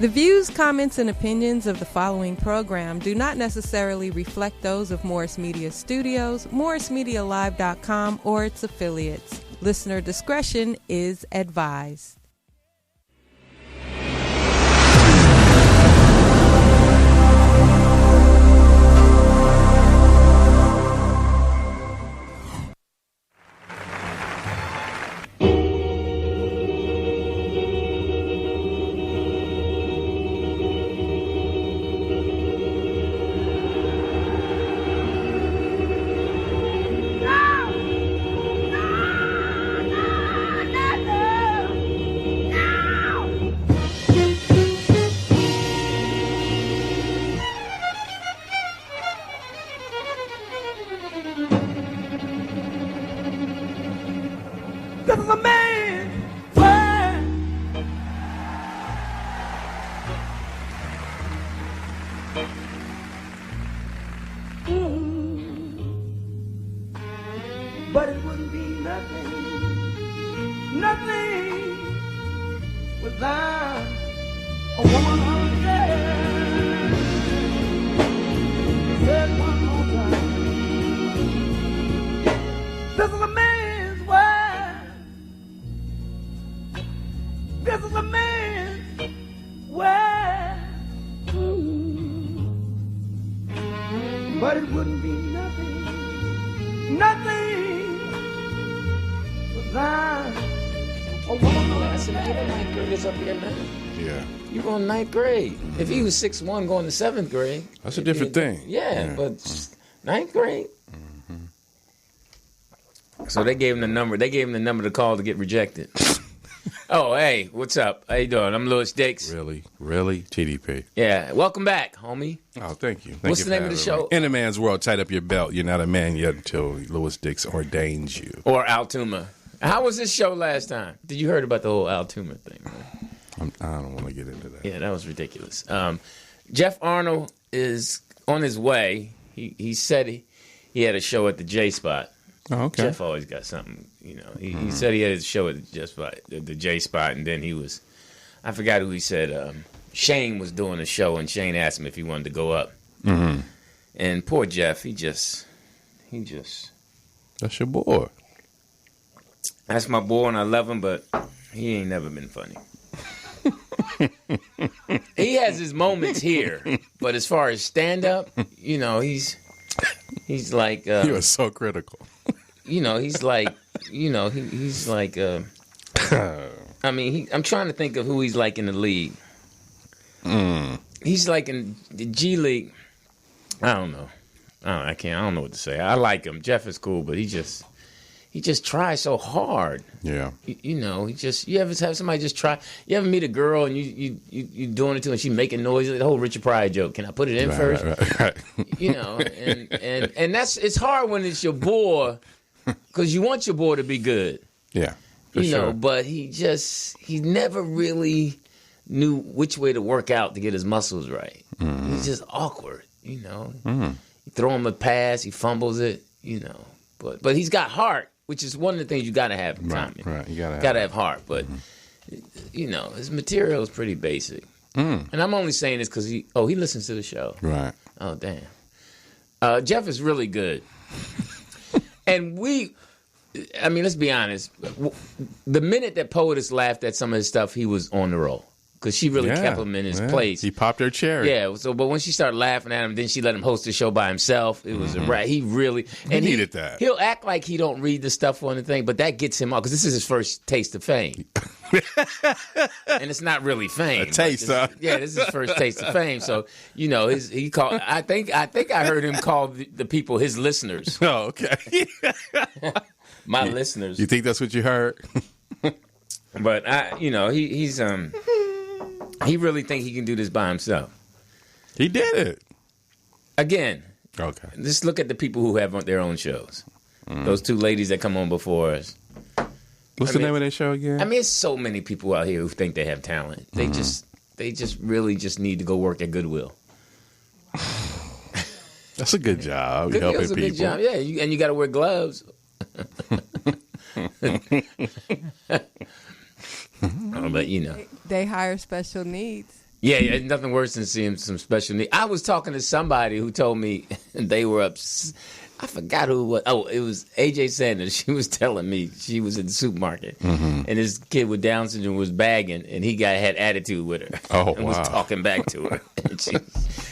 The views, comments, and opinions of the following program do not necessarily reflect those of Morris Media Studios, MorrisMediaLive.com, or its affiliates. Listener discretion is advised. But it wouldn't be nothing without a woman out there. Said one more time, this is a man's world. This is a man's world. But it wouldn't be nothing without a woman. I said, man, the ninth graders up here, man. Yeah. You going ninth grade. Mm-hmm. If he was 6'1" going to seventh grade. That's a different thing. Yeah, but ninth grade. Mm-hmm. So they gave him the number. They gave him the number to call to get rejected. Oh, hey, what's up? How you doing? I'm Louis Dix. Really? TDP. Yeah. Welcome back, homie. Oh, thank you. What's the name of the show? In a man's world, tight up your belt. You're not a man yet until Louis Dix ordains you. Or Altooma. How was this show last time? Did you heard about the whole Altooma thing? Right? I don't want to get into that. Yeah, that was ridiculous. Jeff Arnold is on his way. He said he had a show at the J Spot. Oh, okay. Jeff always got something, you know. He said he had a show at the J Spot, and then he was, I forgot who he said. Shane was doing a show, and Shane asked him if he wanted to go up. Mm-hmm. And poor Jeff, he just. That's your boy. That's my boy, and I love him, but he ain't never been funny. He has his moments here, but as far as stand-up, you know, he's like... you are so critical. You know, he's like... I mean, I'm trying to think of who he's like in the league. He's like in the G League. I don't know. I don't know what to say. I like him. Jeff is cool, but he just tries so hard. Yeah. You know, you ever have somebody just try? You ever meet a girl and you doing it to her and she making noise? The whole Richard Pryor joke. Can I put it in first? Right. You know, and it's hard when it's your boy because you want your boy to be good. Yeah. You know, but he never really knew which way to work out to get his muscles right. Mm-hmm. He's just awkward, you know. Mm-hmm. You throw him a pass, he fumbles it, you know. But he's got heart, which is one of the things you got to have in comedy. Right, you got to have heart. But, you know, his material is pretty basic. And I'm only saying this because he listens to the show. Right. Oh, damn. Jeff is really good. And let's be honest. The minute that Poetess laughed at some of his stuff, he was on the roll. Because she really kept him in his place. He popped her cherry. Yeah. So, but when she started laughing at him, then she let him host the show by himself. It was he really and he needed that. He'll act like he don't read the stuff on the thing, but that gets him off because this is his first taste of fame, and it's not really fame. A taste, huh? Yeah, this is his first taste of fame. So you know, he called. I think I heard him call the people his listeners. Oh, okay. My listeners. You think that's what you heard? But he's he really think he can do this by himself. He did it. Again. Okay. Just look at the people who have their own shows. Those two ladies that come on before us. What's the name of that show again? I mean, it's so many people out here who think they have talent. They just really just need to go work at Goodwill. That's a good job. Goodwill's helping a people. good job. Yeah, and you got to wear gloves. Oh, but you know, they hire special needs. Yeah, nothing worse than seeing some special needs. I was talking to somebody who told me they were up. I forgot who it was. Oh, it was AJ Sanders. She was telling me she was in the supermarket, and this kid with Down syndrome was bagging, and he had attitude with her. Oh, and was talking back to her. And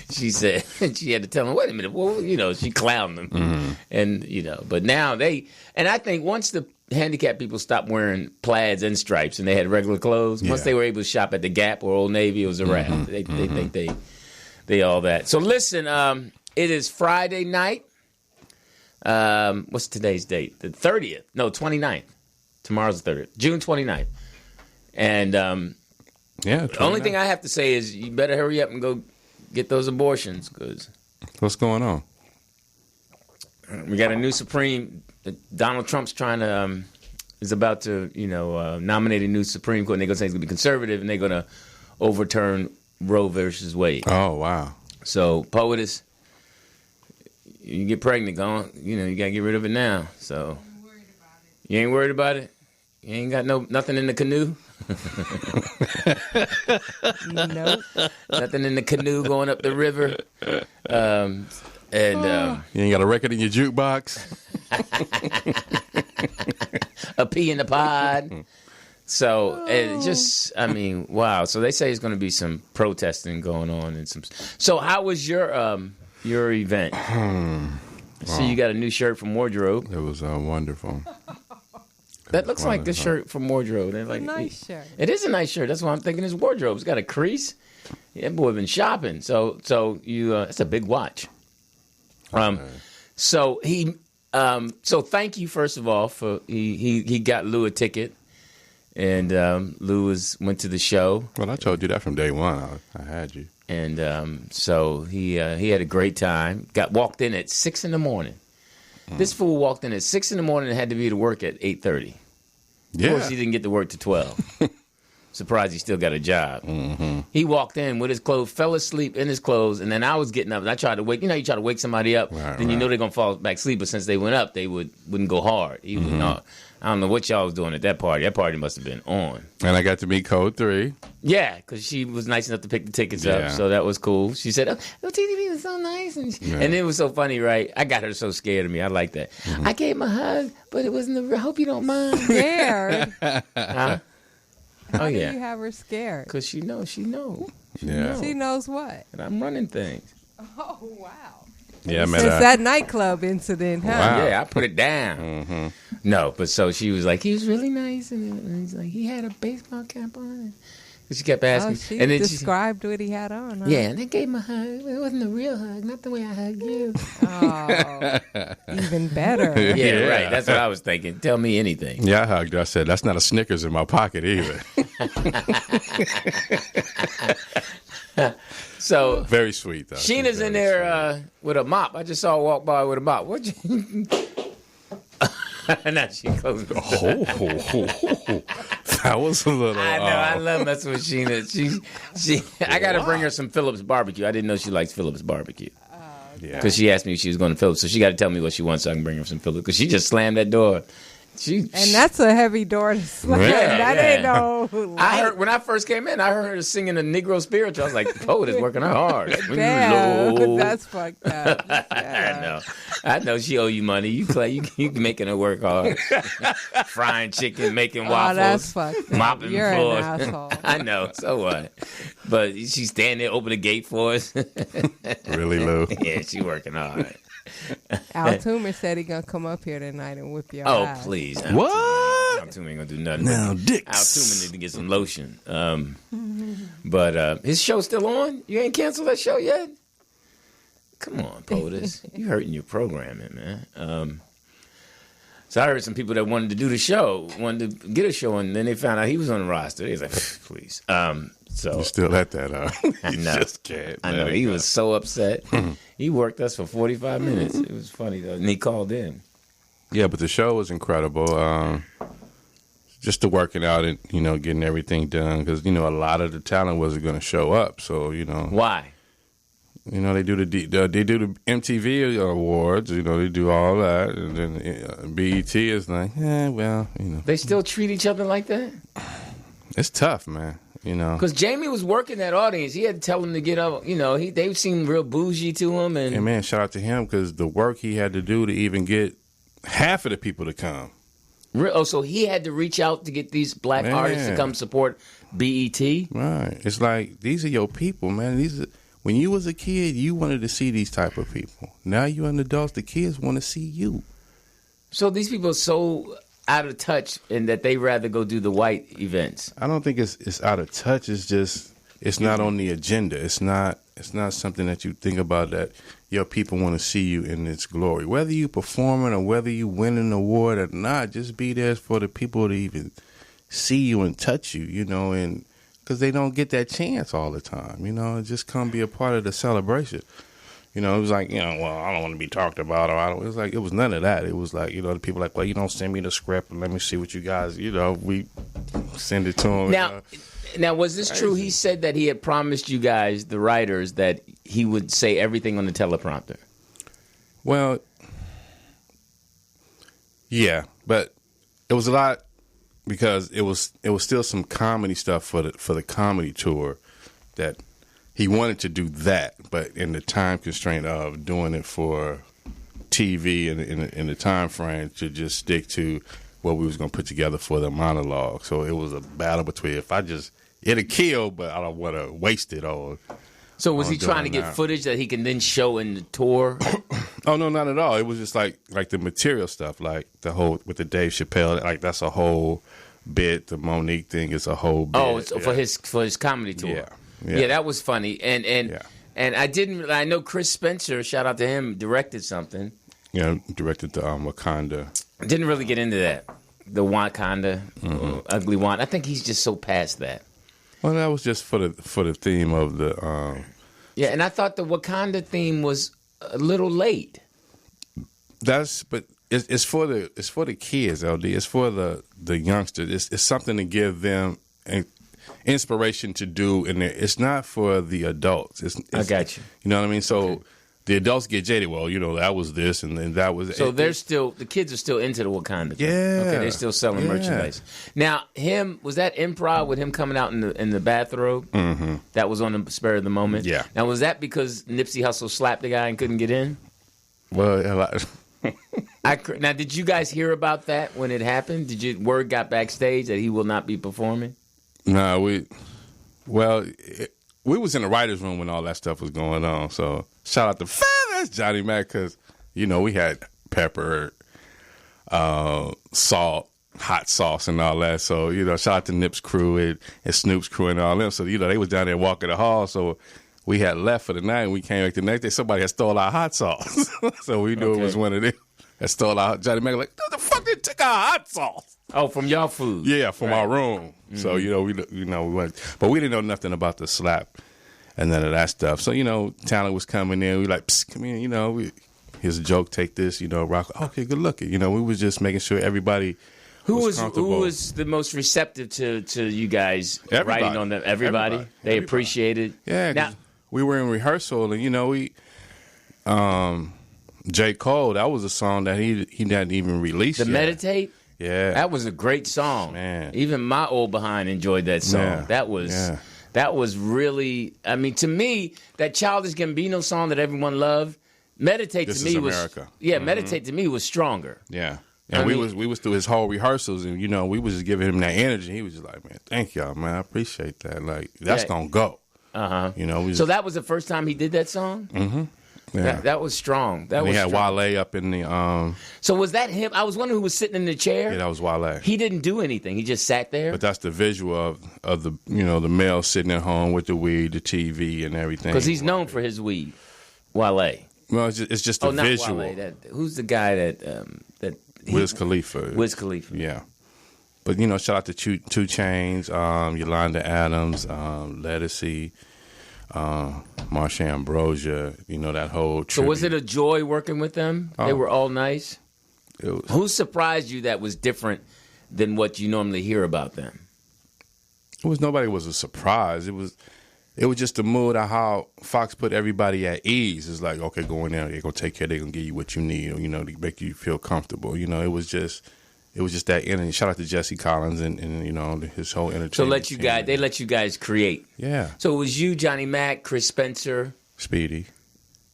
she said she had to tell him, "Wait a minute, well, she clowned him." And but now and I think once the handicapped people stopped wearing plaids and stripes, and they had regular clothes. Once they were able to shop at the Gap or Old Navy, it was a wrap. They think they all that. So listen, it is Friday night. What's today's date? The 30th. No, 29th. Tomorrow's the 30th. June 29th. And the only thing I have to say is you better hurry up and go get those abortions. Cause what's going on? We got a new Supreme. Donald Trump's is about to, nominate a new Supreme Court. And they're going to say it's going to be conservative, and they're going to overturn Roe versus Wade. Oh, wow. So, POTUS, you get pregnant, you got to get rid of it now. So, you ain't worried about it? You ain't got nothing in the canoe? Nope. Nothing in the canoe going up the river. You ain't got a record in your jukebox? A pea in the pod. So wow. So they say there's going to be some protesting going on and some. So how was your event? So you got a new shirt from Wardrobe. It was wonderful. That looks like the shirt from Wardrobe. It's a nice shirt. It is a nice shirt. That's what I'm thinking. It's Wardrobe. It's got a crease. Yeah, boy, been shopping. So you. It's a big watch. So thank you first of all for he got Lou a ticket, and Lou went to the show. Well, I told you that from day one. I had you, and so he had a great time. Walked in at 6 a.m. This fool walked in at 6 a.m. and had to be to work at 8:30. Yeah. Of course, he didn't get to work to 12. Surprised he still got a job. Mm-hmm. He walked in with his clothes, fell asleep in his clothes, and then I was getting up, and I tried to wake. You try to wake somebody up, then you know they're gonna fall back asleep. But since they went up, they wouldn't go hard. He was not. I don't know what y'all was doing at that party. That party must have been on. And I got to meet Code 3. Yeah, because she was nice enough to pick the tickets up, so that was cool. She said, "Oh, TDP was so nice," and it was so funny, right? I got her so scared of me. I like that. I gave him a hug, but it wasn't. I hope you don't mind. Scared? Huh? How do you have her scared? Because she knows. She knows. She knows what? And I'm running things. Oh, wow. Yeah, since that nightclub incident, huh? Wow. Yeah, I put it down. No, but so she was like, he was really nice, and he's like, he had a baseball cap on. And she kept asking. She and then described what he had on. Huh? Yeah, and they gave him a hug. It wasn't a real hug, not the way I hugged you. Oh, even better. Yeah, right. That's what I was thinking. Tell me anything. Yeah, I hugged her. I said, that's not a Snickers in my pocket either. So very sweet, though. Sheena's in there with a mop. I just saw her walk by with a mop. What you? Now she closed the door. That was a little. I know. I love messing with Sheena. She. I got to bring her some Phillips barbecue. I didn't know she likes Phillips barbecue. Because she asked me if she was going to Phillips, so she got to tell me what she wants so I can bring her some Phillips. Because she just slammed that door. And that's a heavy door to slam. That ain't no light. I heard when I first came in, I heard her singing a Negro spiritual. I was like, "Oh, it's working her hard." Damn, that's fucked up. Yeah. I know. She owe you money. You making her work hard. Frying chicken, making waffles. Oh, that's fucked up. Mopping You're floors. an asshole. I know. So what? But she's standing there, open the gate for us. Really, Lou? Yeah, she working hard. Al Toomer said he gonna come up here tonight and whip your ass. Oh, please. What? Al Toomer ain't gonna do nothing. Now, dicks. Al Toomer need to get some lotion. But his show's still on? You ain't canceled that show yet? Come on, POTUS. You hurting your programming, man. So I heard some people that wanted to do the show, wanted to get a show, and then they found out he was on the roster. They was like, please. So you still at that, I know. Just can't. I know. He was so upset. He worked us for 45 minutes. It was funny, though. And he called in. Yeah, but the show was incredible. Just the working out and, getting everything done. Because, a lot of the talent wasn't going to show up. So, Why? They do the MTV awards. They do all that. And then BET is like, well. They still treat each other like that? It's tough, man. You know, because Jamie was working that audience. He had to tell them to get up. You know, they seemed real bougie to him. And man, shout out to him because the work he had to do to even get half of the people to come. So he had to reach out to get these black artists to come support BET. Right. It's like these are your people, man. When you was a kid, you wanted to see these type of people. Now you're an adult, the kids want to see you. So these people are so out of touch in that they rather go do the white events. I don't think it's out of touch. It's just it's not on the agenda. It's not something that you think about that your people want to see you in its glory. Whether you performing or whether you win an award or not, just be there for the people to even see you and touch you, you know, and because they don't get that chance all the time, you know, just come be a part of the celebration. You know, it was like, you know, well, I don't want to be talked about, or it was none of that. It was like, you know, the people like, well, you don't send me the script and let me see what you guys, you know, we send it to them. Now, was this true? He said that he had promised you guys, the writers, that he would say everything on the teleprompter. Well, yeah, but it was a lot because it was still some comedy stuff for the comedy tour that he wanted to do that, but in the time constraint of doing it for TV and in the time frame to just stick to what we was going to put together for the monologue. So it was a battle between it'll kill, but I don't want to waste it all. So was he trying to get footage that he can then show in the tour? Oh, no, not at all. It was just like the material stuff, like the whole with the Dave Chappelle, like that's a whole bit. The Monique thing is a whole bit. Oh, it's for his comedy tour. Yeah, that was funny. And I know Chris Spencer, shout out to him, directed something. Yeah, directed the Wakanda. Didn't really get into that. The Wakanda, Ugly Wand. I think he's just so past that. Well, that was just for the theme of the. And I thought the Wakanda theme was a little late. But it's for the kids, LD. It's for the youngsters. It's something to give them inspiration to do, and it's not for the adults. I got you. You know what I mean? So the adults get jaded. Well, you know, that was this, and then that was. So the kids are still into the Wakanda thing. Yeah. Okay, they're still selling merchandise. Now, was that improv with him coming out in the bathrobe? Mm-hmm. That was on the spur of the moment? Yeah. Now, was that because Nipsey Hussle slapped the guy and couldn't get in? Well, now, did you guys hear about that when it happened? Word got backstage that he will not be performing? No, we was in the writer's room when all that stuff was going on. So shout out to Feathers, Johnny Mac, because, you know, we had pepper, salt, hot sauce and all that. So, you know, shout out to Nip's crew and Snoop's crew and all them. So, you know, they was down there walking the hall. So we had left for the night and we came back the next day. Somebody had stole our hot sauce. So we knew it was one of them that stole our Johnny Mac. Like, what the fuck they took our hot sauce? Oh, from y'all food? Yeah, from our room. Mm-hmm. So, you know, we went, but we didn't know nothing about the slap and none of that stuff. So, you know, talent was coming in. We like, psst, come in, you know, here's a joke, take this, you know, rock. Okay, good looking. You know, we was just making sure everybody was comfortable. Who was the most receptive to you guys writing on them? Everybody? They appreciated? Yeah. Now, we were in rehearsal and, you know, J. Cole, that was a song that he hadn't even released yet. Meditate? Yeah. That was a great song. Man. Even my old behind enjoyed that song. Yeah. That was really, I mean, to me, that Childish Gambino song that everyone loved, Meditate This to me is was America. Meditate to me was stronger. Yeah. And we was through his whole rehearsals and, you know, we was just giving him that energy. He was just like, man, thank y'all, man. I appreciate that. Like, that's gonna go. Uh-huh. You know, so that was the first time he did that song? Mm-hmm. Yeah. That was strong. He had Wale up in the. So was that him? I was wondering who was sitting in the chair. Yeah, that was Wale. He didn't do anything. He just sat there. But that's the visual of the, you know, the male sitting at home with the weed, the TV, and everything. Because he's known for his weed, Wale. Well, it's just the visual. Not Wale. Who's the guy that Wiz Khalifa. Wiz Khalifa. Yeah. But, you know, shout out to 2 Chainz, Yolanda Adams, Lettucey. Marsha Ambrosia, you know, that whole tribute. So was it a joy working with them? They were all nice? Who surprised you that was different than what you normally hear about them? Nobody was a surprise. It was just the mood of how Fox put everybody at ease. It's like, okay, go in there, they're going to take care, they're going to give you what you need, or, you know, to make you feel comfortable. You know, it was just it was just that energy. Shout out to Jesse Collins and his whole entertainment. So they let you guys create. Yeah. So it was you, Johnny Mac, Chris Spencer, Speedy.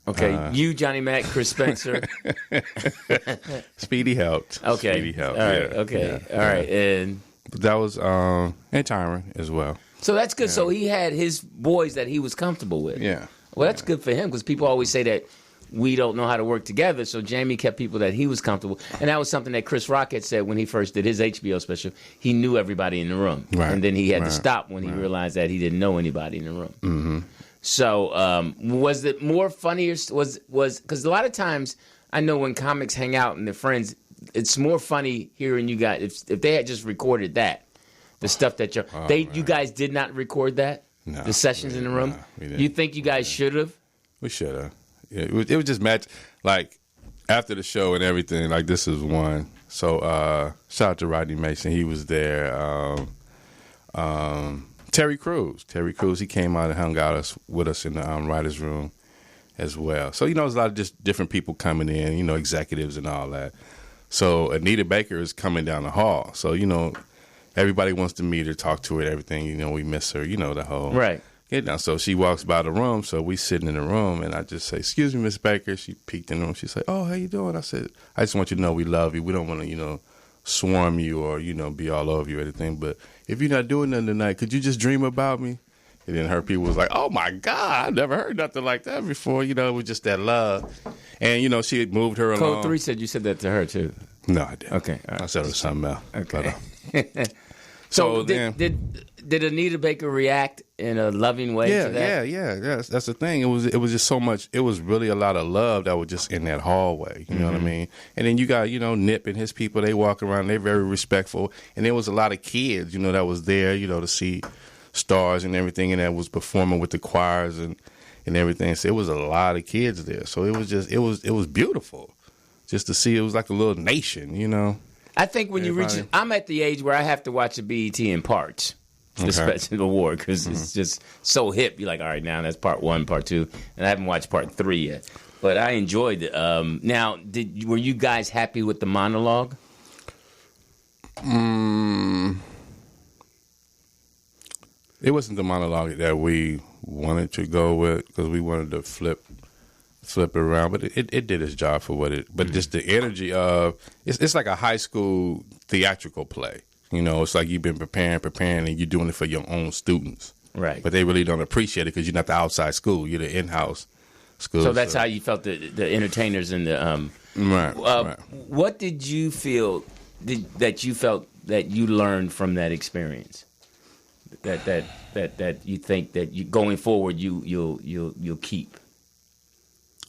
Okay, you, Johnny Mac, Chris Spencer. Speedy helped. Okay. Speedy helped. All right. Yeah. Okay. Yeah. All right. And that was and Tyron as well. So that's good. Yeah. So he had his boys that he was comfortable with. Yeah. Well, that's good for him because people always say that we don't know how to work together. So Jamie kept people that he was comfortable, and that was something that Chris Rock had said when he first did his HBO special. He knew everybody in the room, right. And then he had to stop when he realized that he didn't know anybody in the room. Mm-hmm. So was it more funnier? Was because a lot of times I know when comics hang out and they're friends, it's more funny hearing you guys. If they had just recorded that, the stuff that you guys did not record that, no, the sessions in the room. You think you guys should have? We should have. Yeah, it was just match like after the show and everything. Like this is one. So shout out to Rodney Mason. He was there. Terry Crews, he came out and hung out with us in the writers' room as well. So there's a lot of just different people coming in. Executives and all that. So Anita Baker is coming down the hall. So everybody wants to meet her, talk to her, and everything. We miss her. The whole right. Get down. So she walks by the room. So we sitting in the room, and I just say, "Excuse me, Miss Baker." She peeked in the room. She said, "Oh, how you doing?" I said, "I just want you to know we love you. We don't want to, swarm you or be all over you or anything. But if you're not doing nothing tonight, could you just dream about me?" And then her people was like, "Oh my God, I've never heard nothing like that before." It was just that love, and she had moved her along. Code 3 said you said that to her too. No, I didn't. Okay, right. I said it was something else. Okay. But, so did Anita Baker react in a loving way to that? Yeah. That's the thing. It was just so much. It was really a lot of love that was just in that hallway. You know what I mean? And then you got Nip and his people. They walk around. They're very respectful. And there was a lot of kids. That was there. To see stars and everything, and that was performing with the choirs and everything. So it was a lot of kids there. So it was just it was beautiful, just to see. It was like a little nation. I think when you reach, I'm at the age where I have to watch the BET in parts, the special award, because it's just so hip. You're like, all right, now that's part 1, part 2, and I haven't watched part 3 yet. But I enjoyed it. Now, were you guys happy with the monologue? It wasn't the monologue that we wanted to go with because we wanted to flip it around, but it did its job for what it. But just the energy of it's like a high school theatrical play. It's like you've been preparing, and you're doing it for your own students, right? But they really don't appreciate it because you're not the outside school; you're the in-house school. So that's how you felt the entertainers and the right. What did you feel that you felt that you learned from that experience? That you think that you going forward you'll keep.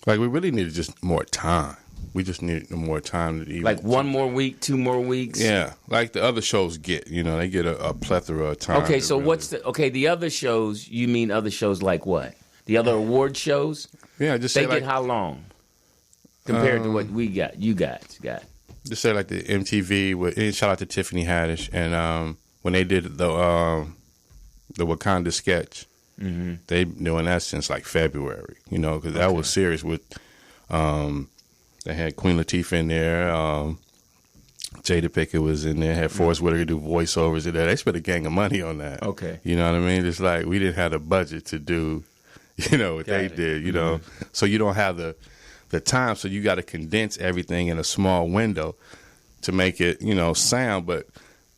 Like, we really needed just more time. We just needed more time to even... Like 1 more week, 2 more weeks? Yeah, like the other shows get. They get a plethora of time. Okay, so really... the other shows, you mean other shows like what? The other award shows? Yeah, just they say get how long? Compared to what we got, you guys got? Just say like the MTV, and shout out to Tiffany Haddish, and when they did the Wakanda sketch, they've been doing that since like February, because that was serious. With they had Queen Latifah in there, Jada Pinkett was in there, had Forrest Whitaker do voiceovers in there. They spent a gang of money on that. Okay, you know what I mean? It's like we didn't have the budget to do, what they did. So you don't have the time, so you got to condense everything in a small window to make it, sound, but.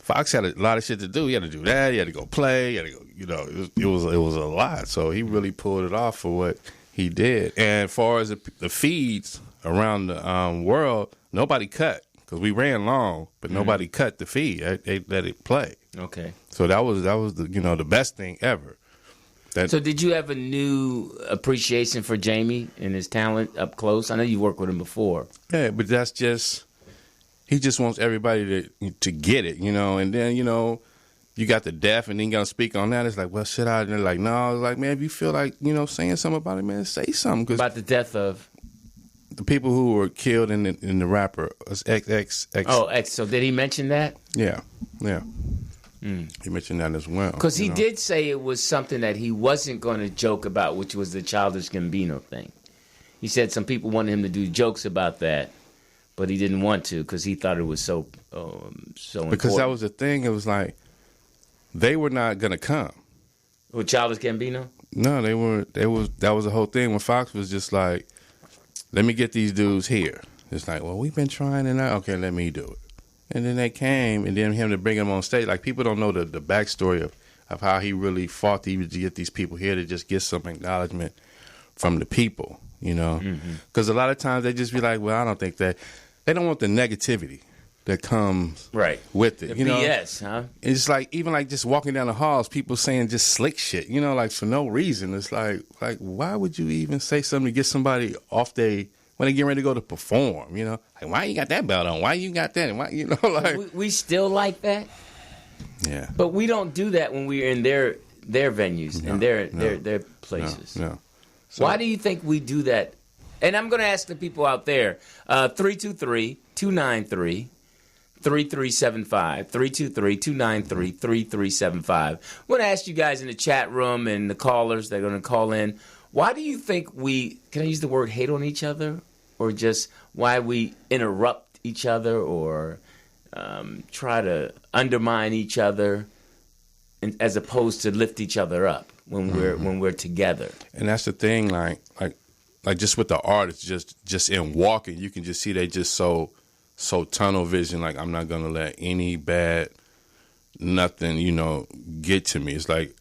Fox had a lot of shit to do. He had to do that. He had to go play. He had to go. It was a lot. So he really pulled it off for what he did. And as far as the feeds around the world, nobody cut because we ran long, but nobody cut the feed. They let it play. Okay. So that was the best thing ever. So did you have a new appreciation for Jamie and his talent up close? I know you worked with him before. Yeah, but that's just. He just wants everybody to get it, and then, you got the deaf and then you got to speak on that. It's like, well, shit out. And they're like, no. It's like, man, if you feel like, saying something about it, man, say something. Cause about the death of? The people who were killed in the rapper, X. Oh, X. So did he mention that? Yeah. He mentioned that as well. Because he did say it was something that he wasn't going to joke about, which was the Childish Gambino thing. He said some people wanted him to do jokes about that. but he didn't want to because he thought it was so important. Because that was the thing. It was like they were not gonna come. With Childish Gambino? No, they weren't. That was the whole thing when Fox was just like, let me get these dudes here. It's like, well, we've been trying and okay, let me do it. And then they came, and then him to bring them on stage. Like, people don't know the backstory of how he really fought to get these people here to just get some acknowledgement from the people, you know? Because a lot of times they just be like, well, I don't think that. They don't want the negativity that comes with it. The BS, huh? It's like, even like just walking down the halls, people saying just slick shit, you know, like for no reason. It's like why would you even say something to get somebody off when they get ready to go to perform, you know? Like, why you got that belt on? Why you got that? Why, you know, like... We still like that? Yeah. But we don't do that when we're in their venues and their places. No. So, why do you think we do that? And I'm going to ask the people out there, 323-293-3375, 323-293-3375. I'm going to ask you guys in the chat room and the callers that are going to call in, why do you think can I use the word hate on each other? Or just why we interrupt each other or try to undermine each other as opposed to lift each other up when we're together? And that's the thing, like just with the artists, just in walking, you can just see they just so tunnel vision. Like, I'm not gonna let any bad nothing, you know, get to me. It's like,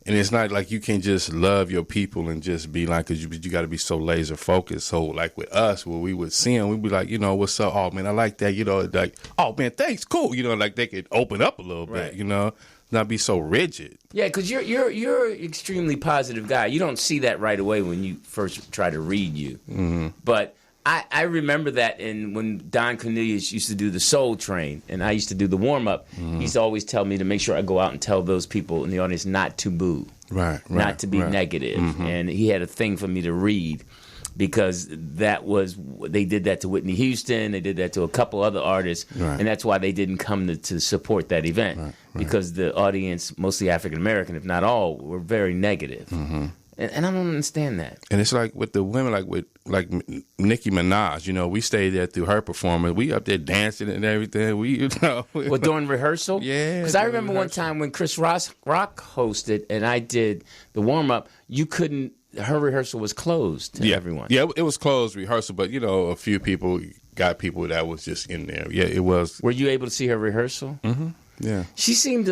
and it's not like you can just love your people and just be like, cause you got to be so laser focused. So like with us, when we would see them, we'd be like, you know, what's up? Oh man, I like that. You know, like, oh man, thanks, cool. You know, like they could open up a little bit. You know, not be so rigid. Yeah, because you're an extremely positive guy. You don't see that right away when you first try to read you. But I remember that when Don Cornelius used to do the Soul Train and I used to do the warm-up, he used to always tell me to make sure I go out and tell those people in the audience not to boo, not to be negative. And he had a thing for me to read because they did that to Whitney Houston, they did that to a couple other artists, and that's why they didn't come to support that event because the audience, mostly African-American, if not all, were very negative. And I don't understand that. And it's like with the women, like Nicki Minaj, you know, we stayed there through her performance. We up there dancing and everything. Well, during rehearsal? Yeah. Because I remember one time when Chris Rock hosted and I did the warm-up, her rehearsal was closed to everyone. Yeah, it was closed rehearsal, but, you know, a few people got people that was just in there. Yeah, it was. Were you able to see her rehearsal? Yeah. She seemed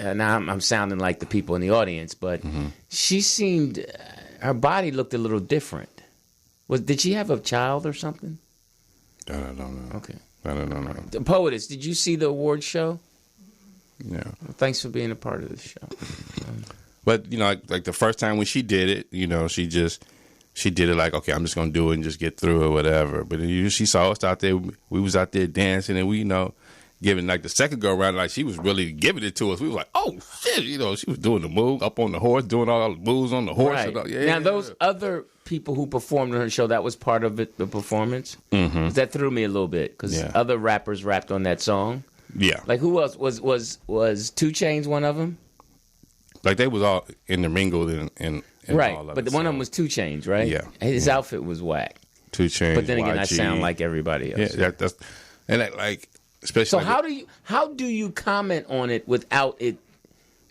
now I'm sounding like the people in the audience, but she seemed, her body looked a little different. Did she have a child or something? I don't know. Okay. I don't know. The Poetess, did you see the award show? Yeah. Well, thanks for being a part of the show. But, you know, like the first time when she did it, you know, she did it like, okay, I'm just going to do it and just get through it, whatever. But she saw us out there. We was out there dancing and we, you know, giving, like the second go around, like she was really giving it to us. We was like, oh shit, you know, she was doing the move up on the horse, doing all the moves on the horse. Right. And now those other people who performed on her show, that was part of it, the performance. That threw me a little bit because other rappers rapped on that song. Yeah, like who else was 2 Chainz one of them? Like they was all intermingled and right, all of but it, one of them was 2 Chainz, right? Yeah, his outfit was whack. 2 Chainz, but then again, YG. I sound like everybody else. Yeah, that's and that, like. Especially so how do you comment on it without it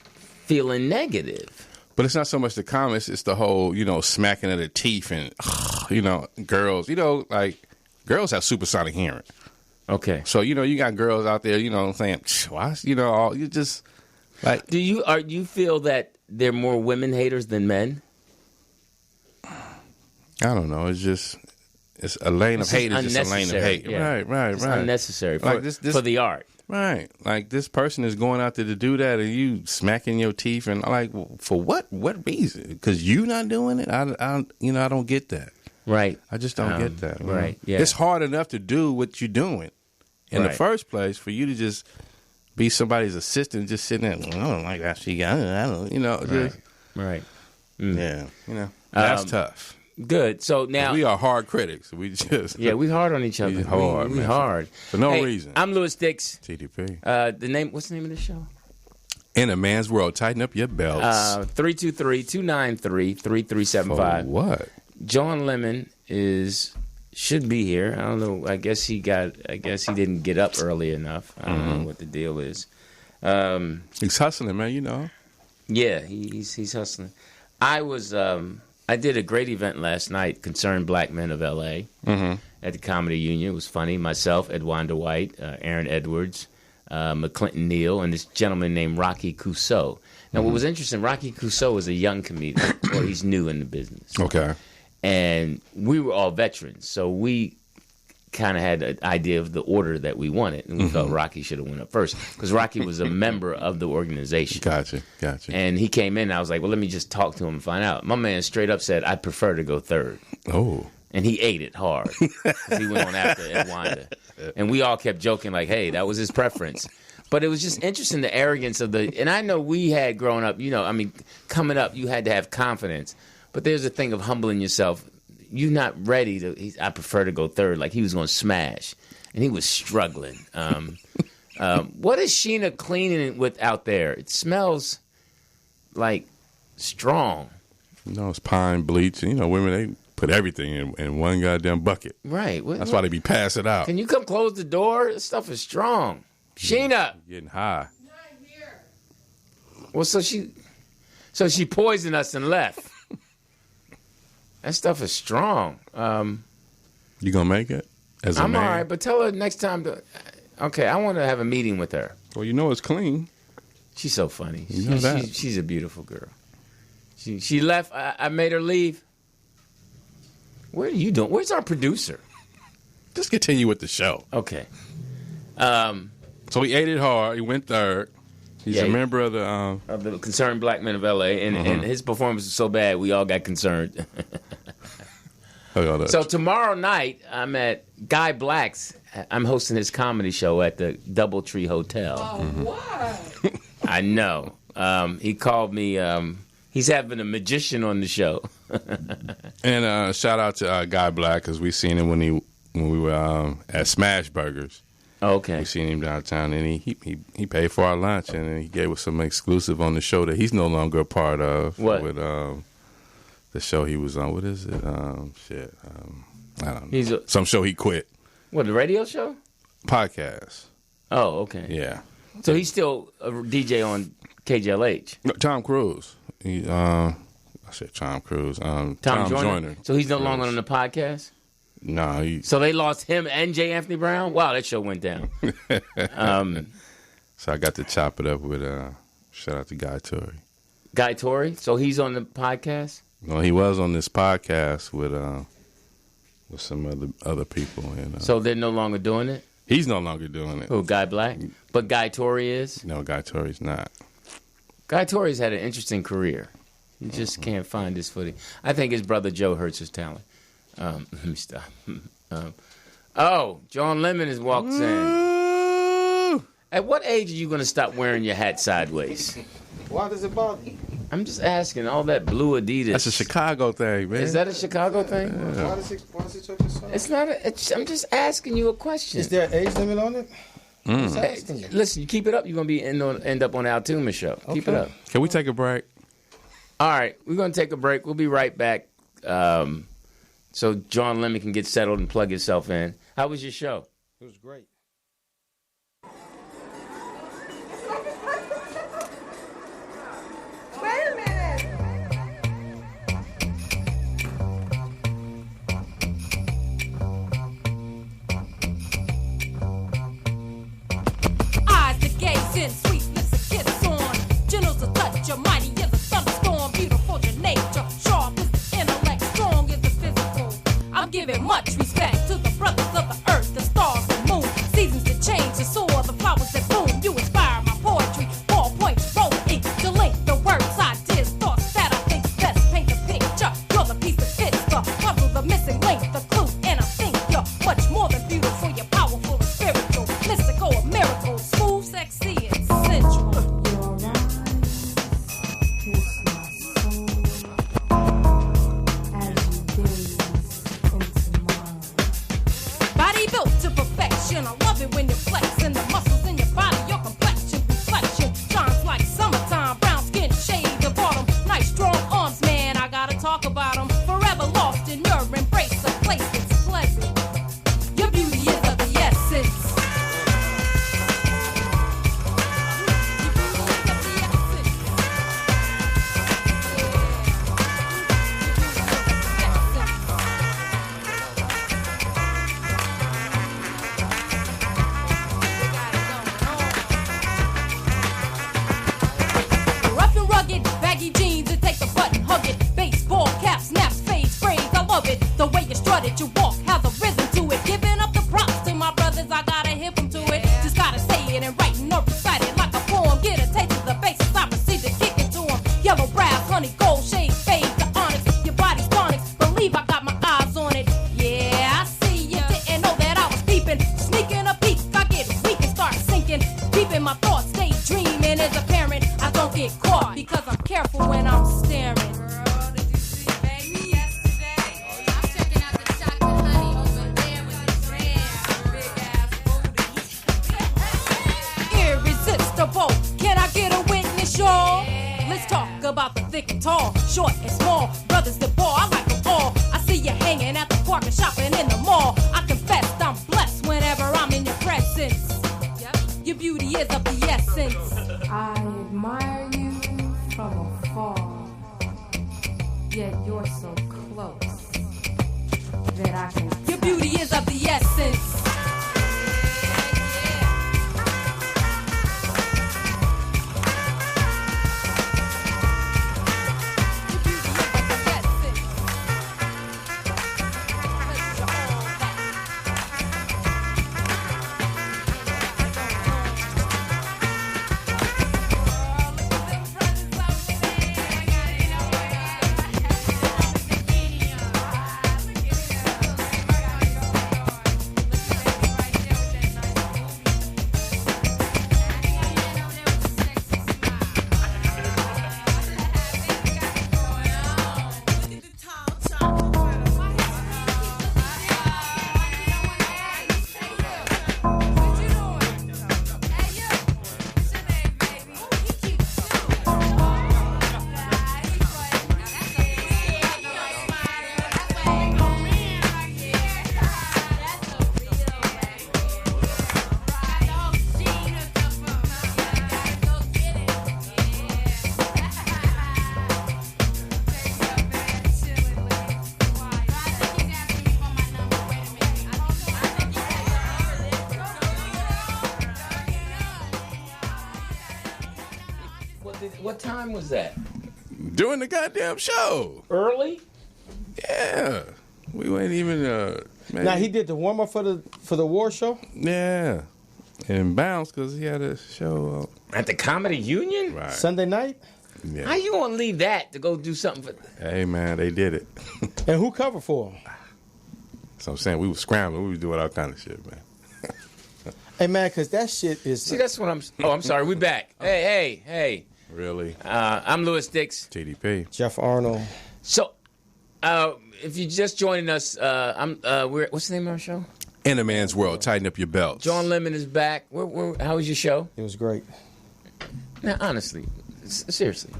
feeling negative? But it's not so much the comments; it's the whole, you know, smacking of the teeth and, you know, girls. You know, like girls have supersonic hearing. Okay, so you know, you got girls out there, you know, saying, "Why?" You know, you just like. Do you feel that they're more women haters than men? I don't know. It's just. It's a lane of hate. It's just a lane of hate. Yeah. Right. It's unnecessary for the art. Right. Like this person is going out there to do that, and you smacking your teeth, and like for what? What reason? Because you not doing it? I don't get that. Right. I just don't get that. Right. Yeah. It's hard enough to do what you're doing in the first place for you to just be somebody's assistant, just sitting there. I don't like that. I don't. You know. Right. Yeah. You know. That's tough. Good. So now we are hard critics. We just we hard on each other. We hard. We hard for no reason. I'm Louis Dix. TDP. What's the name of the show? In a Man's World. Tighten up your belts. 323-293-3375. For what? John Lemon is should be here. I don't know. I guess he didn't get up early enough. I don't know what the deal is. He's hustling, man. You know. Yeah, he's hustling. I did a great event last night, Concerned Black Men of L.A. At the Comedy Union. It was funny. Myself, Edwanda White, Aaron Edwards, McClinton Neal, and this gentleman named Rocky Cousseau. Now, what was interesting, Rocky Cousseau is a young comedian, or he's new in the business. Okay. And we were all veterans, so we kind of had an idea of the order that we wanted, and we felt Rocky should have went up first, because Rocky was a member of the organization. Gotcha. And he came in, and I was like, well, let me just talk to him and find out. My man straight up said, I'd prefer to go third. Oh. And he ate it hard, because he went on after Edwanda. And we all kept joking like, hey, that was his preference. But it was just interesting, the arrogance of and I know we had grown up, coming up, you had to have confidence. But there's a thing of humbling yourself. You're not ready to, I prefer to go third, like he was going to smash. And he was struggling. What is Sheena cleaning with out there? It smells like strong. It's pine bleach. Women, they put everything in one goddamn bucket. Right. That's why they be passing out. Can you come close the door? This stuff is strong. Sheena. Getting high. Not here. Well, so she poisoned us and left. That stuff is strong. You gonna make it? As a I'm man? all right, but tell her next time. Okay, I want to have a meeting with her. Well, it's clean. She's so funny. You know that. She's a beautiful girl. She left. I made her leave. What are you doing? Where's our producer? Just continue with the show. Okay. So he ate it hard. He went third. He's a member of the Concerned Black Men of L.A. And his performance was so bad, we all got concerned. So tomorrow night, I'm at Guy Black's. I'm hosting his comedy show at the Doubletree Hotel. Oh, what? I know. He called me. He's having a magician on the show. And shout out to Guy Black, because we seen him when we were at Smash Burgers. Oh, okay. We seen him downtown, and he paid for our lunch, and he gave us some exclusive on the show that he's no longer a part of. What? With the show he was on. What is it? I don't know. Some show he quit. What, the radio show? Podcast. Oh, okay. Yeah. So he's still a DJ on KJLH. No, Tom Cruise. I said Tom Cruise. Tom Joyner. So he's no longer on the podcast? No. So they lost him and J. Anthony Brown? Wow, that show went down. So I got to chop it up with, shout out to Guy Torrey. Guy Torrey? So he's on the podcast? No, he was on this podcast with some other people. And, so they're no longer doing it? He's no longer doing it. Who, Guy Black? But Guy Torrey is? No, Guy Torrey's not. Guy Torrey's had an interesting career. He just can't find his footing. I think his brother Joe hurts his talent. Let me stop. John Lemon has walked in. At what age are you going to stop wearing your hat sideways? Why does it bother you? I'm just asking. All that blue Adidas. That's a Chicago thing, man. Is that a Chicago thing? Yeah. Why does it took this long? It's not. I'm just asking you a question. Is there an age limit on it? Hey, listen, you keep it up, you're going to end up on Al Toomey show. Okay. Keep it up. Can we take a break? All right, we're going to take a break. We'll be right back. So John Lemon can get settled and plug himself in. How was your show? It was great. Wait a minute. Eyes to gaze in, sweet lips to kiss on. Gentle to touch, your mighty as a thunderstorm. Beautiful your nature, sharp is the intellect, strong is the physical. I'm giving much respect to the brothers of the earth, the stars, the moon. Seasons to change, the soil, the flowers that bloom. You inspire my poetry, ballpoints, rolling ink to link the words, ideas, thoughts that I think best paint the picture. You're the piece that fits the puzzle, the missing link, the clue, and I think you're much more than beautiful. You're powerful and spiritual, mystical, a miracle, smooth, sexy, and sensual. Body built to perfection. I love it when you're flexing the muscles in your body. Your complexion, reflection shines like summertime. Brown skin, shade of autumn. Nice strong arms, man. I gotta talk about them. Forever lost in your embrace, a place that's pleasant. has a rhythm to it. Giving up the props to my brothers, I gotta hip them to it. Just gotta say it and write it or recite it like a poem. Get a taste of the basis, I proceed to kick it to them. Yellow brass, honey, gold, shade, fade, the onyx. Your body's tonics, believe I got my eyes on it. Yeah, I see you didn't know that I was peeping. Sneaking a peek, I get weak and start sinking. Keeping my thoughts, daydreaming as a parent. I don't get caught because I'm careful when I'm staring. Girl, did you see baby yesterday? I'm checking out the chocolate honey over there with the big ass booty. Irresistible, can I get a witness, y'all? Let's talk about the thick and tall, short and small. Brothers that ball, I like them all. I see you hanging at the park and shopping in the mall. I confess I'm blessed whenever I'm in your presence. Your beauty is of the essence. I admire you from afar, yet you're so close that I can. Your beauty is of the essence. What time was that? Doing the goddamn show. Early? Yeah. We weren't even maybe, Now he did the warm up for the war show. yeah. And bounced because he had a show At the Comedy Union? right. Sunday night. Yeah. How you gonna leave that to go do something for? Hey man, they did it. And who covered for him? So I'm saying we were scrambling, we was doing all kind of shit, man. Hey man, because that shit is. See, that's what I'm. Oh, I'm sorry. We back. Hey. Really? I'm Louis Dix. TDP. Jeff Arnold. So, if you're just joining us, what's the name of our show? In a Man's World, tighten up your belts. John Lemon is back. How was your show? It was great. Now, honestly, seriously,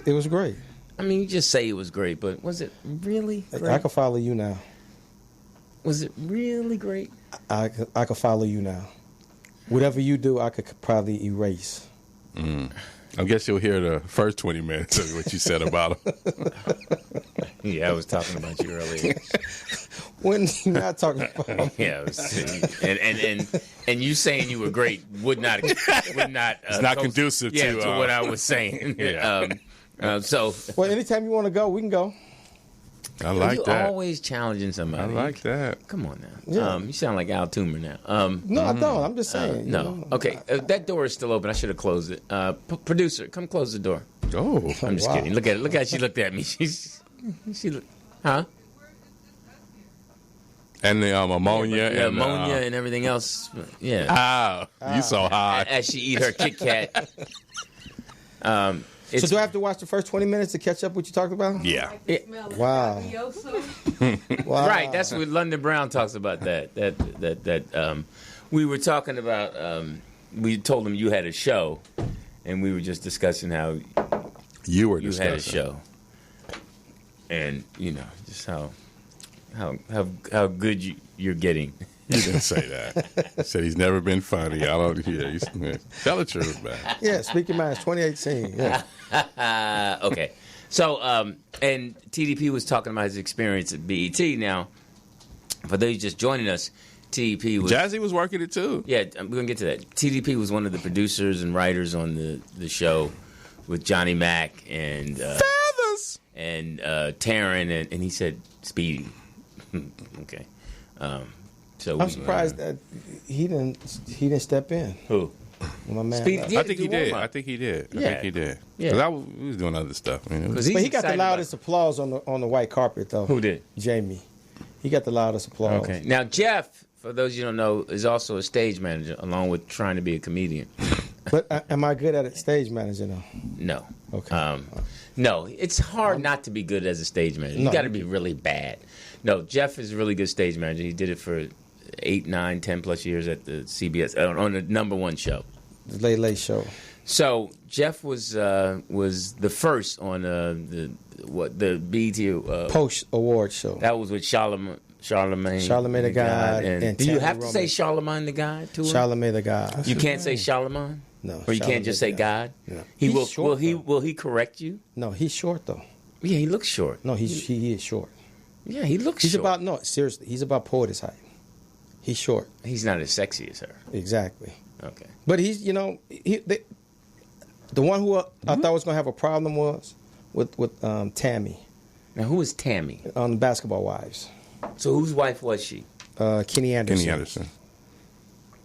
It was great. I mean, you just say it was great, but was it really great? I can follow you now. Was it really great? I could follow you now. Whatever you do, I could probably erase. I guess you'll hear the first 20 minutes of what you said about him. Yeah, I was talking about you earlier. When you're not talking about Yeah, and you saying you were great would not. It's not conducive to what I was saying. Yeah. So, well, anytime you want to go, we can go. I like you that. always challenging somebody. I like that. Come on now. Yeah. You sound like Al Toomer now. No, I don't. I'm just saying. you No. know. Okay. That door is still open. I should have closed it. Producer, come close the door. Oh. I'm just Wow. kidding. Look at it. Look how she looked at me. She looked. Huh? And the ammonia. Yeah, and ammonia and everything else. Yeah. you so high. As she eat her Kit Kat. So do I have to watch the first 20 minutes to catch up what you talked about? Yeah. Wow. Wow. Right, that's what London Brown talks about. That we were talking about. We told him you had a show, and we were just discussing how You were you discussing. had a show, and just how good you're getting. You didn't say that. He said he's never been funny. I don't hear. Tell the truth, man. Yeah, speak your mind. It's 2018. Yeah. Okay, so and TDP was talking about his experience at BET. Now, for those just joining us, TDP was Jazzy was working it too. Yeah, we're gonna get to that. TDP was one of the producers and writers on the show with Johnny Mac and Feathers and Taryn, and he said Speedy. Okay. So I'm surprised that he didn't step in. Who? My man. Speed- left. Yeah, I think he do did. warm-up. I think he did. Yeah. I think he did. Yeah. Because we was doing other stuff. I mean, it was- 'Cause But he got the excited loudest about applause on the white carpet, though. Who did? Jamie. He got the loudest applause. Okay. Now Jeff, for those you don't know, is also a stage manager, along with trying to be a comedian. But am I good at it, stage manager, though? No. Okay. No, it's hard not to be good as a stage manager. You No. got to be really bad. No, Jeff is a really good stage manager. He did it for 8, 9, 10 plus years at the CBS on the #1 show. The Late Late Show. So Jeff was the first on the BET Post award show. That was with Charlemagne the God and do you Tammy have to Roman. say Charlemagne the God to him? Charlemagne the God. You can't say Charlemagne? No. Or you can't just say God? No. He He's will. short, though. Will he correct you? No, he's short though. Yeah, he looks short. No, he is short. Yeah, he looks He's short. seriously, he's about poetess height. He's short. He's not as sexy as her. Exactly. Okay. But he's, the one who I thought was going to have a problem was with Tammy Now, who is Tammy? on Basketball Wives. So whose wife was she? Kenny Anderson. Kenny Anderson.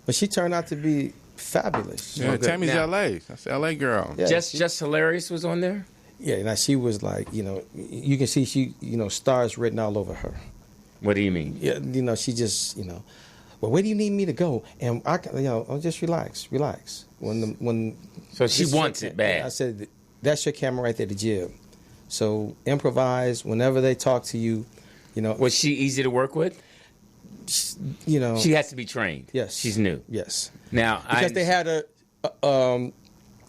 But she turned out to be fabulous. Yeah, Okay, Tammy's now- L.A. That's L.A. girl. Yeah, Just Hilarious was on there? Yeah, now she was like, you can see she, stars written all over her. What do you mean? Yeah, she just, well, where do you need me to go? And I, just relax. When So she this is wants your it bad. I said, that's your camera right there, the jib. So improvise whenever they talk to you. Was she easy to work with? She has to be trained. Yes, She's new. Yes, Now, because they had her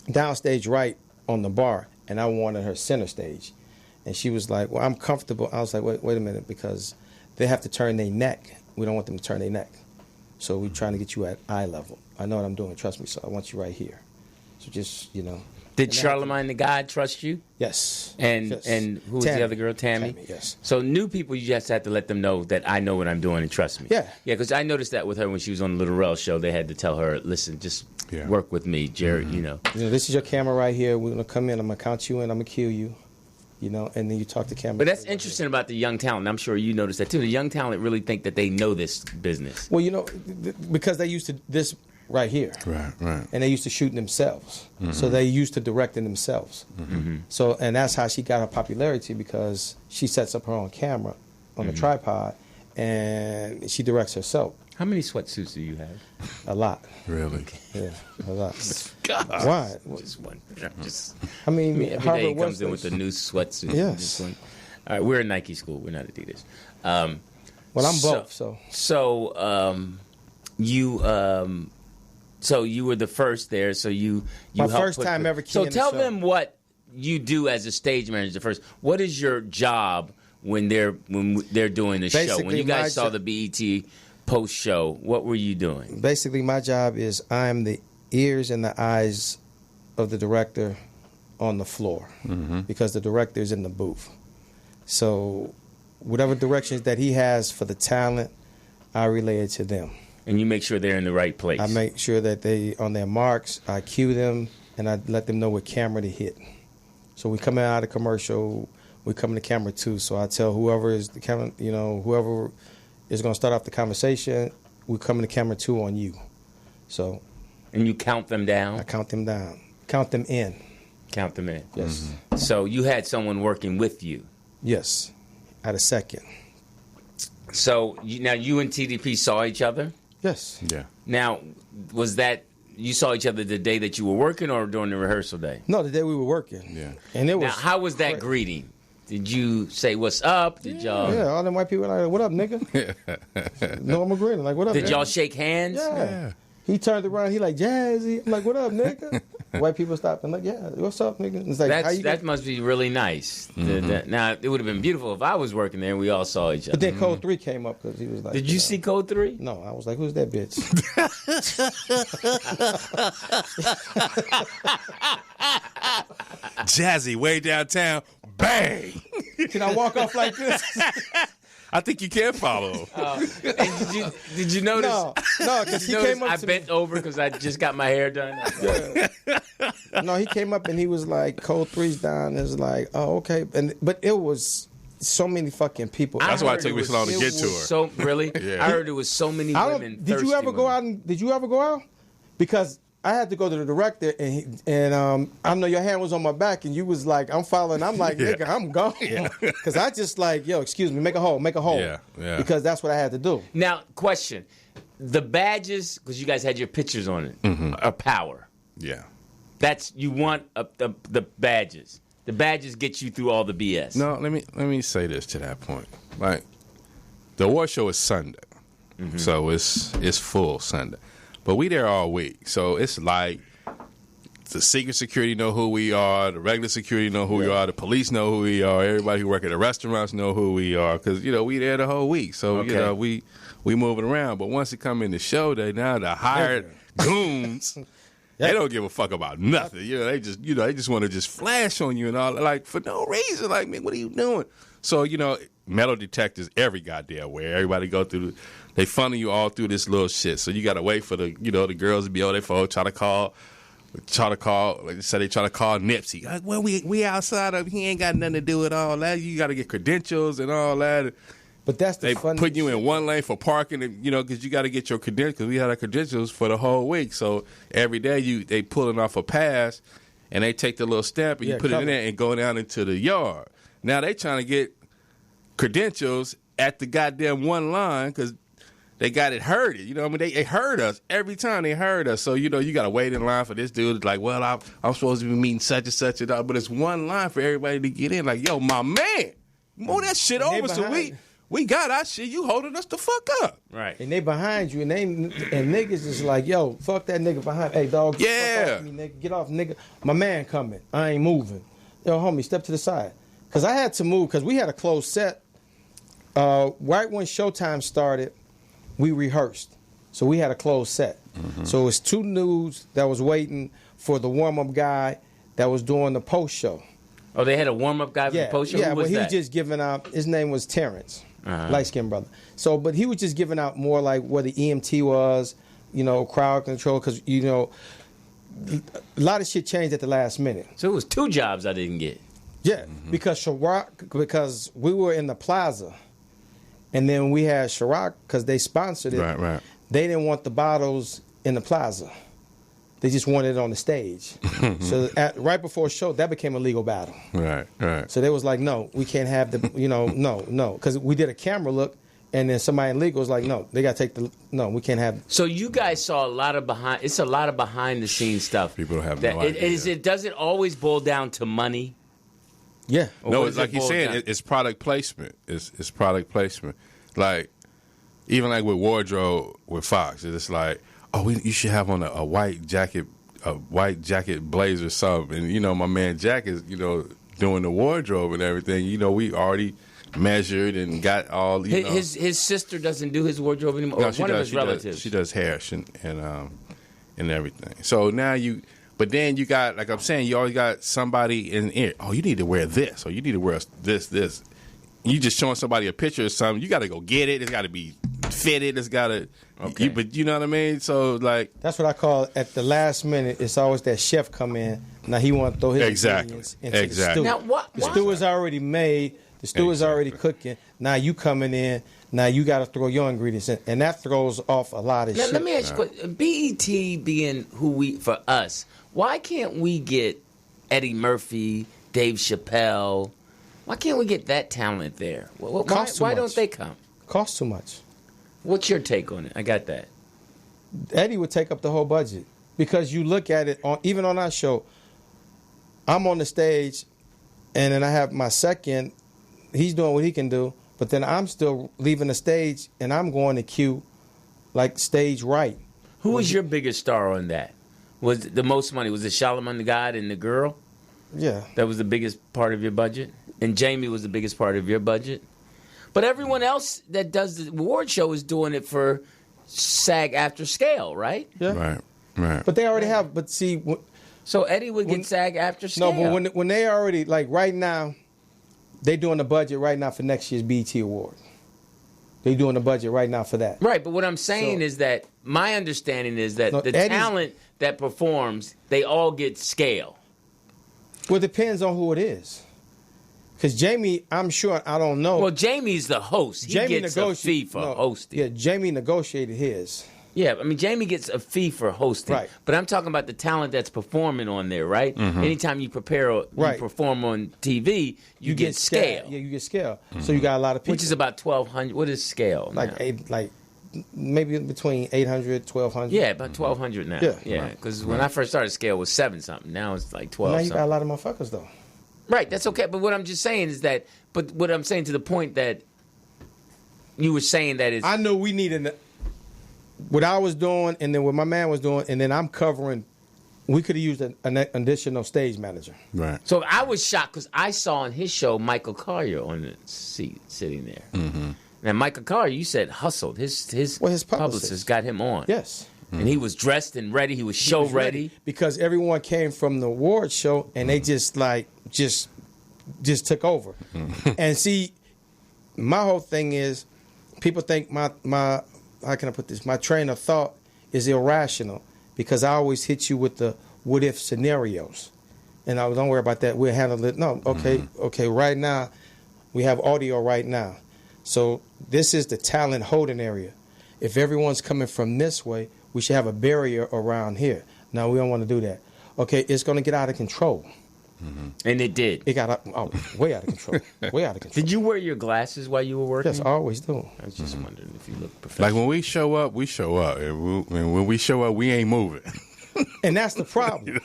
downstage right on the bar, and I wanted her center stage, and she was like, "Well, I'm comfortable." I was like, "Wait a minute," because they have to turn their neck. We don't want them to turn their neck, so we're trying to get you at eye level. I know what I'm doing. Trust me. So I want you right here. So just Did Charlemagne the God trust you? Yes. And Yes. and who was Tammy. the other girl? Tammy? Yes. So new people, you just have to let them know that I know what I'm doing and trust me. Yeah. Yeah, because I noticed that with her when she was on the Little Rel show. They had to tell her, listen, just work with me, Jared, This is your camera right here. We're gonna come in. I'm gonna count you in. I'm gonna cue you. And then you talk to camera. But that's interesting about the young talent. And I'm sure you noticed that too. The young talent really think that they know this business. Well, because they used to this right here. Right. And they used to shooting themselves. So they used to directing themselves. So, and that's how she got her popularity, because she sets up her own camera on the tripod and she directs herself. How many sweatsuits do you have? A lot. Really? Yeah, a lot. God. Why? Just one. Just, I mean, every day Harvard he comes in Westlake- with a new sweatsuit. Yes. Just one. All right, we're a Nike school. We're not Adidas. Well, I'm both, so. So you were the first there. So you My helped first put time the- ever So keying the tell show. them what you do as a stage manager first. What is your job when they're doing the show? When Basically, you guys my saw the BET post show, what were you doing? Basically, my job is I'm the ears and the eyes of the director on the floor, because the director is in the booth. So whatever directions that he has for the talent, I relay it to them. And you make sure they're in the right place. I make sure that they on their marks. I cue them and I let them know what camera to hit. So we come out of commercial, we come to camera 2. So I tell whoever is the camera, whoever is going to start off the conversation, we come to camera 2 on you. So. And you count them down. I count them down, count them in. Count them in. Yes. So you had someone working with you. Yes, at a second. So now you and TDP saw each other. Yes. Yeah. Now, was that you saw each other the day that you were working or during the rehearsal day? No, the day we were working. Yeah. And it was. Now, how was that greeting? Did you say what's up? Did y'all? Yeah, all them white people like, what up, nigga? Normal grinning, like, what up? Did nigga? y'all shake hands? Yeah. He turned around, he like, Jazzy. I'm like, what up, nigga? White people stopped and like, yeah, what's up, nigga? It's like, how you That must be really nice. Now, it would have been beautiful if I was working there and we all saw each other. But then Code 3 came up because he was like, Did you see Code 3? No, I was like, who's that bitch? Jazzy, way downtown. Bang! Can I walk off like this? I think you can follow. And did you notice? No, because he you notice came up I to bent over because I just got my hair done. No, he came up and he was like, Code 3's down. It was like, oh, okay. But it was so many fucking people. That's why it heard took me was- so long to it get to was her. So really, Yeah. I heard there was so many women. Did you ever go out? Did you ever go out? Because I had to go to the director, and I know your hand was on my back, and you was like, "I'm following." I'm like, Yeah. "Nigga, I'm gone," because I just like, "Yo, excuse me, make a hole." Yeah, yeah. Because that's what I had to do. Now, question: the badges, because you guys had your pictures on it, are power. Yeah. That's you want the badges. The badges get you through all the BS. No, let me say this to that point. Like, the award show is Sunday, so it's full Sunday, but we there all week. So it's like the secret security know who we are, the regular security know who we are, the police know who we are, everybody who work at the restaurants know who we are, because we there the whole week. So Okay. we moving around. But once it come in the show day, now the hired goons. They don't give a fuck about nothing. They just want to just flash on you and all, like, for no reason. Like, man, what are you doing? So, metal detectors every goddamn where. Everybody go through, they funnel you all through this little shit. So you got to wait for the girls to be on their phone, try to call, like they said, they try to call Nipsey. Like, well, we outside of, he ain't got nothing to do with all that. You got to get credentials and all that. But that's the They funny put you in shit. one lane for parking, and because you got to get your credentials. Because we had our credentials for the whole week, so every day they pulling off a pass, and they take the little stamp and you put it in there and go down into the yard. Now they trying to get credentials at the goddamn one line because they got it herded. You know what I mean? They heard us every time they heard us. So you got to wait in line for this dude. It's like, well, I'm supposed to be meeting such and such and that, but it's one line for everybody to get in. Like, yo, my man, move that shit And they over so behind. we got our shit. You holding us the fuck up. Right. And they behind you, and niggas is like, "Yo, fuck that nigga behind. Hey, dog, get the fuck off me, nigga. Get off, nigga. My man coming. I ain't moving. Yo, homie, step to the side." Because I had to move because we had a closed set. Right when showtime started, we rehearsed, so we had a closed set. So it was two nudes that was waiting for the warm up guy that was doing the post show. Oh, they had a warm up guy for the post show. Yeah, Who was he was that? just giving out. His name was Terrence, Uh-huh. light skinned brother. So, but he was just giving out more like where the EMT was, crowd control, because a lot of shit changed at the last minute. So it was two jobs I didn't get. Yeah, because we were in the plaza, and then we had Ciroc because they sponsored it. Right. They didn't want the bottles in the plaza. They just wanted it on the stage. So right before show, that became a legal battle. Right. So they was like, no, we can't have the, no. Because we did a camera look, and then somebody in legal was like, no, they got to take we can't have. So you guys saw a lot of behind the scenes stuff. People have that no idea. Does it always boil down to money? Yeah. Or No, what it's does like it he's boil saying, down? it's product placement. It's product placement. Like, even like with wardrobe with Fox, it's like, oh, you should have on a white jacket blazer or something. And, my man Jack is, doing the wardrobe and everything. We already measured and got all, His sister doesn't do his wardrobe anymore. No, Or one of his relatives. She does hair and everything. So now but then you got, like I'm saying, you always got somebody in it. Oh, you need to wear this, or you need to wear this. You just showing somebody a picture of something. You got to go get it. It's got to be fitted. It's got to. Okay. But you know what I mean. So like That's what I call at the last minute. It's always that chef come in. Now he want to throw his ingredients into the stew. Now, The stew is already made. The stew is already cooking. Now you coming in. Now you got to throw your ingredients in, and that throws off a lot of Now, shit. let me ask you a question. BET being for us, why can't we get Eddie Murphy, Dave Chappelle? Why can't we get that talent there? Why don't they come? Costs too much. What's your take on it? I got that. Eddie would take up the whole budget because you look at it even on our show. I'm on the stage, and then I have my second. He's doing what he can do, but then I'm still leaving the stage, and I'm going to cue, like stage right. Who was your biggest star on that? Was the most money? Was it Charlamagne the God and the girl? Yeah. That was the biggest part of your budget? And Jamie was the biggest part of your budget? But everyone else that does the award show is doing it for SAG after scale, right? Yeah. Right. But they already have. But see, So Eddie would get SAG after scale. no. But when they already like right now, they doing the budget right now for next year's BET Award. They doing the budget right now for that. Right, but what I'm saying is that my understanding is that the Eddie's- talent that performs, they all get scale. Well, it depends on who it is. Because Jamie, I'm sure, I don't know. Well, Jamie's the host. He gets a fee for hosting. Yeah, Jamie negotiated his. Yeah, I mean, Jamie gets a fee for hosting. Right. But I'm talking about the talent that's performing on there, right? Anytime you perform on TV, you get scale. Yeah, you get scale. So you got a lot of people. Which is about 1,200. What is scale now? Like maybe between 800, 1,200. Yeah, about 1,200 now. Yeah, because when I first started, scale was 7-something. Now it's like 12 Now you something. got a lot of motherfuckers, though. Right, that's okay. But what I'm just saying is that, but what I'm saying to the point that you were saying that is. I know we needed what I was doing and then what my man was doing, and then I'm covering. We could have used an additional stage manager. Right. So I was shocked because I saw on his show Michael Collier on the seat sitting there. Mm-hmm. Now, Michael Collier, you said hustled. His publicist got him on. Yes. And he was dressed and ready. He was show ready. Because everyone came from the award show and they just took over. And see, my whole thing is people think my how can I put this? My train of thought is irrational because I always hit you with the what if scenarios. And I don't worry about that. We'll handle it. No, okay, right now we have audio right now. So this is the talent holding area. If everyone's coming from this way, we should have a barrier around here. Now, we don't want to do that. Okay, it's going to get out of control. And it did. It got way out of control. Way out of control. Did you wear your glasses while you were working? Yes, I always do. I was just wondering if you look professional. Like when we show up, we show up. And when we show up, we ain't moving. And that's the problem.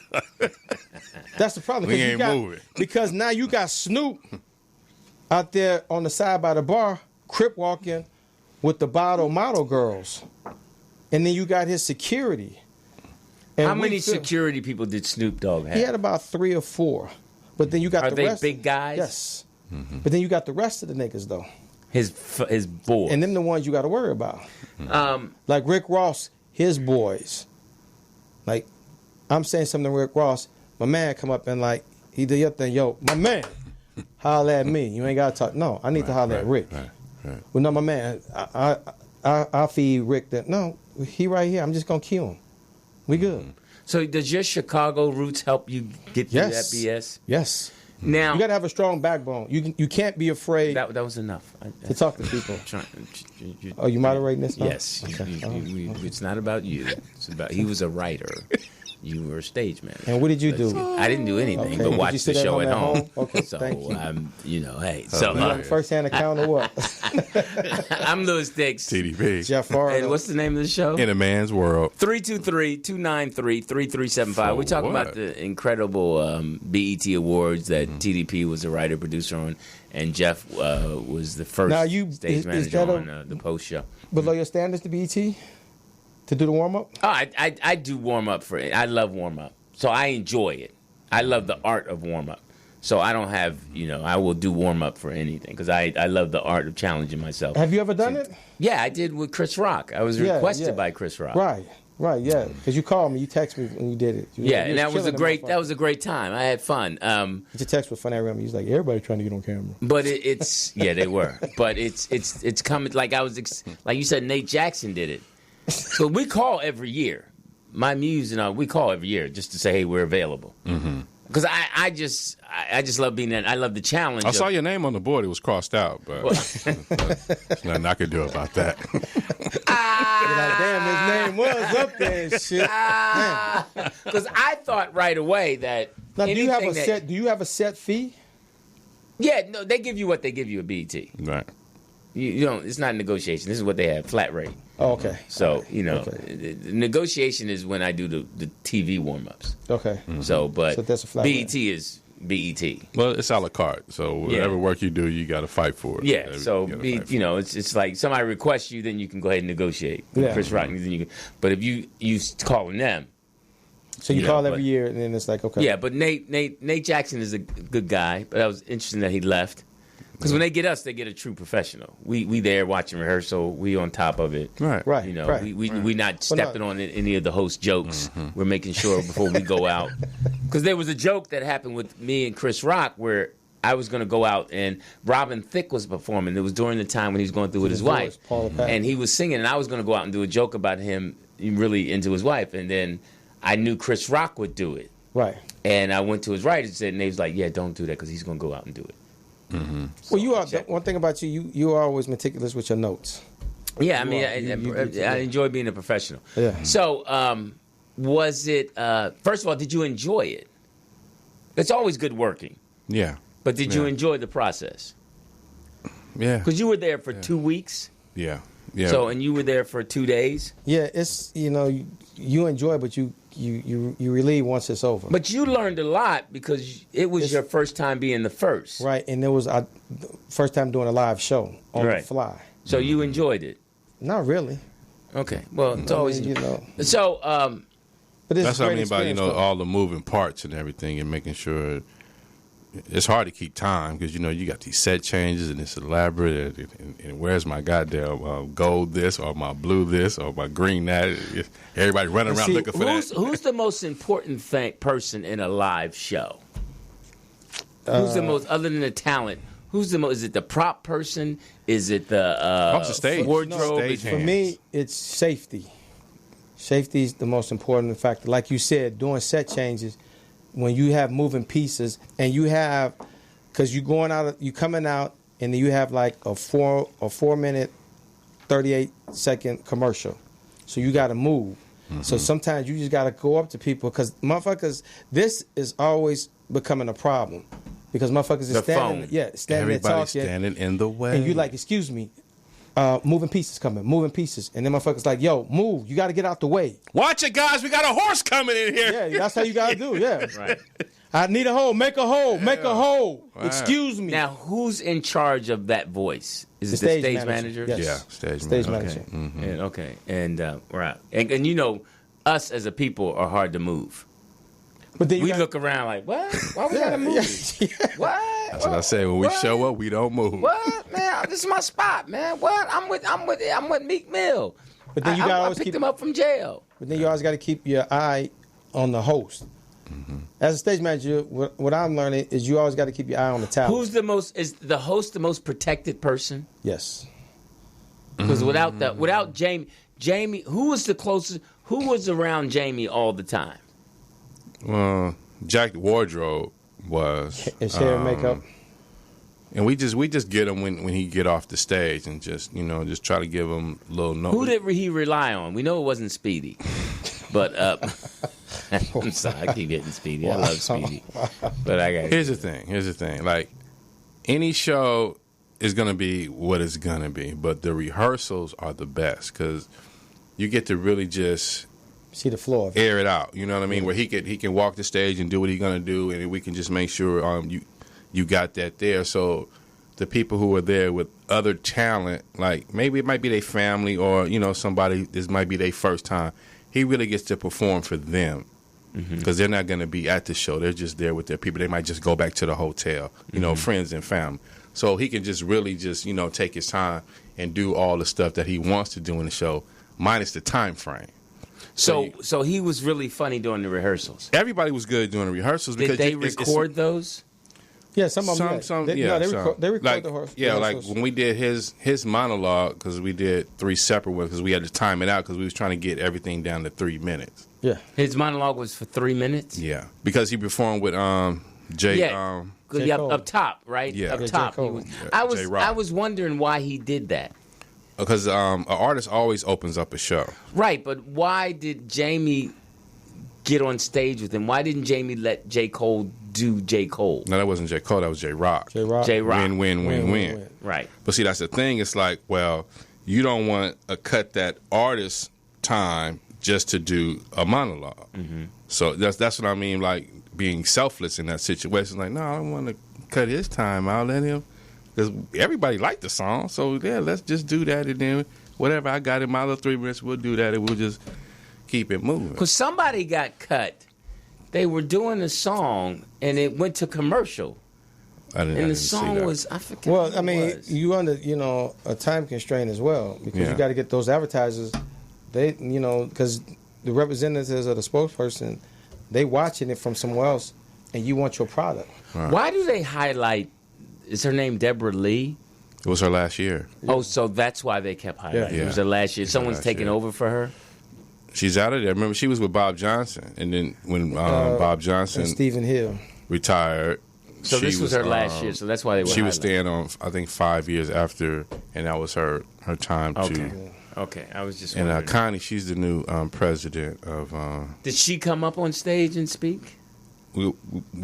That's the problem. We ain't moving. Because now you got Snoop out there on the side by the bar, crip walking with the bottle model girls. And then you got his security. And how many security people did Snoop Dogg have? He had about 3 or 4. But then you got Are the they rest. big guys? Yes. But then you got the rest of the niggas, though. His boys. And them the ones you got to worry about. Like Rick Ross, his boys. Like, I'm saying something to Rick Ross. My man come up and like, he did your thing. Yo, my man, holler at me. You ain't got to talk. No, I need to holler at Rick. Right. Well, no, my man, I feed Rick that. No, he right here. I'm just going to kill him. We good. So does your Chicago roots help you get through that BS? Yes. Now you got to have a strong backbone. You can't be afraid. That was enough. To talk to people. Oh, you moderating this now? Yes. Okay. It's not about you. It's about he was a writer. You were a stage manager. And what did you do? I didn't do anything Okay. but watch the show at home. Okay, so thank you. Hey. You So got first-hand account or what? I'm Louis Dix. TDP. Jeff Arnold. And what's the name of the show? In a Man's World. 323-293-3375. We're talking about the incredible BET Awards that TDP was a writer producer on, and Jeff was the first stage manager on the post show. Below your standards to BET? To do the warm-up? Oh, I do warm-up for it. I love warm-up. So I enjoy it. I love the art of warm-up. So I don't have, I will do warm-up for anything because I love the art of challenging myself. Have you ever done it? Yeah, I did with Chris Rock. I was requested by Chris Rock. Right, yeah. Because you called me, you texted me when you did it. And that was a great time. I had fun. Your text was funny. I remember. He was like, everybody trying to get on camera. But it's they were. But it's coming. Like like you said, Nate Jackson did it. So we call every year. My muse and I, we call every year just to say, hey, we're available. Because I just love being there. I love the challenge. I saw your name on the board. It was crossed out, but there's nothing I could do about that. You're like, damn, his name was up there and shit. Because I thought right away that. Now, do you have a set fee? Yeah, no, they give you what they give you at BET. Right. You don't. It's not negotiation. This is what they have, flat rate. Oh, okay. So the negotiation is when I do the TV warm ups. Okay. So that's a flat BET rate. is BET. Well, it's a la carte. So whatever work you do, you got to fight for it. Yeah. So it's like somebody requests you, then you can go ahead and negotiate. Yeah. Chris Rock, then you can. But if you calling them. So you call every year, and then it's like, okay. Yeah, but Nate Jackson is a good guy, but that was interesting that he left. Because when they get us, they get a true professional. We there watching rehearsal. We on top of it. Right. We not stepping on any of the host jokes. We're making sure before we go out. Because there was a joke that happened with me and Chris Rock where I was going to go out and Robin Thicke was performing. It was during the time when he was going through with his wife. And he was singing, and I was going to go out and do a joke about him really into his wife. And then I knew Chris Rock would do it. Right. And I went to his writers and they was like, yeah, don't do that because he's going to go out and do it. Well, you are one thing about you are always meticulous with your notes. Yeah, I mean, I enjoy being a professional. Yeah. So, was it? First of all, did you enjoy it? It's always good working. Yeah. But did you enjoy the process? Yeah. Because you were there for 2 weeks. Yeah. Yeah. So, and you were there for 2 days. Yeah, it's you enjoy, but you relieve once it's over. But you learned a lot because it was your first time being the first. Right, and it was our first time doing a live show on the fly. So you enjoyed it? Not really. Okay. Well, it's always So, but it's that's what I mean by all all the moving parts and everything, and making sure. It's hard to keep time because you got these set changes and it's elaborate and where's my goddamn gold this or my blue this or my green that. Everybody running around looking for that. Who's the most important person in a live show? Who's the most, other than the talent? Who's the most? Is it the prop person? Is it the stage wardrobe? stage For me, it's safety. Safety is the most important factor. Like you said, doing set changes. When you have moving pieces and you have, because you coming out and then you have like a 4 minute, 38-second commercial, so you got to move. So sometimes you just got to go up to people because motherfuckers, this is always becoming a problem because motherfuckers is standing there Everybody's talking, standing in the way, and you like, excuse me. Moving pieces coming, moving pieces. And then motherfuckers like, yo, move. You got to get out the way. Watch it, guys. We got a horse coming in here. Yeah, that's how you got to do, yeah. Right. I need a hole. Make a hole. Make a hole. Right. Excuse me. Now, who's in charge of that voice? Is it The the stage stage manager? Yes. Yeah, Stage Okay. manager. And, okay. And right. And us as a people are hard to move. But then We look around like, what? Why we gotta move? What? That's what I say. When we show up, we don't move. What, man? This is my spot, man. What? I'm with Meek Mill. But then you gotta always I picked keep him up from jail. But then you always got to keep your eye on the host. As a stage manager, what I'm learning is you always got to keep your eye on the talent. Is the host the most protected person? Yes. Because without Jamie, who was the closest? Who was around Jamie all the time? Well, Jack the Wardrobe was His hair and makeup. and we just get him when he get off the stage and just just try to give him a little note. Who did he rely on? We know it wasn't Speedy, but I'm sorry, I keep hitting Speedy. I love Speedy, but I got. Here's the thing. Like any show is gonna be what it's gonna be, but the rehearsals are the best because you get to really just See the floor. air it out. You know what I mean? Where he can walk the stage and do what he's gonna do, and we can just make sure you got that there. So the people who are there with other talent, like maybe it might be their family or somebody, this might be their first time. He really gets to perform for them because they're not going to be at the show. They're just there with their people. They might just go back to the hotel, friends and family. So he can just really just take his time and do all the stuff that he wants to do in the show, minus the time frame. So he was really funny during the rehearsals. Everybody was good during the rehearsals. Did because they record those? Yeah, some of them. They record like, the horse. Yeah, like when we did his monologue, because we did 3 separate ones, because we had to time it out because we was trying to get everything down to 3 minutes. Yeah, his monologue was for 3 minutes. Yeah, because he performed with Jay. Yeah, J. Cole. up top, right? Yeah. Up Yeah, top. J. Cole. I was wondering why he did that. Because an artist always opens up a show. Right, but why did Jamie get on stage with him? Why didn't Jamie let J. Cole do J. Cole? No, that wasn't J. Cole. That was J. Rock. J. Rock. Win. Right. But see, that's the thing. It's like, well, you don't want to cut that artist time just to do a monologue. So that's what I mean, like being selfless in that situation. Like, no, I don't want to cut his time out. Let him, because everybody liked the song. So yeah, let's just do that, and then whatever I got in my little 3 minutes, we'll do that, and we'll just keep it moving. Because somebody got cut. They were doing a song, and it went to commercial. I didn't The see song that. was, I forget. Well, what I mean, it was. you under a time constraint as well because Yeah. you got to get those advertisers. They because the representatives of the spokesperson, they watching it from somewhere else, and you want your product. Why do they highlight? Is her name Deborah Lee? It was her last year. Oh, so that's why they kept highlighting. Yeah. It was her last year. It's her Someone's last taking year. over for her. She's out of there. Remember, she was with Bob Johnson, and then when Bob Johnson And Stephen Hill. retired, So she this was her last year, so that's why they were She was highlighting. staying on, I think, 5 years after, and that was her time Okay. to. Okay, I was just And wondering. Connie, she's the new president of. Did she come up on stage and speak? We were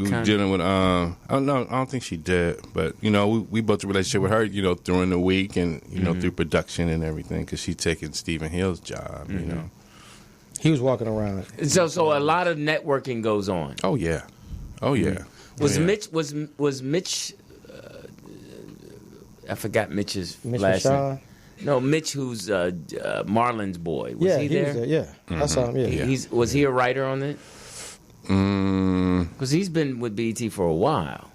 Connie. dealing with. I don't think she did, but we built a relationship with her. During the week and through production and everything, because she's taking Stephen Hill's job. He was walking around. So a lot of networking goes on. Oh yeah, oh yeah. Was Oh, yeah. Mitch? I forgot Mitch's Mitch last name. Michon. No, Mitch, who's Marlon's boy. Was Yeah, he he there? was there. Yeah, I saw him. Yeah. Was he a writer on it? Mm. Because he's been with BET for a while.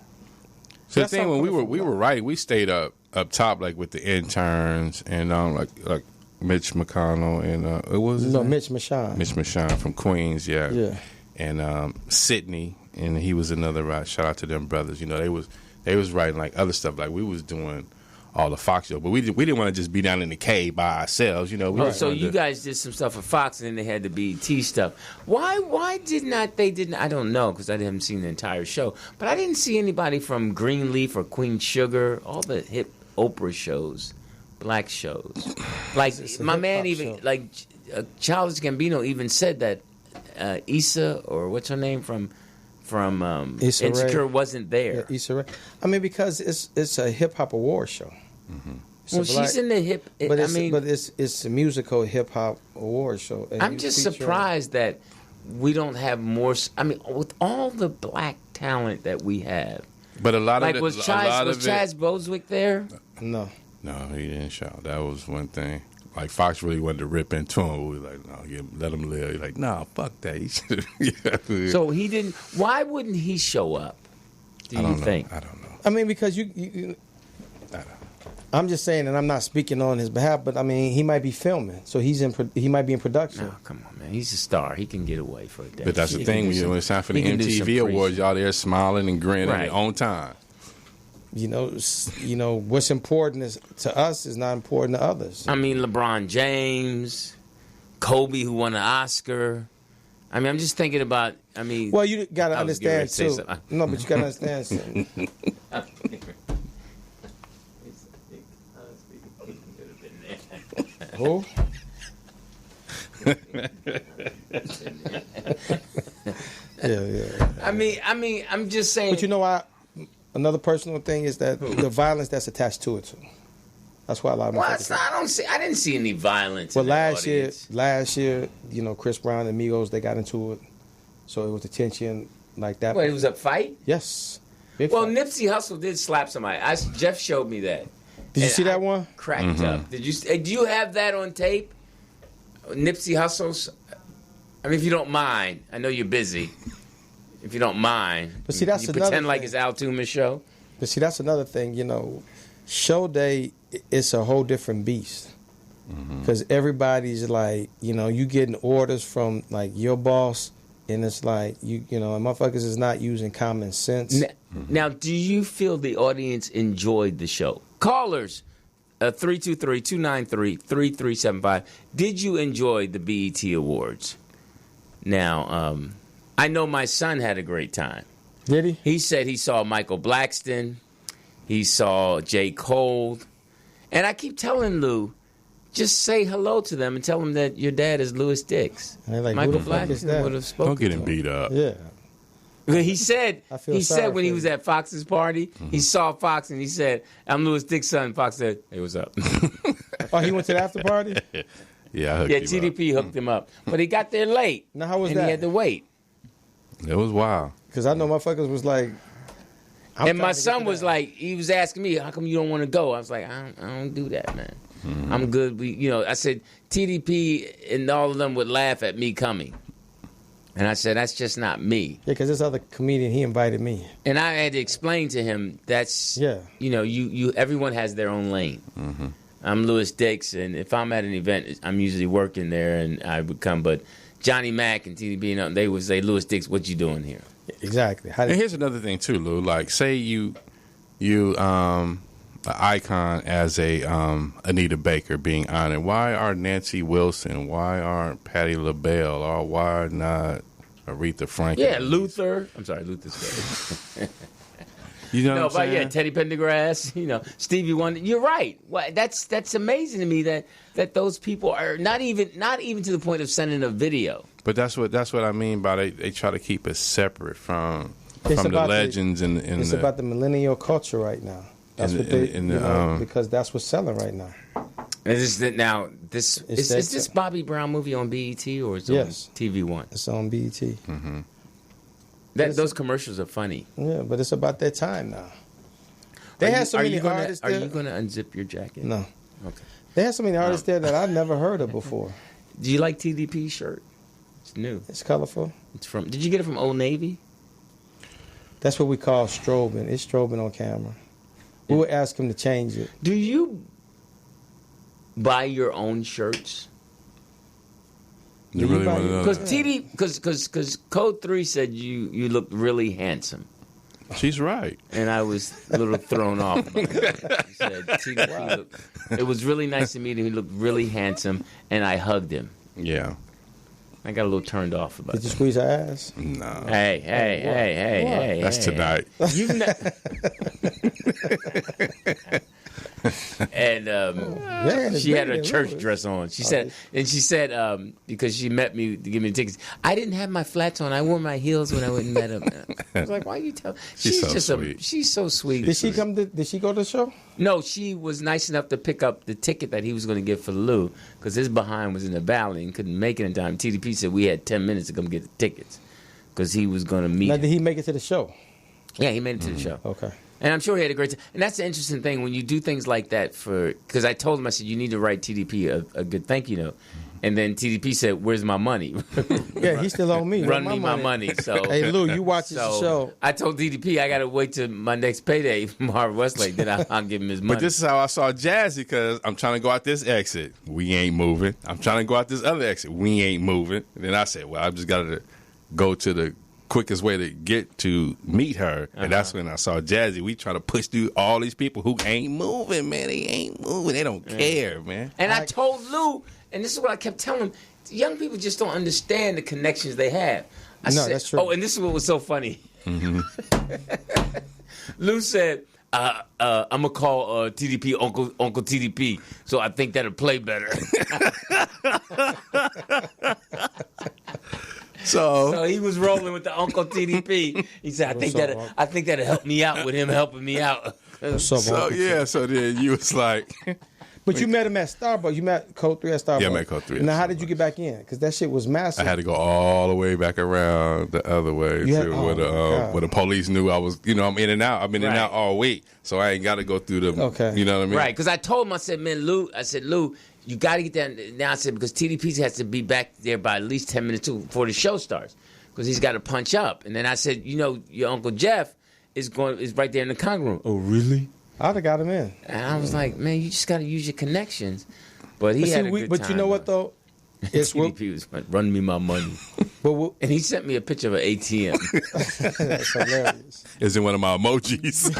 So the That's thing how when we coming were from- writing, we stayed up top like with the interns and like Mitch McConnell and what was his No, name? Mitch Michon. Mitch Michon from Queens, yeah. Yeah. And Sydney, and he was another writer. Shout out to them brothers. They was writing like other stuff, like we was doing all the Fox show, but we didn't want to just be down in the cave by ourselves. We just So wanted you to- guys did some stuff for Fox, and then they had the BET stuff. Why didn't I don't know, because I haven't seen the entire show. But I didn't see anybody from Greenleaf or Queen Sugar, all the hip Oprah shows, black shows. Like It's a my man hip-hop even show. like Childish Gambino even said that Issa, or what's her name from Issa Rae. Insecure, wasn't there. Yeah, Issa Rae. I mean, because it's a hip hop award show. It's a Well, she's in the hip. But I it's, mean, but it's a musical hip hop award show. and I'm you just feature- surprised that we don't have more. I mean, with all the black talent that we have, But a lot like of it, was a lot of it- Chaz Boswick there? No, No, he didn't shout. That was one thing. Like Fox really wanted to rip into him. We were like, no, let him live. He's like, nah, fuck that. He should. Yeah. So he didn't. Why wouldn't he show up? Do I you don't know. think? I don't know. I mean because you I don't know. I'm just saying, and I'm not speaking on his behalf, but I mean he might be filming, so he might be in production. No, come on, man. He's a star. He can get away for a day. But that's the He thing. can do When it's time for the he can do some MTV free Awards, shit. y'all there smiling and grinning Right. on time. You know what's important to us is not important to others. I mean, LeBron James, Kobe, who won an Oscar. I mean, I'm just thinking about. I mean, Well, you got to I was getting ready understand to say too. something. No, but you got to understand something. Who? Yeah. I mean, I'm just saying. But you know why? Another personal thing is that the violence that's attached to it too. That's why a lot of my Well, it's not, I didn't see any violence. Well, in the last year, audience. Chris Brown and Migos, they got into it, so it was the tension like that. What, it was a fight? Yes. Big Well, fight. Nipsey Hussle did slap somebody. Jeff showed me that. Did you And see I that one? Cracked up. Did you? Do you have that on tape? Nipsey Hussle's. I mean, if you don't mind, I know you're busy. If you don't mind, But see, that's you another pretend like thing. it's Al Toomer's show. But see, that's another thing. Show day, it's a whole different beast. Because everybody's like, you getting orders from like your boss, and it's like and motherfuckers is not using common sense. Now, do you feel the audience enjoyed the show? Callers, 323-293-3375. Did you enjoy the BET Awards? Now, I know my son had a great time. Did he? He said he saw Michael Blackston. He saw J. Cole. And I keep telling Lou, just say hello to them and tell them that your dad is Louis Dix. And they're like, Michael who the fuck is Blackston that? would have spoken Don't get to him beat up. Yeah. He said I feel sorry when he for was you. at Fox's party, he saw Fox and he said, "I'm Louis Dix's son." Fox said, "Hey, what's up?" Oh, he went to the after party? Yeah, I hooked Yeah, him up. TDP hooked him up, but he got there late. Now, how was and that? he had to wait. It was wild. Because I know motherfuckers was like... I'm And my trying to get son to was that. like, he was asking me, "How come you don't want to go?" I was like, "I don't do that, man. I'm good." I said TDP and all of them would laugh at me coming, and I said, "That's just not me." Yeah, because this other comedian, he invited me. And I had to explain to him that's Yeah. you everyone has their own lane. I'm Louis Dix, and if I'm at an event, I'm usually working there, and I would come. But Johnny Mack and TDP, they would say, "Louis Dix, what you doing here?" Exactly. How And did, here's another thing too, Lou. Like, say you an icon as a Anita Baker being honored. Why are Nancy Wilson? Why aren't Patti LaBelle? Or why not Aretha Franklin? Yeah, Luther. I'm sorry, Luther's dead. You know No, what I'm but saying? yeah, Teddy Pendergrass, Stevie Wonder. You're right. Well, that's amazing to me that those people are not even to the point of sending a video. But that's what I mean by they try to keep it separate from It's the about legends and It's about the millennial culture right now. That's what they, because that's what's selling right now. Is this Bobby Brown movie on BET or is it on TV One? It's on BET. Mm-hmm. Those commercials are funny. Yeah, but it's about that time now. They had so many artists Are there. you going to unzip your jacket? No. Okay. They had so many artists there that I've never heard of before. Do you like TDP shirt? It's new. It's colorful. Did you get it from Old Navy? That's what we call strobing. It's strobing on camera. We would ask him to change it. Do you buy your own shirts? You really want to know? Because Code 3 said you looked really handsome. She's right. And I was a little thrown off by that. He said, TDP it was really nice to meet him. He looked really handsome, and I hugged him. Yeah. I got a little turned off about Did that. you squeeze her ass? No. Hey. That's tonight. You've And she had her church dress on. She said, because she met me to give me the tickets, I didn't have my flats on. I wore my heels when I went and met him. I was like, why you tell? She's so sweet. She's so sweet. Did she come? Did she go to the show? No, she was nice enough to pick up the ticket that he was going to get for Lou because his behind was in the valley and couldn't make it in time. TDP said we had 10 minutes to come get the tickets because he was going to meet. Now, him. did he make it to the show? Yeah, he made it to the show. Okay. And I'm sure he had a great time. And that's the interesting thing when you do things like that because I told him, I said, you need to write TDP a good thank you note. And then TDP said, where's my money? Yeah, he still owe me. Run me my money. So, hey, Lou, you watch the show. I told TDP I got to wait till my next payday from Harvard Westlake. Then I'll give him his money. But this is how I saw Jazzy because I'm trying to go out this exit. We ain't moving. I'm trying to go out this other exit. We ain't moving. And then I said, well, I've just got to go to the quickest way to get to meet her. And that's when I saw Jazzy. We try to push through all these people who ain't moving, man. They ain't moving. They don't care, man. And I told Lou, and this is what I kept telling him, young people just don't understand the connections they have. I said, that's true. Oh, and this is what was so funny. Mm-hmm. Lou said, I'm going to call TDP Uncle TDP, so I think that'll play better. So he was rolling with the Uncle TDP. He said, I think that'll help me out with him helping me out. So then you was like... But you met him at Starbucks. You met Code 3 at Starbucks. Yeah, I met Code 3 at Now, how Starbucks. did you get back in? Because that shit was massive. I had to go all the way back around the other way where the police knew I was, I'm in and out. I've been in and out all week, so I ain't got to go through the, you know what I mean? Right, because I told him, I said, Lou, you got to get that now. I said, because TDP has to be back there by at least 10 minutes before the show starts, because he's got to punch up. And then I said, your Uncle Jeff is right there in the conga room. Oh, really? I'd have got him in. And I was like, man, you just got to use your connections. But he had a good time. But you know what, though? It's TDP was like, run me my money. And he sent me a picture of an ATM. That's hilarious. It's in one of my emojis.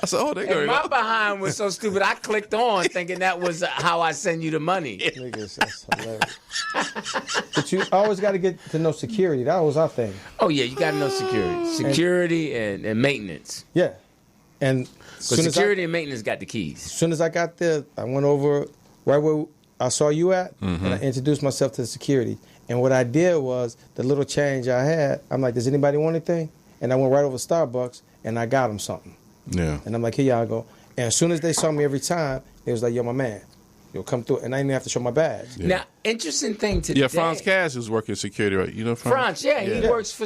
I said, oh, they And my behind was so stupid, I clicked on thinking that was how I send you the money. Niggas, that's hilarious. But you always got to get to know security. That was our thing. Oh, yeah, you got to know security. Security and maintenance. Yeah. And Because security and maintenance got the keys. As soon as I got there, I went over right where I saw you at, and I introduced myself to the security. And what I did was, the little change I had, I'm like, does anybody want anything? And I went right over to Starbucks, and I got them something. Yeah. And I'm like, here y'all go. And as soon as they saw me every time, they was like, yo, my man, you'll come through. And I didn't even have to show my badge. Yeah. Now, interesting thing today. Yeah, Franz Cash was working security, right? You know Franz? Franz, he works for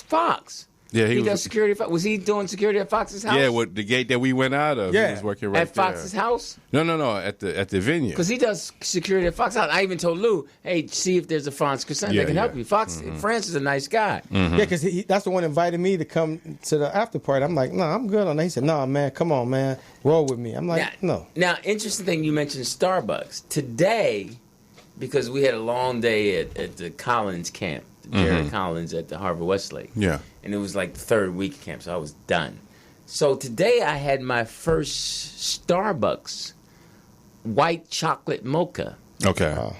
Fox. Yeah, he does security. Was he doing security at Fox's house? Yeah, with the gate that we went out of. Yeah. He was working right at Fox's house? No, at the venue. Because he does security at Fox's house. I even told Lou, hey, see if there's a Franz Crescent that can help you. France is a nice guy. Yeah, because that's the one invited me to come to the after party. I'm like, no, I'm good on that. He said, no, man, come on, man, roll with me. I'm like, no. Now, interesting thing, you mentioned Starbucks. Today, because we had a long day at the Collins camp, Jared Collins at the Harvard Westlake. Yeah. And it was like the third week of camp, so I was done. So today I had my first Starbucks white chocolate mocha. Okay.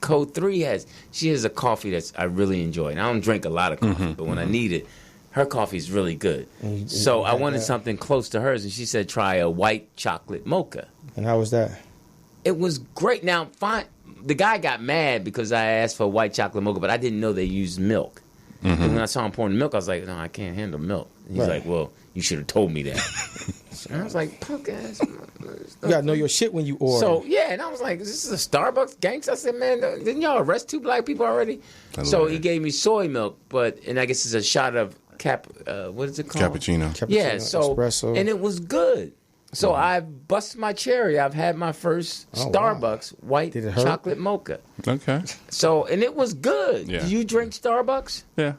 Code 3 she has a coffee that I really enjoy. And I don't drink a lot of coffee, but when I need it, Her coffee's really good. And So you I had wanted that. something close to hers, and she said try a white chocolate mocha. And how was that? It was great. Now, fine. The guy got mad because I asked for a white chocolate mocha, but I didn't know they used milk. And when I saw him pouring the milk, I was like, no, I can't handle milk. And he's Right. like, well, you should have told me that. And I was like, punk ass. You gotta know your shit when you order. So, yeah, and I was like, this is a Starbucks gangster? I said, man, didn't y'all arrest 2 black people already? So he gave me soy milk, and I guess it's a shot of what is it called? Cappuccino. Yeah, so, espresso. and it was good. So I've busted my cherry. I've had my first Oh, wow. Starbucks white Did it hurt? chocolate mocha. Okay. So, and it was good. Yeah. Do you drink Starbucks? Yeah.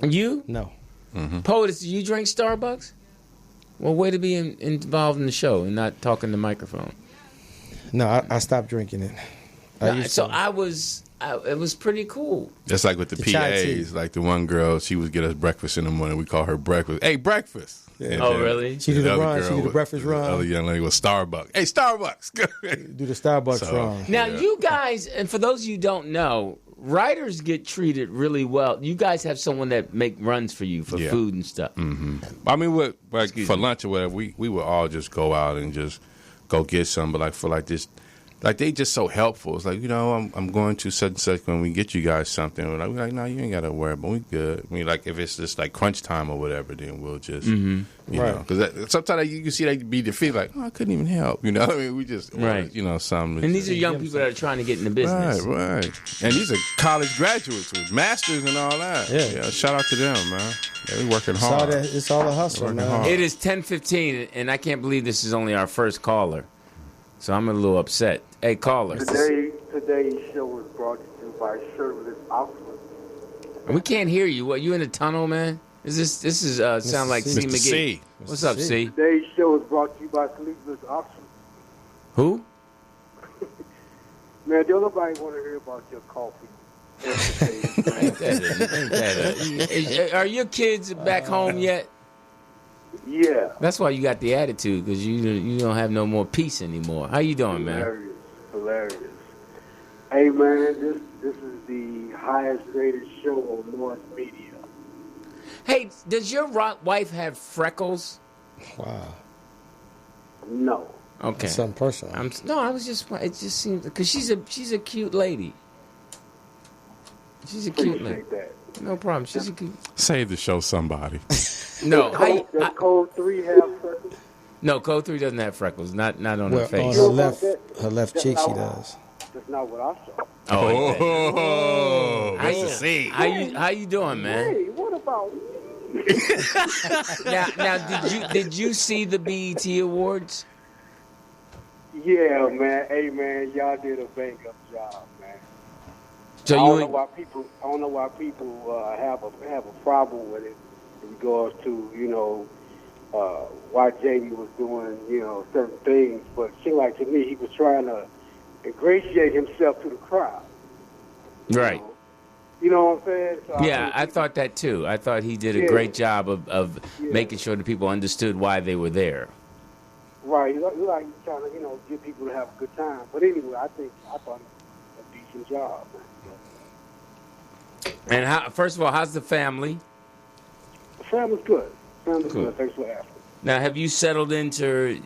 You? No. POTUS, do you drink Starbucks? Well, way to be involved in the show and not talking to the microphone. No, I stopped drinking it. It was pretty cool. That's like with the chai tea. PAs. Like the one girl, she would get us breakfast in the morning. We call her breakfast. Hey, breakfast. And Oh, then really? She do the other run. She girl do the was- breakfast The other run. young lady was Starbucks. Hey, Starbucks. Do the Starbucks So- run. Now, Yeah. you guys, and for those of you who don't know, writers get treated really well. You guys have someone that make runs for you for Yeah. food and stuff. I mean, like Excuse for me. lunch or whatever, we would all just go out and just go get some. But like for like this, like they just so helpful. It's like, I'm going to such and such when we get you guys something. We're like, no, you ain't got to worry, but we good. I mean, like if it's just like crunch time or whatever, then we'll just, you know, because sometimes you can see they be defeated, like, oh, I couldn't even help. You know, I mean, we just, Right. something. And these are young people that are trying to get in the business. Right. And these are college graduates with masters and all that. Yeah. Shout out to them, man. They working It's all, hard. it's all a hustle, Working man. hard. It is 10:15, and I can't believe this is only our first caller. So I'm a little upset. Hey, callers. Today's show was brought to you by Shirtless Oxford. We can't hear you. What, you in the tunnel, man? This is sound like C. Mr. McGee. C. What's up, C? Today's show was brought to you by Sleepless Oxford. Who? Man, don't nobody want to hear about your coffee. Are your kids back home yet? Yeah. That's why you got the attitude, because you don't have no more peace anymore. How you doing, man? Hilarious. Hey, man, this is the highest rated show on North Media. Hey, does your wife have freckles? Wow. No. Okay. That's something personal. It just seems, because she's a cute lady. She's a cute lady. Appreciate that. No problem. She's a cute. Save the show, somebody. No, Does Code 3 have freckles? no. Code 3 doesn't have freckles. Not on her Well, on face. her left cheek, she does. That's not what I saw. Oh, How you, Mr. C. how you doing, man? Hey, what about me? Now, did you see the BET Awards? Yeah, man. Hey, man, y'all did a bang up job, man. So I don't you know why people have a problem with it in regards to why Jamie was doing certain things, but it seemed like to me he was trying to ingratiate himself to the crowd. right? You know what I'm saying? So Yeah, I thought that too. I thought he did a great job of making sure that people understood why they were there. Right, he's like trying to get people to have a good time. But anyway, I thought he did a decent job. Man. And first of all, how's the family? The family's good. Family's Cool. good. Thanks for asking. Now, have you settled into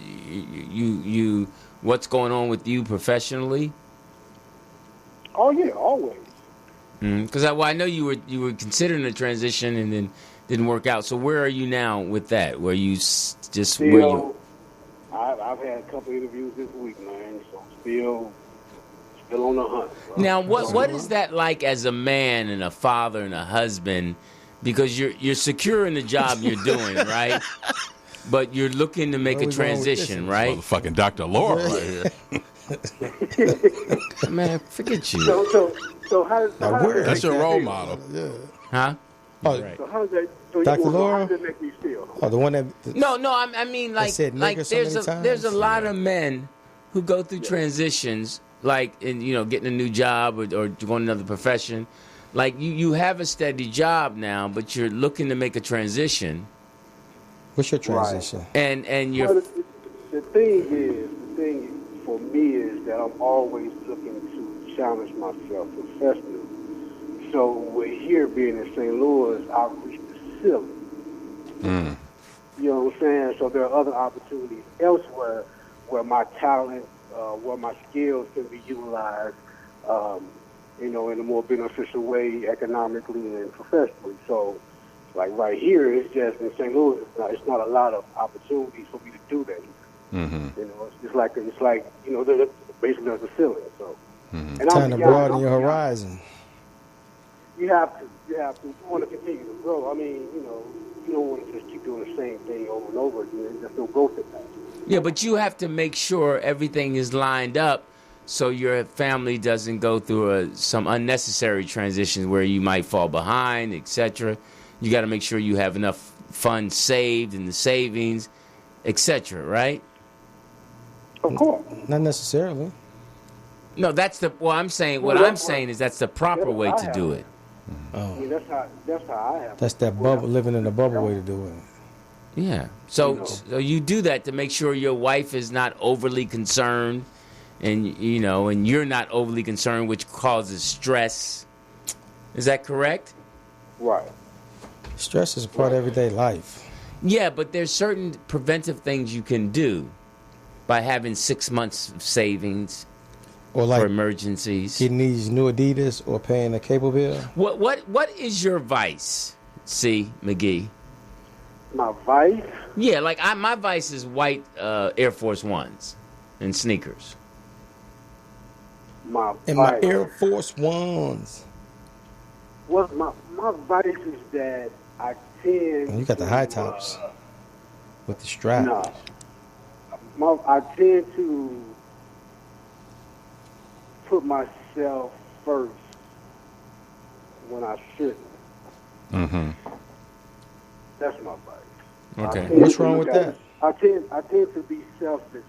you what's going on with you professionally? Oh yeah, always. Because I know you were considering a transition and then didn't work out. So where are you now with that? Where you just where you? I've had a couple interviews this week, man. So still on the hunt. Bro. Now, what is that like as a man and a father and a husband? Because you're secure in the job you're doing, right? But you're looking to make a transition, right? Motherfucking Dr. Laura right here. Man, forget you. So how does That's your role model. Huh? Oh, So how does that? So Dr. Laura? How does that make me feel? oh, the one that. No. I mean, like said nigger so there's many times? there's a lot of men who go through transitions, like in getting a new job or going to another profession. Like you have a steady job now, but you're looking to make a transition, What's your transition? and you're Well, the thing for me is that I'm always looking to challenge myself professionally. So with here being in St. Louis, I've reached the ceiling. You know what I'm saying? So there are other opportunities elsewhere where my talent, where my skills can be utilized, you know, in a more beneficial way economically and professionally. So, like right here, it's just in St. Louis, it's not a lot of opportunities for me to do that. You know, it's like you know, basically there's a ceiling. So, and Time to broaden your horizon. You have to. If you want to continue to grow, I mean, you know, you don't want to just keep doing the same thing over and over again. There's no growth in that. Yeah, but you have to make sure everything is lined up so your family doesn't go through some unnecessary transitions where you might fall behind, etc. You got to make sure you have enough funds saved in the savings, etc. Right? Of course. Not necessarily. No, that's the. Well, I'm saying what I'm saying is that's the proper way to do it. I mean, that's how I have. That's that bubble, living in a bubble way to do it. Yeah. So you do that to make sure your wife is not overly concerned, and you know, and you're not overly concerned, which causes stress. Is that correct? Right. Stress is a part of everyday life. Yeah, but there's certain preventive things you can do by having 6 months of savings Or like for emergencies. getting these new Adidas or paying a cable bill. What is your vice, C. McGee? My vice? Yeah, like my vice is white Air Force Ones and sneakers. My And my vice. Air Force Ones. Well, my vice is that I tend. And you got the high tops with the strap. No, I tend to put myself first when I shouldn't. That's my vice. Okay. What's wrong with that? I tend to be selfish,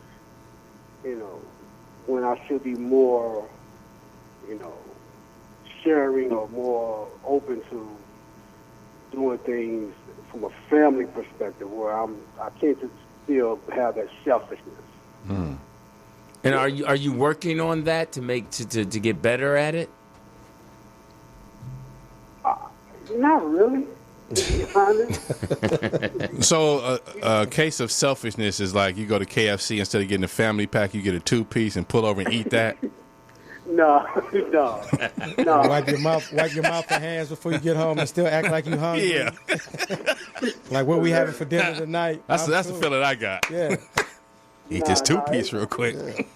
you know, when I should be more, you know, sharing or more open to doing things from a family perspective, where I tend to still have that selfishness. And are you working on that to get better at it? Not really. So a case of selfishness is like you go to KFC, instead of getting a family pack, you get a 2-piece and pull over and eat that. No. Wipe your mouth and hands before you get home and still act like you hungry. Yeah, Like what we having for dinner tonight. that's the cool. feeling I got. Yeah. Eat this 2-piece real quick.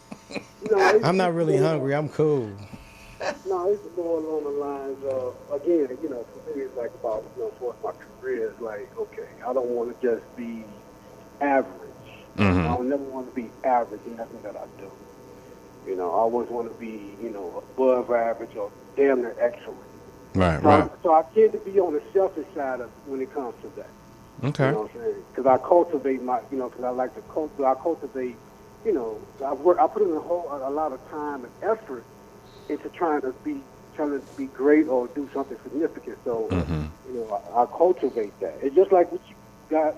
I'm not really hungry. I'm cool. No, it's more along the lines of, again, you know, for me, it's like about, you know, for my career, it's like, okay, I don't want to just be average. I don't never want to be average in nothing that I do. You know, I always want to be, you know, above average or damn near excellent. Right, So I tend to be on the selfish side of when it comes to that. Okay. You know what I'm saying? Because I cultivate my, you know, because I like to cultivate, you know, I put in a lot of time and effort into trying to be great or do something significant. So, you know, I cultivate that. It's just like what you got,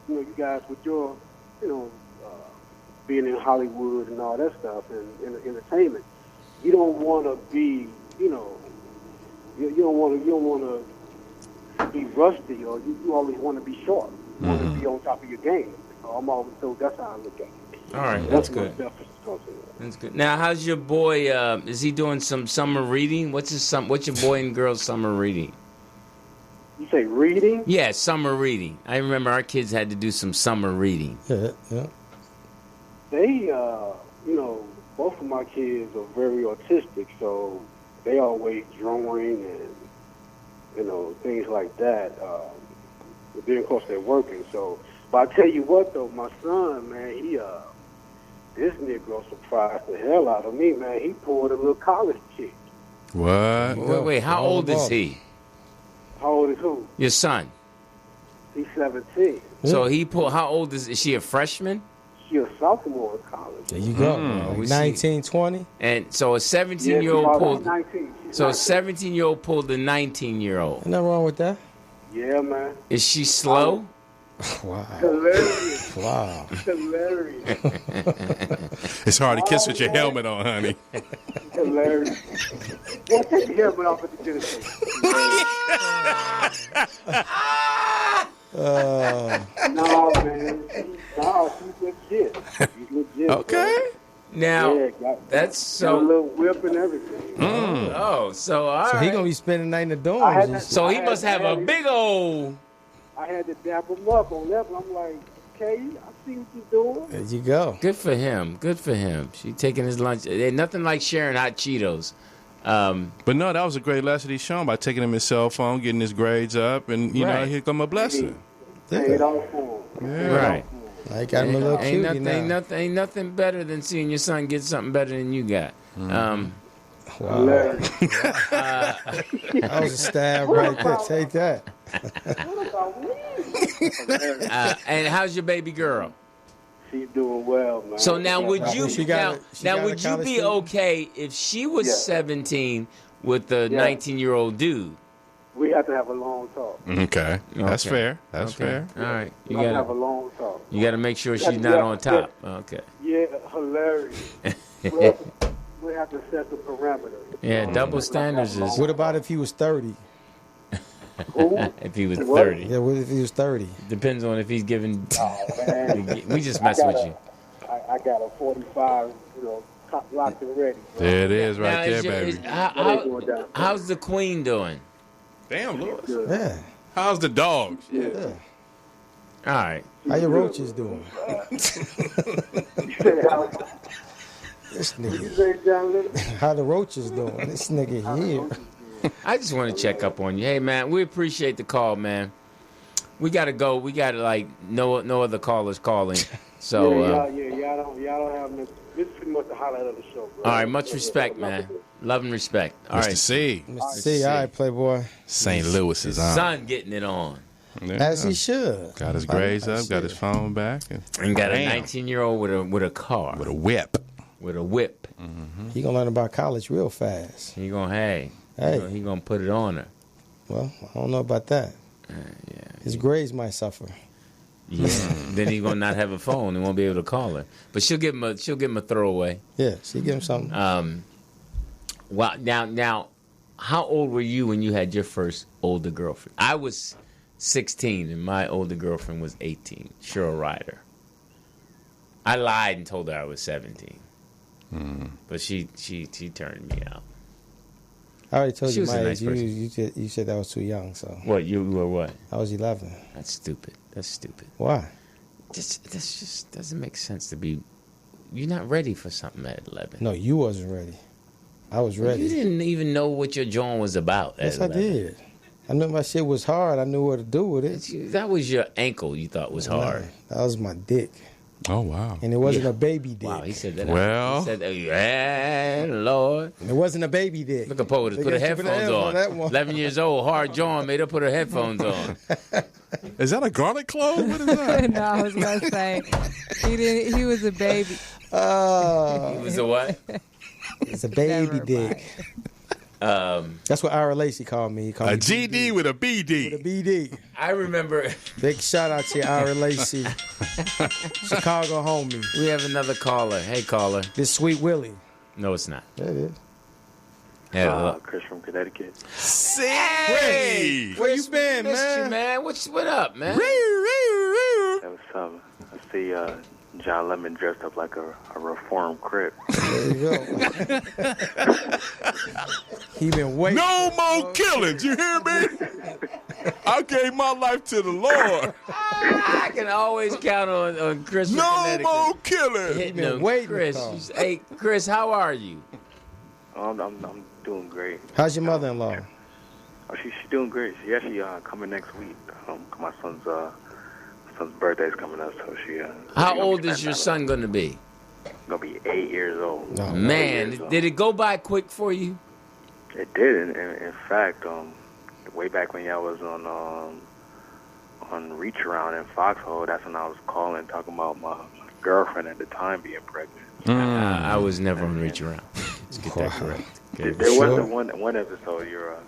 you guys with your, you know, being in Hollywood and all that stuff and entertainment. You don't want to be, you know, you don't want to be rusty, or you always want to be sharp. You want to be on top of your game. So that's how I look at it. All right, that's good. That's good. Now, how's your boy? Is he doing some summer reading? What's your boy and girl summer reading? You say reading? Yeah, summer reading. I remember our kids had to do some summer reading. Yeah. They, you know, both of my kids are very autistic, so they always drawing and, you know, things like that. But then, of course, they're working. So, but I tell you what, though, my son, man, this Negro surprised the hell out of me, man. He pulled a little college chick. What? Wait, how old is he? How old is who? Your son. He's 17. So he pulled. How old is she? A freshman? She a sophomore in college. There you go. we 19, 20. And so a 17-year-old pulled. 19. So a 17-year-old pulled a 19-year-old. Ain't nothing wrong with that. Yeah, man. Is she slow? Wow. Hilarious. Wow. Hilarious. It's hard to kiss with your helmet on, honey. Hilarious. Well, take your helmet off at the dinner table. No, man. She's legit. She's legit. Okay. Now, Yeah, that's got a so. little whip and everything. Oh, so all So right. he gonna be spending the night in the dorms. I had and that- shit. So he I must had- have I a had- big old. I had to dap him up on that, but I'm like, okay, I see what you're doing. There you go. Good for him. Good for him. She taking his lunch. Ain't nothing like sharing hot Cheetos. But no, that was a great lesson he's shown by taking him his cell phone, getting his grades up, and you know, Right. here come a blessing. Pay it all for him. Right. I got him a little Ain't cutie nothing, now. ain't nothing better than seeing your son get something better than you got. Hilarious. That was a stab right there. Take that. What about me? And how's your baby girl? She's doing well, man. So now, would you She got would a you college be student? okay if she was Yeah. 17 with the Yeah. 19-year-old dude? We have to have a long talk. Okay, that's Okay. fair. That's fair. All right, We have to have a long talk. you gotta make sure Yeah, she's not yeah, on top. Okay. Yeah, hilarious. we have to set the parameters. Yeah, double standards is What about if he was 30? Who? if he was What? 30. Yeah, what if he was 30? Depends on if he's giving. Oh, man. We just mess with you. I got a 45, locked and ready. Bro. There it is, right Now, there, is your- baby. is- What they doing down? how's the queen doing? Damn, Lewis. Good. Yeah. How's the dogs? Yeah. All right. How your roaches doing? You said how This you nigga. say, John Little? How the roaches doing? This nigga here. I just want to check up on you. Hey, man, we appreciate the call, man. We gotta go. We got like no other callers calling. So, y'all don't have no. This is pretty much the highlight of the show, bro. all right, much respect, man. Love and respect. All Mr. right, C. Mr. C, all right, Playboy. St. Louis his is on. son getting it on, Yeah. As he should. Got his grades up, got his phone back, and got a Damn. 19-year-old with a car, with a whip. with a whip. He gonna learn about college real fast. He gonna Hey. he gonna put it on her. Well, I don't know about that. His grades might suffer. Yeah. Then he gonna not have a phone and won't be able to call her. But she'll give him a throwaway. Yeah, she give him something. Well, now, how old were you when you had your first older girlfriend? I was 16 and my older girlfriend was 18. Cheryl Ryder. I lied and told her I was 17, but she turned me out. I already told she you was a my nice age. person. You said that was too young, so What you were? What? I was 11. That's stupid. That's stupid. Why? This just doesn't make sense to be. You're not ready for something at 11. No, you wasn't ready. I was ready. You didn't even know what your joint was about. Yes, at I 11. did. I knew my shit was hard. I knew what to do with it. That was your ankle you thought was hard. That was my dick. Oh, wow. And it wasn't Yeah. a baby dick. Wow, he said that. Well. He said that. Yeah, Lord. It wasn't a baby dick. Look at Poe. They Put her got you put the headphones headphones on that on. one. 11 years old, hard John made her put her headphones on. Is that a garlic clove? What is that? No, I was gonna say he was a baby. Oh, It was a what? it's a baby Never dick. That's what Ira Lacey called me. He called A me GD with a BD. with a BD. I remember Big shout out to you, Ira Lacey. Chicago homie. we have another caller. Hey, caller. This Sweet Willie. No, it's not. That is. Yeah, Chris from Connecticut. Hey! Where you been, missed you, man? man. What up, man? That was something. I see John Lemon dressed up like a reformed Crip. There you go. He been waiting. No more killings, you hear me? I gave my life to the Lord. I can always count on Chris from No Connecticut. more killings. Hitting been him. waiting to Chris. call. Hey, Chris, how are you? I'm doing great. How's your mother-in-law? Oh, she's doing great. She actually coming next week. My son's birthday's coming up, so she. How old is your son going to be? Gonna be 8 years old. No. Man, did it go by quick for you? It did. In fact, way back when y'all was on Reach Around in Foxhole, that's when I was calling, talking about my girlfriend at the time being pregnant. I was never on Reach Around. Let's get that correct. Okay. There was the one episode, your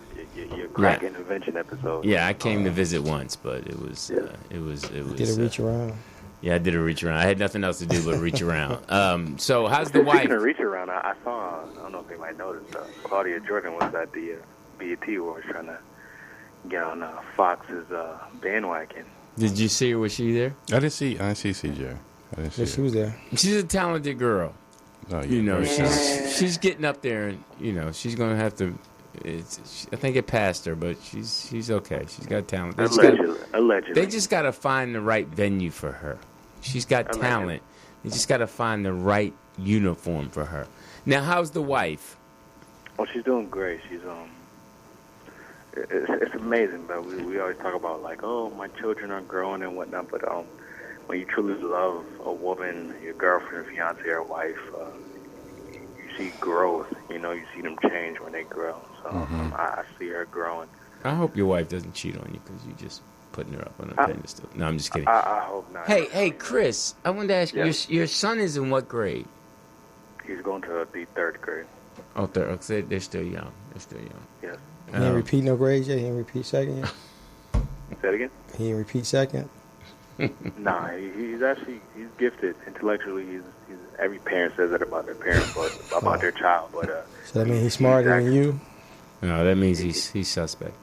crack intervention episode. Yeah, I came to visit once, but it was Did it reach around? Yeah, I did a reach around. I had nothing else to do but reach around. So how's the wife? Speaking of Reach Around, I saw, I don't know if anybody noticed, Claudia Jordan was at the BET Awards trying to get on Fox's bandwagon. Did you see her? Was she there? I didn't see CJ. I didn't see Yeah, her. she was there. She's a talented girl. Oh, yeah, You know, very she's getting up there, and you know, she's gonna have to. I think it passed her, but she's okay. She's got talent. Allegedly. They just gotta find the right venue for her. She's got talent. They just gotta find the right uniform for her. Now, how's the wife? Oh, she's doing great. She's it's amazing, but we always talk about like, oh, my children are growing and whatnot, but when you truly love a woman, your girlfriend, fiance, or wife, you see growth. You know, you see them change when they grow. So I see her growing. I hope your wife doesn't cheat on you because you just putting her up on a pedestal. No, I'm just kidding. I hope not. Hey, Chris, I wanted to ask you, your son is in what grade? He's going to the 3rd grade. Oh, third. Okay, they're still young. Yes. He ain't repeat no grades yet. He ain't repeat second yet. Say it again. He ain't repeat second. Nah, he's gifted intellectually. He's every parent says that about their parent, but about their child. But So that means he's smarter than you. No, that means he's suspect.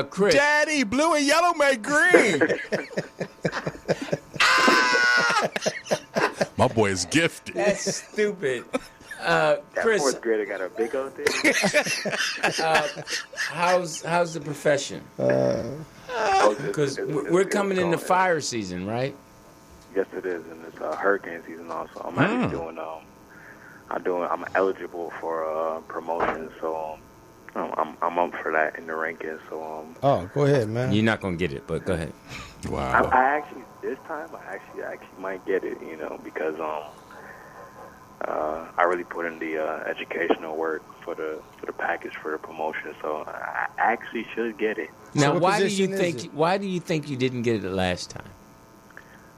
Chris, Daddy, blue and yellow make green. My boy is gifted. that's stupid. that Chris, 4th grader got a big old thing. how's the profession? Because It's we're coming into going. fire season, right? Yes, it is, and it's hurricane season also. I'm actually doing. I'm eligible for a promotion, so I'm up for that in the rankings. So Oh, go ahead, man. You're not gonna get it, but go ahead. Wow. I actually this time I actually might get it, you know, because I really put in the educational work for the package for the promotion, so I actually should get it. Now, what why do position you is think? it? Why do you think you didn't get it last time?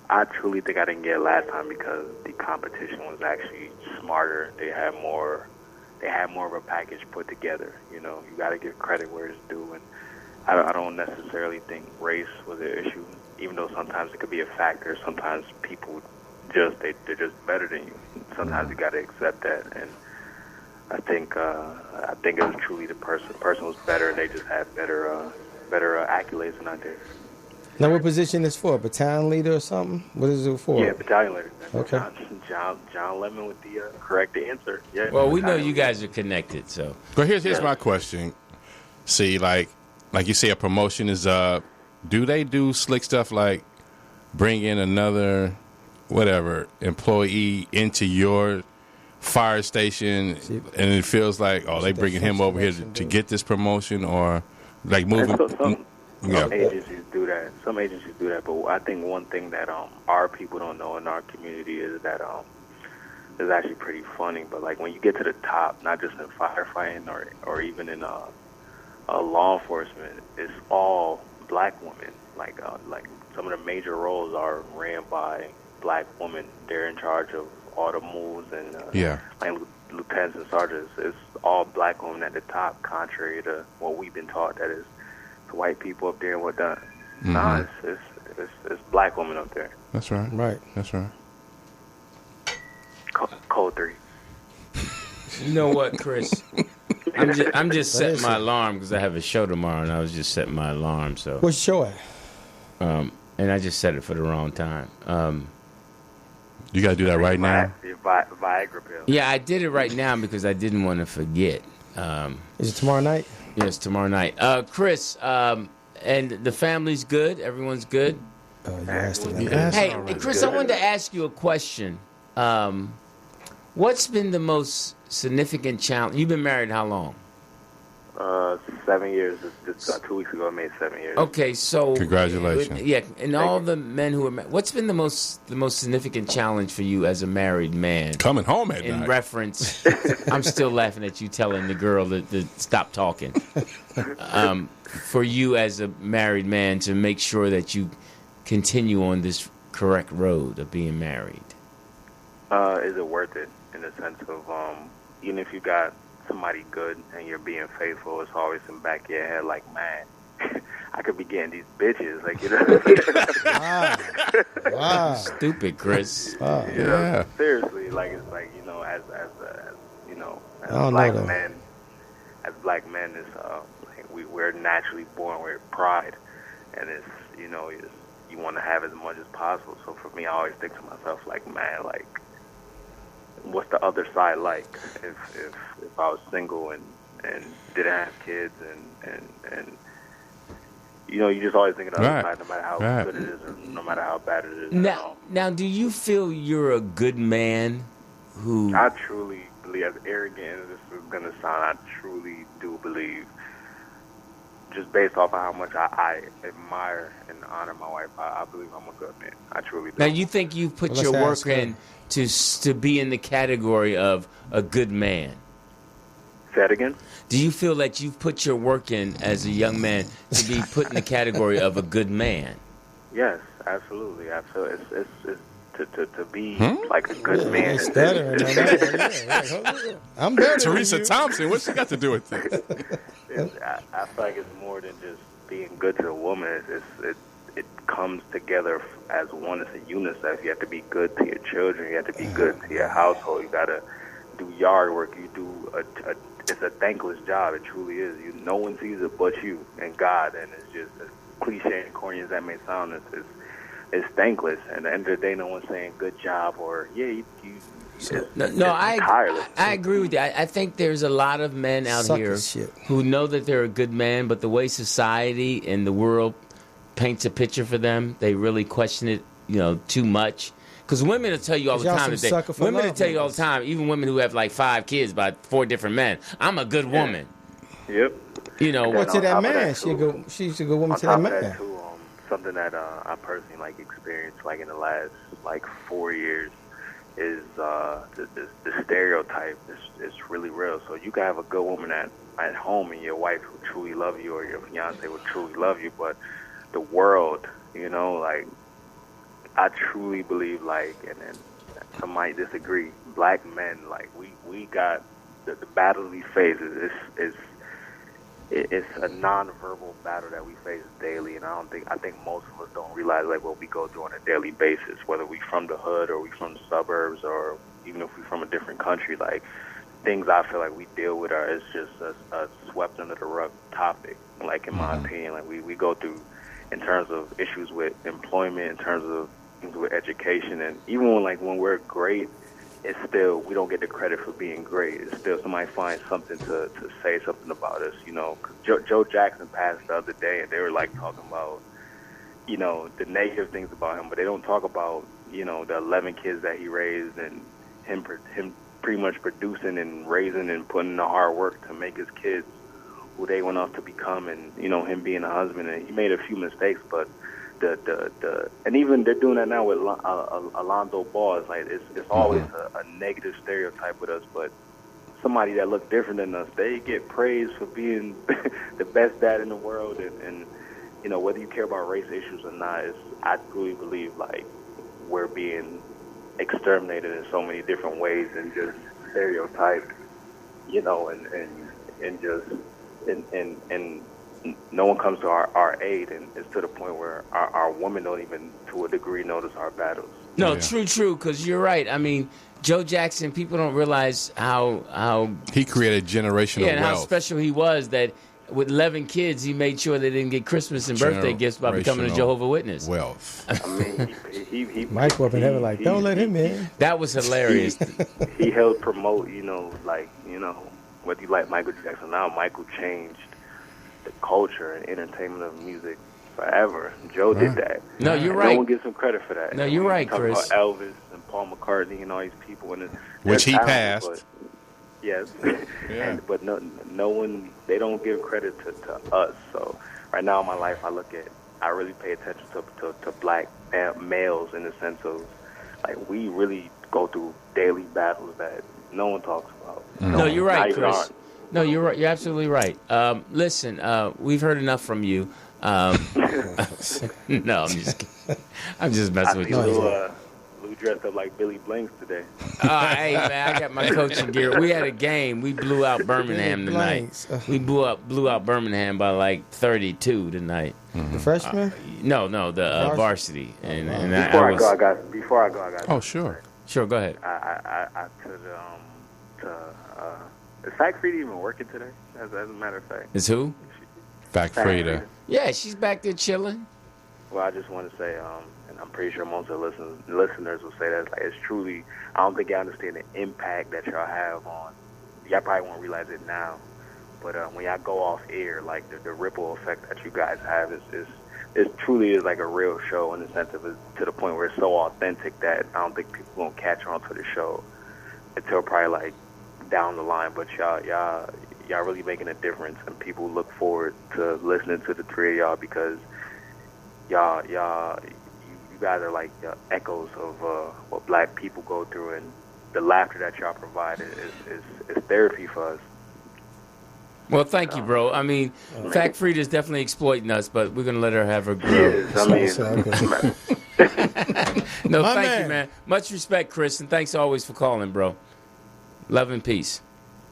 I truly think I didn't get it last time because the competition was actually smarter. They had more of a package put together. You know, you got to give credit where it's due, and I don't necessarily think race was an issue, even though sometimes it could be a factor. Sometimes people they're just better than you. Sometimes you got to accept that, and I think it was truly the person. The person was better, and they just had better accolades than I did. Now, what position is for? Battalion leader or something? What is it for? Yeah, battalion leader. Okay. John Lemon with the correct answer. Yeah. Well, we know battalion you leader. guys are connected, so. But here's my question. See, like you say, a promotion is up. Do they do slick stuff like bring in another employee into your fire station, and it feels like they bringing him over here to get this promotion, or like moving? Some agencies do that. Some agencies do that, but I think one thing that our people don't know in our community is that is actually pretty funny. But like when you get to the top, not just in firefighting or even in law enforcement, it's all black women. Like some of the major roles are ran by black women. They're in charge of all the moves and like lieutenants and sergeants. It's all black women at the top, contrary to what we've been taught. That is white people up there and whatnot. Mm-hmm. Nah, it's black women up there. That's right. Right. That's right. Code 3. You know what, Chris? I'm just setting my alarm because I have a show tomorrow, and I was just setting my alarm. So What's your show at? and I just set it for the wrong time. You got to do that right now. Viagra pill. Yeah, I did it right now because I didn't want to forget. Is it tomorrow night? Yes, tomorrow night. Chris, and the family's good? Everyone's good? You asked him. Hey, Chris, I wanted to ask you a question. What's been the most significant challenge? You've been married how long? 7 years. Just 2 weeks ago, I made 7 years. Okay, so Congratulations. Yeah, and all the men who are married. What's been the most significant challenge for you as a married man? Coming home at In night. reference, I'm still laughing at you telling the girl to stop talking. For you as a married man to make sure that you continue on this correct road of being married. Is it worth it in the sense of even if you got somebody good and you're being faithful, it's always in the back of your head like, man, I could be getting these bitches, like, you know. Wow. Stupid, Chris. Wow. You know, Yeah. seriously, like it's like, you know, as you know, I don't black know that. men, as black men, is like we're naturally born with pride, and it's you want to have as much as possible. So for me, I always think to myself, like, man, like, what's the other side like if I was single and didn't have kids and you just always think of the other side, no matter how good it is or no matter how bad it is. Now, do you feel you're a good man who... I truly believe, as arrogant as this is going to sound, I truly do believe, just based off of how much I admire and honor my wife, I believe I'm a good man. I truly do. Now, you think you put your work in to be in the category of a good man? Say it again? Do you feel that you've put your work in as a young man to be put in the category of a good man? Yes, absolutely. I feel it's to be like a good man. I'm better. Teresa Thompson, what's she got to do with this? I feel like it's more than just being good to the woman. It comes together as one. It's a unisex. You have to be good to your children. You have to be good to your household. You got to do yard work. You do it's a thankless job. It truly is. No one sees it but you and God. And it's just as cliche and corny as that may sound. It's thankless. And at the end of the day, no one's saying good job or I agree with you. I think there's a lot of men out here who know that they're a good man, but the way society and the world paints a picture for them, they really question it, too much. Because women will tell you all the time that women will tell you all the time, even women who have like 5 kids by 4 different men, I'm a good woman. Yep. Well, to that man, she's a good woman to that man. Something that I personally experienced in the last 4 years is the stereotype is really real. So you can have a good woman at home and your wife will truly love you or your fiance will truly love you, but the world, I truly believe and some might disagree, black men, we got the battle we face it's a non-verbal battle that we face daily, and I think most of us don't realize what we go through on a daily basis, whether we from the hood or we from the suburbs or even if we from a different country. Things I feel like we deal with it's just a swept under the rug topic. In my opinion, we go through in terms of issues with employment, in terms of things with education, and even when we're great, it's still, we don't get the credit for being great. It's still somebody finds something to say something about us, 'cause Joe Jackson passed the other day, and they were talking about, the negative things about him, but they don't talk about, the 11 kids that he raised and him pretty much producing and raising and putting in the hard work to make his kids who they went off to become, and him being a husband. And he made a few mistakes, but and even they're doing that now with Alonzo Ball. It's always a negative stereotype with us, but somebody that look different than us, they get praised for being the best dad in the world, and whether you care about race issues or not, I truly believe we're being exterminated in so many different ways and just stereotyped, and no one comes to our aid, and it's to the point where our women don't even, to a degree, notice our battles. No, true, because you're right. I mean, Joe Jackson, people don't realize how he created generational and wealth. How special he was, that with 11 kids, he made sure they didn't get Christmas and birthday gifts by becoming a Jehovah's Witness. Wealth. I mean, he Mike up in heaven don't let him in. That was hilarious. He helped promote, whether you like Michael Jackson now, Michael changed the culture and entertainment of music forever. Joe did that. No, you're right. No one gives him credit for that. No, you're right, Chris. About Elvis and Paul McCartney and all these people, which he passed. But, yes, but no one. They don't give credit to us. So right now in my life, I really pay attention to black males in the sense of we really go through daily battles that no one talks about. No, you're right, Chris. No, you're right. You're absolutely right. Listen, we've heard enough from you. No, I'm just kidding. I'm just messing with you. Lou dressed up like Billy Blanks today. Hey, man, I got my coaching gear. We had a game. We blew out Birmingham tonight. We blew out Birmingham by 32 tonight. The freshman? No, the varsity. And Before I go, Oh, sure. Sure, go ahead. I could is Fact Freedy even working today? As a matter of fact, is who? Back Frida. Yeah, she's back there chilling. Well, I just want to say, and I'm pretty sure most of the listeners will say that it's truly. I don't think y'all understand the impact that y'all have on. Y'all probably won't realize it now, but when y'all go off air, like the ripple effect that you guys have is it truly is like a real show in the sense of it, to the point where it's so authentic that I don't think people won't catch on to the show until probably like down the line. But y'all really making a difference, and people look forward to listening to the three of y'all because you guys are like echoes of what black people go through, and the laughter that y'all provide is therapy for us. Well, thank you, bro. I mean, Fact Frida's definitely exploiting us, but we're going to let her have her grill. Yes, I mean, No, thank you, man. Much respect, Chris, and thanks always for calling, bro. Love and peace.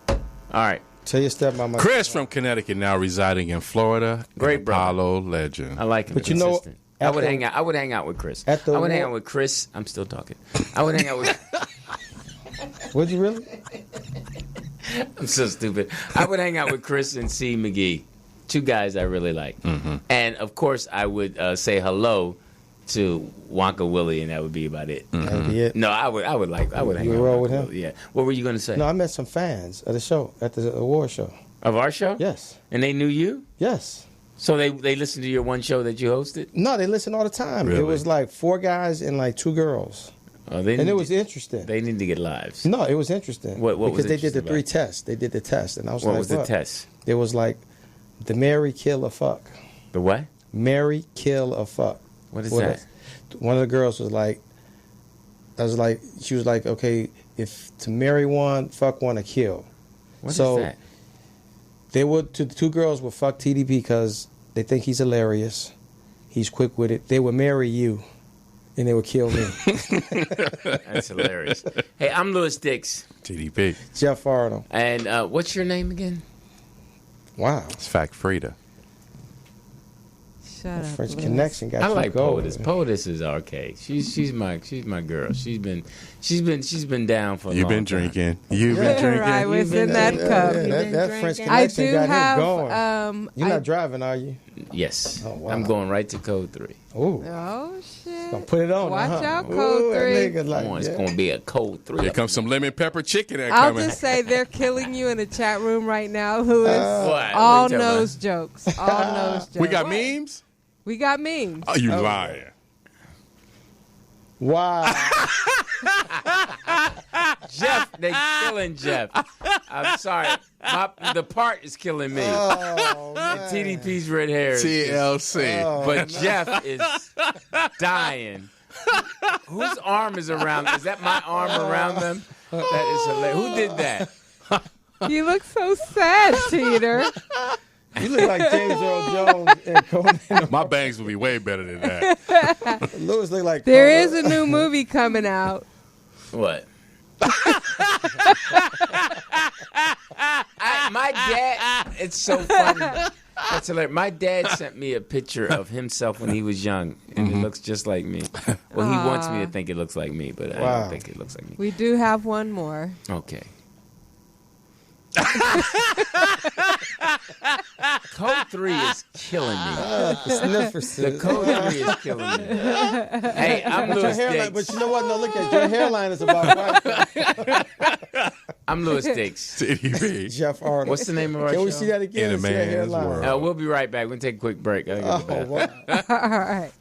All right. Tell your stepmama. Chris from Connecticut, now residing in Florida. Great brother. Apollo legend. I like him. But you know, Consistent. I would hang out with Chris. I would hang out with Chris. I'm still talking. I would hang out with. Would you really? I'm so stupid. I would hang out with Chris and C. McGee, two guys I really like, and of course I would say hello to Wonka Willie, and that would be about it. That'd be it. No, I would hang out with him. Yeah. What were you going to say? No, I met some fans of the show at the award show. Of our show? Yes. And they knew you? Yes. So they listened to your one show that you hosted? No, they listen all the time. Really? It was like 4 guys and like 2 girls. Oh, and it was interesting. They need to get lives. No, it was interesting. What because was they did the interesting 3 about it? tests. They did the test, and I was What like, was the test? It was like the marry, kill, or fuck. The what? Marry, kill, or fuck. What is that? One of the girls was like, she was like, okay, if to marry one, fuck one, or kill. What so is that? They would, the 2 girls would fuck TDP because they think he's hilarious. He's quick with it. They would marry you, and they would kill me. That's hilarious. Hey, I'm Louis Dix. TDP. Jeff Arnold. And what's your name again? Wow. It's Fact Frida. Shut up. French Louis. Connection got I you like going. Poetess. Poetess is arcade. She's my girl. She's been down for a You've long been time. drinking. You've been drinking. Right, what's in that cup? That French I Connection do got have. him going. You're not driving, are you? Yes. Oh, wow. I'm going right to code 3. Ooh. Oh shit! Gonna put it on. Watch out, Ooh, code that 3. nigga like, Oh, it's yeah. going to be a code 3. Here comes some lemon pepper chicken I'll coming. just say they're killing you in the chat room right now, Louis. What? All What are you talking nose jokes. All nose jokes. We got memes? We got memes. Oh, you lying. Wow. Jeff, they killing Jeff. I'm sorry. The part is killing me. Oh, And man. TDP's red hair. is TLC. Oh, but Jeff is dying. Whose arm is around? Is that my arm around them? That is hilarious. Who did that? You look so sad, Peter. You look like James Earl Jones and Conan. My bangs will be way better than that. Louis look like There Conan. is a new movie coming out. What? My dad, it's so funny. That's hilarious. My dad sent me a picture of himself when he was young, and it looks just like me. Well, he wants me to think it looks like me, but I Wow. don't think it looks like me. We do have one more. Okay. Code 3 is killing me. The Code 3 is killing me. Hey, I'm Your Louis hairline, but Dix. you know what? No, look at your hairline is about right. I'm Louis Dix. TDP. Jeff Arnold. What's the name of our Can show? we see that again? In a See that man's hairline? world. We'll be right back. We're going to take a quick break. I gotta go to the Oh, bathroom. wow. All right.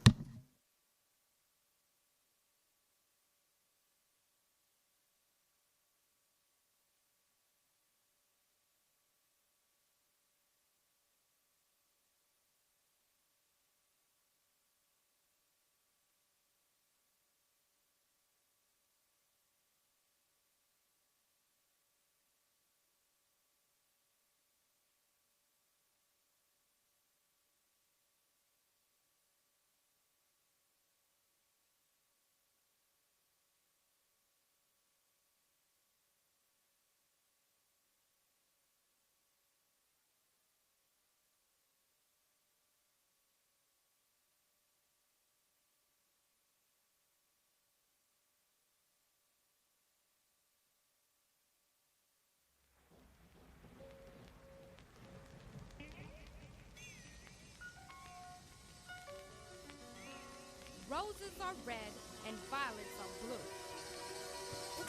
Roses are red and violets are blue.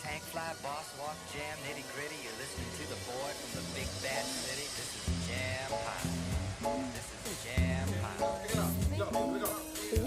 Tank fly, boss walk, jam, nitty gritty. You're listening to the boy from the big bad city. This is Jam High. This is Jam High.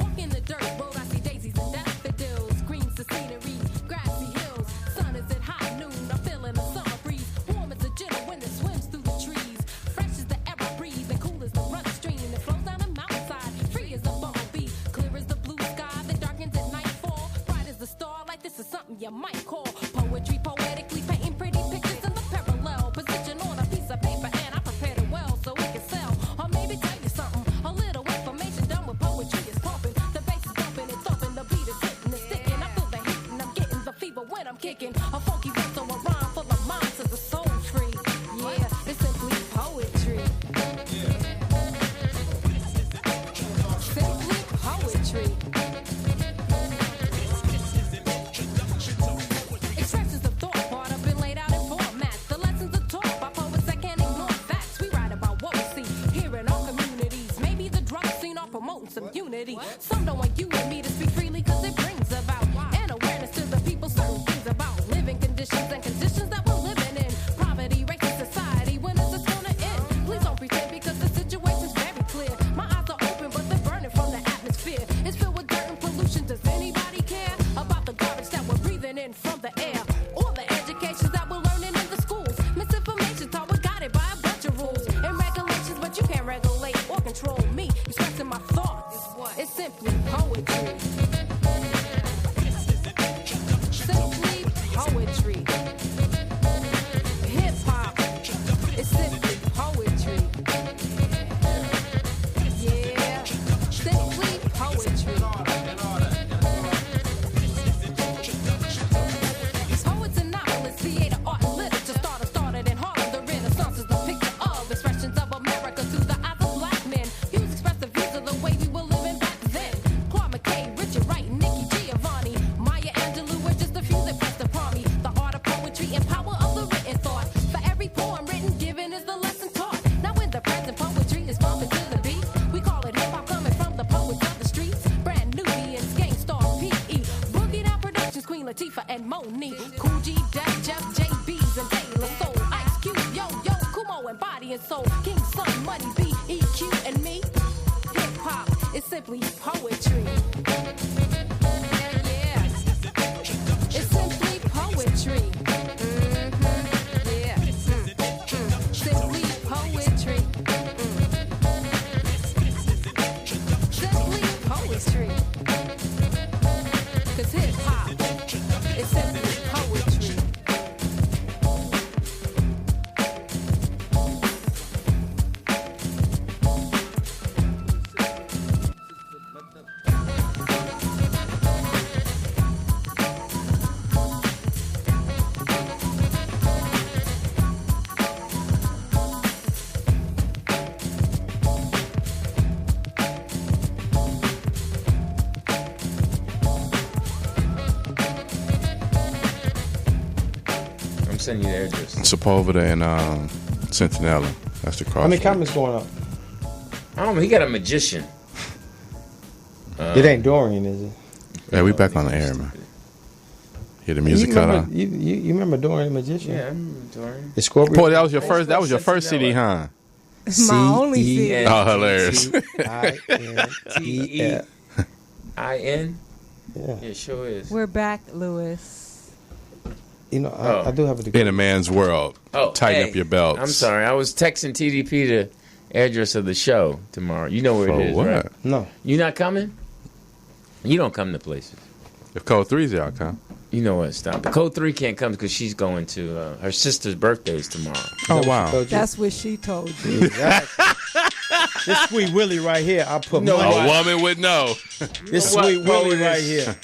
Walk in the dirt road, I see daisies and daffodils. Greens the scenery, grassy hills. Sun is at high noon, I'm feeling a summer breeze. Warm as a gentle wind that swims through the trees. Fresh as the air I breathe and cool as the run stream that flows down the mountainside. Free as a bumblebee, clear as the blue sky that darkens at nightfall. Bright as the star, like this is something you might call poetry. Poetically painting pretty pictures in the parallel position on a piece of paper, and I prepared it well so we can sell. Or maybe tell you something, a little information done with poetry is pumping. The bass is bumping and thumping, the beat is hitting and sticking. I feel the heat and I'm getting the fever when I'm kicking. A funky verse on a rhyme full of minds is a soul tree. Yeah, it's simply poetry. Simply poetry. Expressions of thought brought up and laid out in formats. The lessons are taught by poets that can't ignore facts. We write about what we see here in our communities. Maybe the drug scene are promoting some unity. Some don't want you and me to speak freely because it brings about an awareness to the people, certain things about living conditions and conditions that we're living in. Poverty, racist society, when is this gonna end? Please don't pretend because the situation's very clear. My eyes are open but they're burning from the atmosphere. It's filled with dirt and pollution. Does anybody care about the garbage that we're breathing in from the air? Or the educations that we're learning in the schools? Misinformation taught we're guided by a bunch of rules and regulations, but you can't regulate or control me. Expressing my thoughts, it's simply poetry. Simply poetry. Hip hop, it's simply poetry. Yeah, simply poetry. Poets and novelists, theater, art, and literature started in Harlem. The Renaissance is the picture of expressions of America through the eyes of black men. Views express the views of the way we were living back then. Claude McKay, Richard Wright, Nikki Giovanni, Maya Angelou were just a few that pressed upon me. The art of poetry and power of the written thought. For every poem written, given is the lesson taught. Now in the present, poetry is bumping to the beat. We call it hip hop coming from the poets of the streets. Brand Nubians, Gang Starr, P.E. Boogie Down Productions, Queen Latifah and Monique. Cool G, Def, Jeff, JB's and Taylor Soul. Ice Cube, Yo, Kumo and Body and Soul. King Son, Money B, EQ and me. Hip hop is simply poetry. Yeah, it's simply poetry. Yeah, simply poetry. Simply poetry. 'Cause hip hop is simply poetry. I'm sending you the address. Sepulveda and Centinela. That's the cross. How many comments going up? I don't know. He got a magician. It ain't Dorian, is it? Yeah, we back on the air, man. Hear the music you cut remember, off. You remember Dorian the Magician? Yeah, I remember Dorian. The Scorpion? Boy, that was your first. That was your first CD, huh? My only CD. Oh, hilarious. I-N-T-E-L. I-N? Yeah. Yeah, sure is. We're back, Lewis. You know, I do have a degree. In a man's world. Tighten up your belts. I'm sorry. I was texting TDP the address of the show tomorrow. You know where it is, what? right? No. You not coming? You don't come to places. If Code 3's there, I'll come. You know what? Stop. Code 3 can't come because she's going to her sister's birthday is tomorrow. Oh, wow. That's what she told you. Exactly. This Sweet Willie right here, I put No, money. A woman would know. This Sweet Willie right here.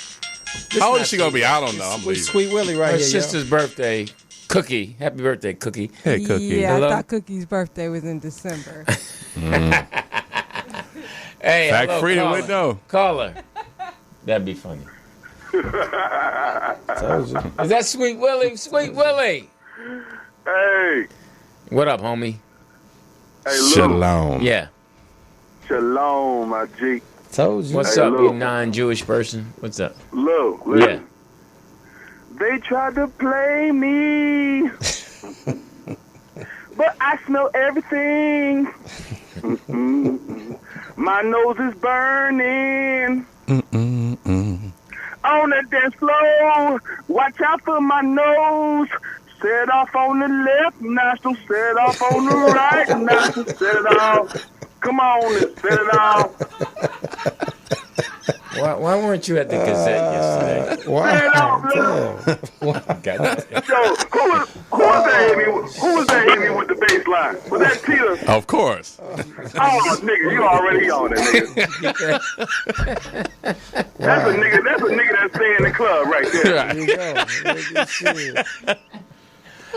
How old is she going to be? I don't know. I'm leaving. Sweet Willie right Her here. sister's birthday. Cookie. Happy birthday, Cookie. Hey, Cookie. Yeah, Hello? I thought Cookie's birthday was in December. Hey, Fact hello, Freedom caller. would know. Caller. That'd be funny. Told you. Is that Sweet Willie? Sweet Willie. Hey. What up, homie? Hey, Lou. Shalom. Yeah. Shalom, my G. Told you. What's Hey, up, Lou. you non-Jewish person? What's up? Lou, listen. They tried to play me, but I smell everything. My nose is burning. On the dance floor, watch out for my nose. Set off on the left nostril, set off on the right nostril, set it off. Come on and set it off. Why weren't you at the Gazette yesterday? Set it off, Lou. Yo, who was that hit me with the bass line? Was that Peter? Of course. Oh, nigga, you already on it, nigga. That's a nigga that stay in the club right there. There you go.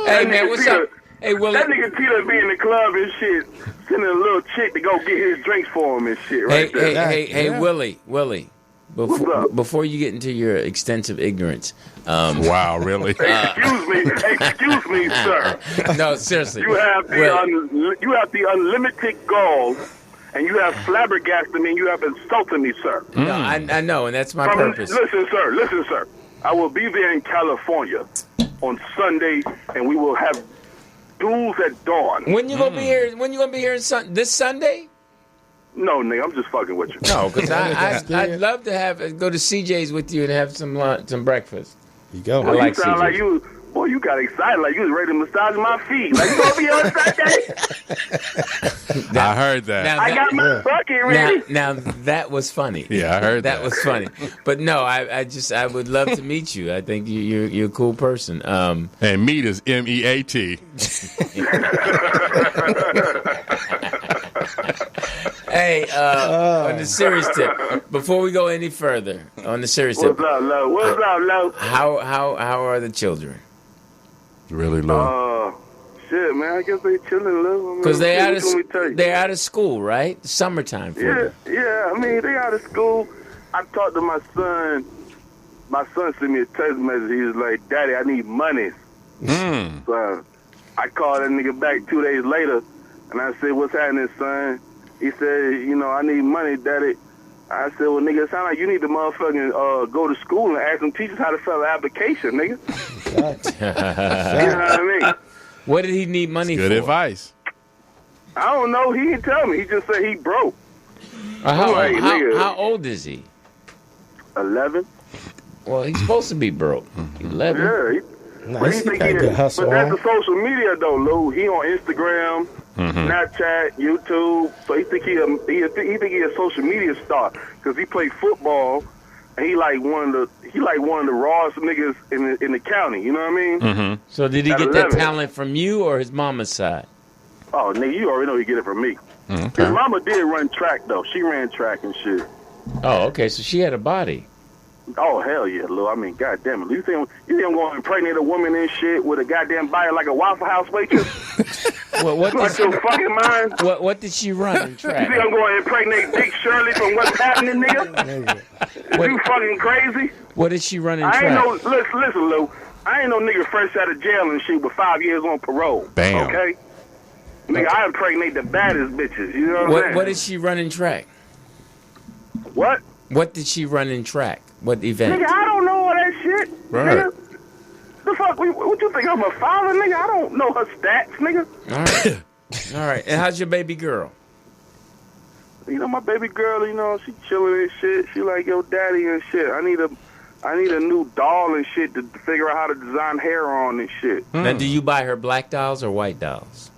Hey, man, what's up? Hey, Willie. That nigga Peter be in the club and shit, sending a little chick to go get his drinks for him and shit right there. Hey, Willie. Before you get into your extensive ignorance. Wow, really? Excuse me, sir. No, seriously. You have the unlimited gall, and you have flabbergasted me, and you have insulted me, sir. No, I know, and that's my purpose. Listen, sir. I will be there in California on Sunday, and we will have duels at dawn. When you gonna be here? When you gonna be here this Sunday? No, nigga, I'm just fucking with you. No, because I'd love to go to CJ's with you and have some breakfast. You go. Boy, like you sound CJ's. like you. Boy, you got excited like you was ready to massage my feet. Like, you gonna be on Sunday? I heard that. I got my bucket ready. Now that was funny. Yeah, I heard that. That was funny. But no, I would love to meet you. I think you're a cool person. And meat is MEAT. Hey, on the serious tip, before we go any further, on the serious tip, What's up, Lo? What's up, Lo? how are the children? Really low. Shit, man. I guess they chilling, Lo. Because they're out of school, right? Summertime for them. Yeah. I mean, they out of school. I talked to my son. My son sent me a text message. He was like, "Daddy, I need money." So I called that nigga back 2 days later, and I said, "What's happening, son?" He said, "I need money, Daddy." I said, "Well, nigga, it sound like you need to motherfucking go to school and ask some teachers how to fill an application, nigga." You know what I mean? What did he need money for? Good advice. I don't know. He didn't tell me. He just said he broke. How old is he? 11. Well, he's supposed to be broke. 11. Yeah. But he think good hustle. But that's the social media though, Lou. He on Instagram, Snapchat, YouTube. So he think he a social media star because he play football and he like one of the rawest niggas in the county. You know what I mean? Mm-hmm. So did he At get that 11. talent from you or his mama's side? Oh, nigga, you already know he get it from me. Okay. His mama did run track though. She ran track and shit. Oh, okay. So she had a body. Oh hell yeah, Lou. I mean, goddamn it. You think I'm going to impregnate a woman and shit with a goddamn body like a Waffle House waitress? Well, what Like did your fucking mind? what did she run in You track? think I'm going to impregnate Dick Shirley from What's Happening, nigga? You fucking crazy? What did she run in I track? ain't no, listen, Lou. I ain't no nigga fresh out of jail and shit with 5 years on parole. Bam. Okay? Nigga, I impregnate the baddest bitches. You know what I'm saying? What did she run in track? What? What did she run in track? What event? Nigga, I don't know all that shit. Right. Nigga. The fuck? What you think? I'm a father, nigga? I don't know her stats, nigga. All right. All right. And how's your baby girl? My baby girl, she chilling and shit. She like, yo, daddy and shit. I need a new doll and shit to figure out how to design hair on and shit. Now, do you buy her black dolls or white dolls?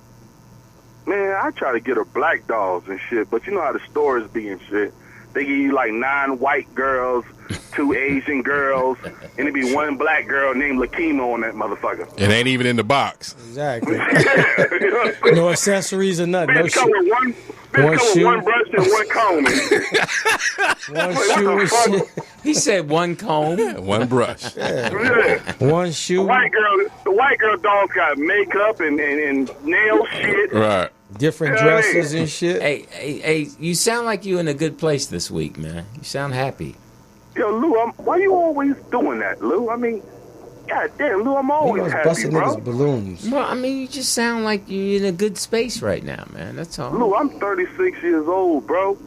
Man, I try to get her black dolls and shit, but you know how the stores be and shit. They give you like 9 white girls, 2 Asian girls, and it be 1 black girl named Lakima on that motherfucker. It ain't even in the box. Exactly. You know what I'm saying? No accessories or nothing. No Bitch come with one shoe. one brush and 1 comb. One shoe and shit. He said 1 comb. One brush. Yeah. One shoe. The white girl dolls got makeup and nail shit. Right. Different dresses and shit. Hey, you sound like you in a good place this week, man. You sound happy. Yo, Lou, why you always doing that, Lou? I mean, goddamn, Lou, I'm He always was happy, busting bro. niggas balloons. Well, I mean, you just sound like you're in a good space right now, man. That's all. Lou, I'm 36 years old, bro.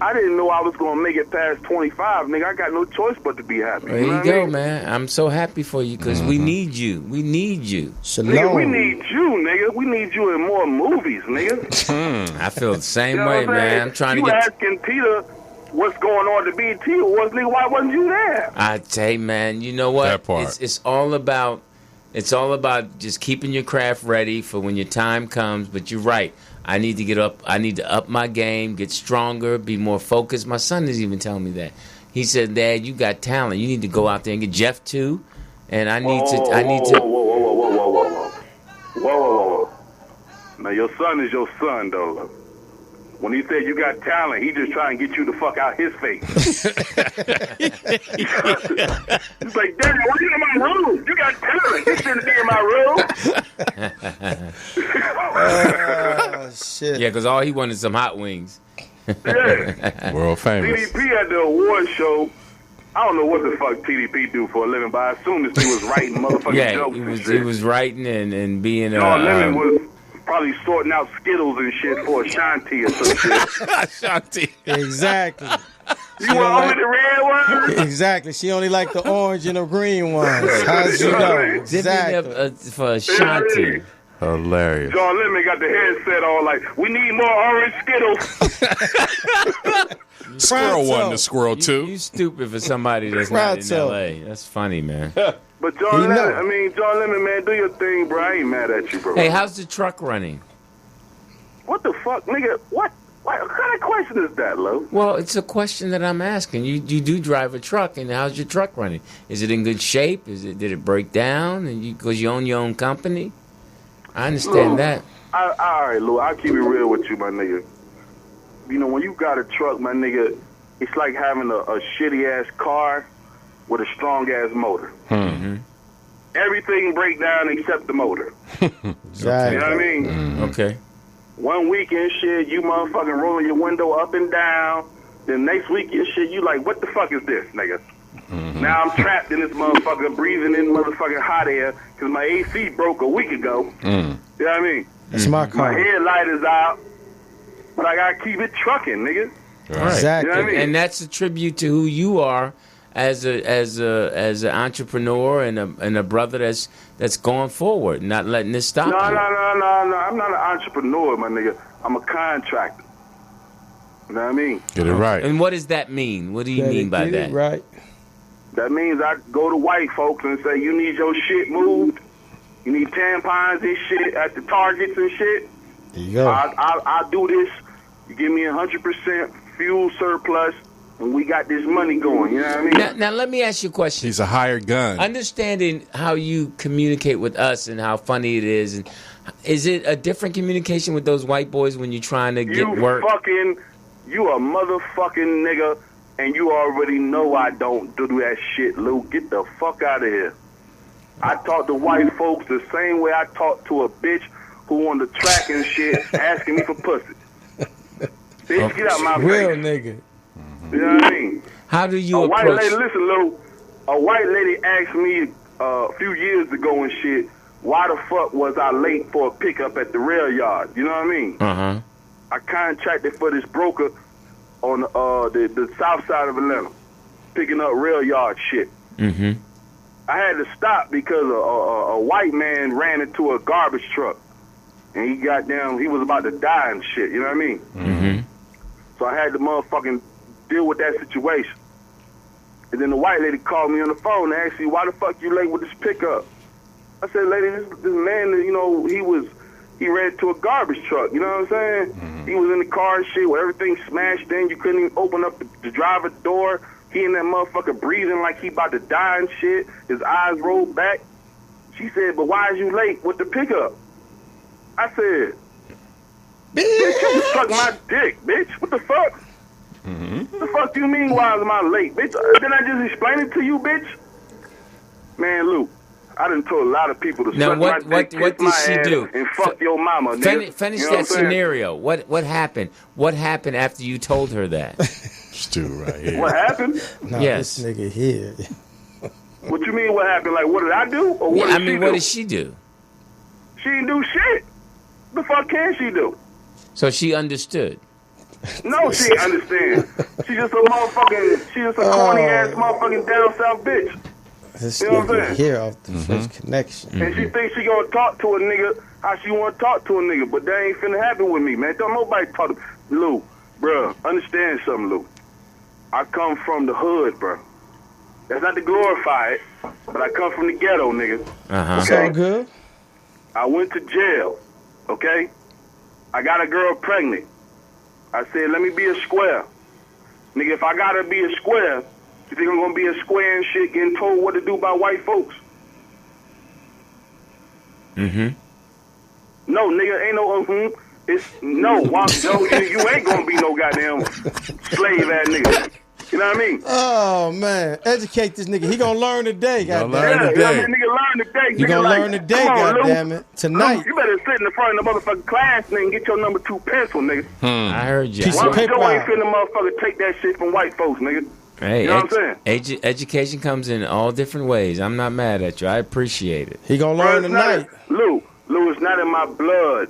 I didn't know I was gonna make it past 25, nigga. I got no choice but to be happy. There you know you what go, I mean? man. I'm so happy for you because we need you. We need you. Nigga, we need you, nigga. We need you in more movies, nigga. I feel the same You know way, what I'm saying? man. I'm trying you to get. asking Peter what's going on to BET Awards, nigga. Why wasn't you there? I tell you, man. You know what? That part. It's all about. It's all about just keeping your craft ready for when your time comes. But you're right. I need to get up. I need to up my game, get stronger, be more focused. My son is even telling me that. He said, "Dad, you got talent. You need to go out there and get Jeff too." And I need to. I need to. Whoa. Now your son is your son, though. When he said you got talent, he just trying to get you the fuck out his face. He's like, Daddy, why you in my room? You got talent. You shouldn't be in my room. Oh, shit. Yeah, because all he wanted is some hot wings. Yeah. World famous. TDP at the award show. I don't know what the fuck TDP do for a living, but I assume this dude was writing motherfucking Yeah, jokes he and was. shit. He was writing and being. John Lemon was probably sorting out Skittles and shit for Ashanti or some shit. Ashanti. Exactly. You want only the red one? Exactly. She only liked the orange and the green ones. How'd you know? Exactly. For Ashanti. Hilarious. John Lemon got the headset on like, we need more orange Skittles. Squirrel one to squirrel two. You stupid for somebody that's not in L.A. That's funny, man. But John Lemon, man, do your thing, bro. I ain't mad at you, bro. Hey, how's the truck running? What the fuck, nigga? What kind of question is that, Lo? Well, it's a question that I'm asking. You do drive a truck, and how's your truck running? Is it in good shape? Did it break down? And because you own your own company? I understand that. All right, Lou, I'll keep it real with you, my nigga. You know, when you got a truck, my nigga, it's like having a shitty-ass car with a strong-ass motor. Mm-hmm. Everything break down except the motor. Exactly. You know what I mean? Okay. One weekend shit, you motherfucking rolling your window up and down. Then next weekend shit, you like, what the fuck is this, nigga? Mm-hmm. Now I'm trapped in this motherfucker, breathing in motherfucking hot air because my AC broke a week ago. You know what I mean? That's my car. My headlight is out, but I gotta keep it trucking, nigga. Right. Exactly. You know what I mean? And that's a tribute to who you are as an entrepreneur and a brother that's going forward, not letting this stop No. you. I'm not an entrepreneur, my nigga. I'm a contractor. You know what I mean? Get it right. And what does that mean? What do you mean by that? Right. That means I go to white folks and say, you need your shit moved. You need tampons and shit at the Targets and shit. There you go. I'll do this. You give me 100% fuel surplus, and we got this money going. You know what I mean? Now let me ask you a question. He's a hired gun. Understanding how you communicate with us and how funny it is, and is it a different communication with those white boys when you're trying to get work? You a motherfucking nigga, and you already know I don't do that shit, Lou. Get the fuck out of here. I talk to white folks the same way I talk to a bitch who on the track and shit asking me for pussy. Bitch, get out my Real face. nigga. You know what I mean? How do you a white approach? lady, listen, Lou. A white lady asked me a few years ago and shit, why the fuck was I late for a pickup at the rail yard? You know what I mean? Uh-huh. I contracted for this broker on the south side of Atlanta, picking up rail yard shit. Mm-hmm. I had to stop because a white man ran into a garbage truck, and he was about to die and shit. You know what I mean? Mm-hmm. So I had to motherfucking deal with that situation. And then the white lady called me on the phone and asked me, why the fuck you late with this pickup? I said, lady, this man, you know, he ran into a garbage truck, you know what I'm saying? Mm-hmm. He was in the car and shit with everything smashed in. You couldn't even open up the driver's door. He in that motherfucker breathing like he about to die and shit. His eyes rolled back. She said, but why is you late with the pickup? I said, bitch, you suck my dick, bitch. What the fuck? Mm-hmm. What the fuck do you mean, why am I late, bitch? Didn't I just explain it to you, bitch? Man, Luke, I done told a lot of people to Now, suck my dick, what kiss my did she ass, do? and fuck your mama, nigga. Finish You know that what I'm saying? scenario. What happened? What happened after you told her that? Stu right here. What happened? No, Yes. this nigga here. What you mean, what happened? Like, what did I do? Or what did she do? What did she do? She didn't do shit. The fuck can she do? So she understood. No, she ain't understand. She just a motherfucking, she just a corny ass motherfucking down south bitch. This You know what I'm nigga saying? here off the first connection. And she thinks she gonna talk to a nigga how she wanna talk to a nigga, but that ain't finna happen with me, man. Don't nobody talk to Lou, bruh, understand something, Lou. I come from the hood, bruh. That's not to glorify it, but I come from the ghetto, nigga. It's all good. I went to jail, okay? I got a girl pregnant. I said, let me be a square. Nigga, if I gotta be a square, you think I'm gonna be a square and shit getting told what to do by white folks? Mm-hmm. No, nigga, ain't no It's no, you ain't gonna be no goddamn slave ass nigga. You know what I mean? Oh man, educate this nigga. He gonna learn today, goddamn. Yeah, nigga, learn today. You gonna learn today, come on, Lou. goddamn it. Tonight. Lou, you better sit in the front of the motherfucking class, nigga, and get your number 2 pencil, nigga. I heard you. Piece Why of paper Joe ain't out. finna motherfucker take that shit from white folks, nigga? Hey, You know what I'm saying? education comes in all different ways. I'm not mad at you. I appreciate it. He gonna Bro, learn it's not- tonight. Lou, it's not in my blood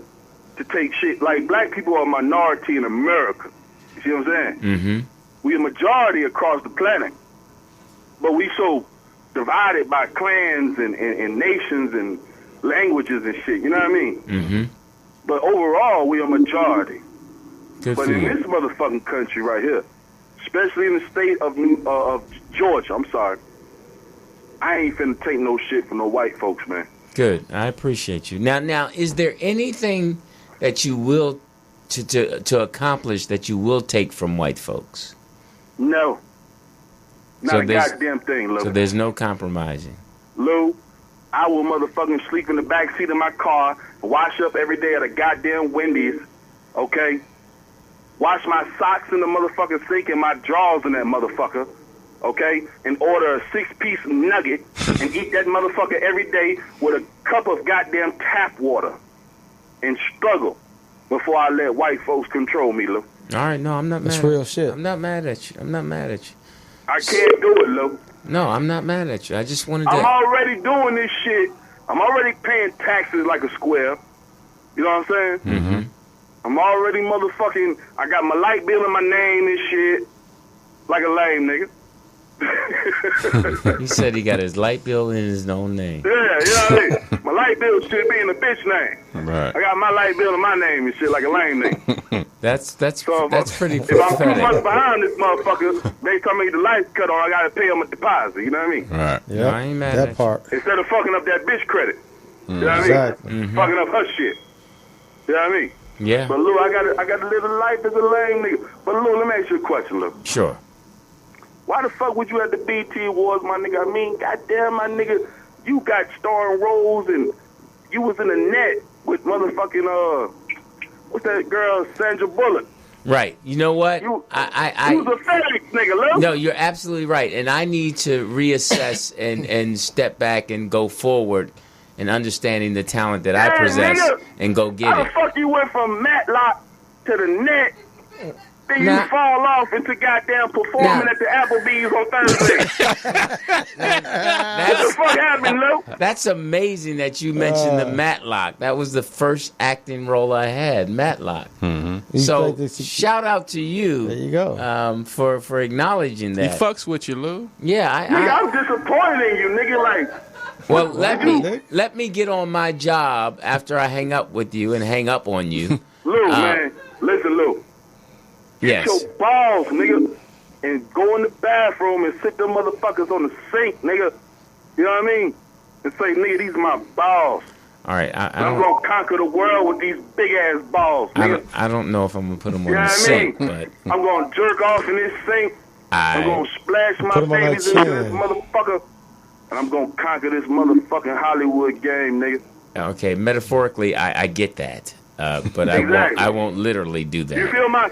to take shit. Like, black people are a minority in America. You see what I'm saying? Mm-hmm. We a majority across the planet. But we so divided by clans and nations and languages and shit. You know what I mean? Mm-hmm. But overall, we a majority. Good But for in you. this motherfucking country right here, especially in the state of Georgia, I'm sorry, I ain't finna take no shit from no white folks, man. Good. I appreciate you. Now, is there anything that you will to accomplish that you will take from white folks? No. Not So a there's- goddamn thing, Lou. So there's no compromising. Lou, I will motherfucking sleep in the back seat of my car, wash up every day at a goddamn Wendy's, okay? Wash my socks in the motherfucking sink and my drawers in that motherfucker, okay? And order a 6-piece nugget and eat that motherfucker every day with a cup of goddamn tap water and struggle before I let white folks control me, Lou. All right, no, I'm not mad. That's real shit. I'm not mad at you. I'm not mad at you. I can't do it, Lou. No, I'm not mad at you. I just wanted I'm to. already doing this shit. I'm already paying taxes like a square. You know what I'm saying? Mm-hmm. I'm already motherfucking, I got my light bill in my name and shit. Like a lame nigga. He said he got his light bill in his own name. Yeah, you know what I mean? My light bill should be in a bitch name. Right. I got my light bill in my name and shit like a lame name. That's So pretty if I'm 2 months pathetic. behind this motherfucker, they tell me the lights cut on, I gotta pay them a deposit, you know what I mean? Right. Yeah, No, I ain't mad at that you. part. Instead of fucking up that bitch credit. You know what I mean? Exactly. Mhm. Fucking up her shit. You know what I mean? Yeah, But Lou, I gotta live a life as a lame nigga. But Lou, let me ask you a question, Lou. sure. Why the fuck would you at the BT Awards, my nigga? I mean, goddamn, my nigga, you got starring roles and you was in the net with motherfucking what's that girl, Sandra Bullock? Right. You know what? You I was a FedEx nigga, Lou. No, you're absolutely right, and I need to reassess and step back and go forward in understanding the talent that I Hey, possess nigga, and go get How it. the fuck you went from Matlock to the net? Then Nah. you fall off into goddamn performing Nah. at the Applebee's on Thursday. What the fuck happened, Lou? That's amazing that you mentioned the Matlock. That was the first acting role I had, Matlock. You So played this- shout out to you. There you go. For acknowledging He that. fucks with you, Lou. Yeah, Nigga, I'm disappointed in you, nigga. Like, well, let Nick? me get on my job after I hang up with you and hang up on you. Lou, man, listen, Lou. Yes. Get your balls, nigga, and go in the bathroom and sit them motherfuckers on the sink, nigga. You know what I mean? And say, nigga, these are my balls. All right. I And I'm don't. gonna conquer the world with these big ass balls, nigga. I don't know if I'm gonna put them on You know the what I sink, mean? but I'm gonna jerk off in this sink. I'm gonna splash my Put 'em on that babies into this chin. motherfucker. And I'm gonna conquer this motherfucking Hollywood game, nigga. okay. Metaphorically, I get that, but Exactly. I won't literally do You that. feel my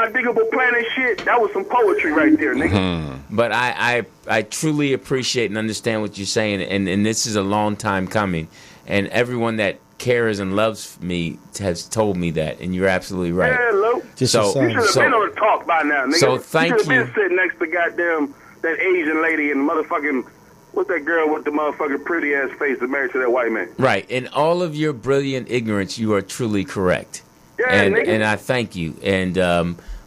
diggable planet shit? That was some poetry right there, nigga. But I truly appreciate and understand what you're saying, and this is a long time coming, and everyone that cares and loves me has told me that, and you're absolutely right. Yeah, Lou. Just So- your You son. should have been on the talk by now, nigga. So thank you should have you. been sitting next to goddamn that Asian lady and motherfucking what's that girl with the motherfucking pretty ass face that married to that white man? Right. In all of your brilliant ignorance, you are truly correct. Yeah, and nigga. I thank you. And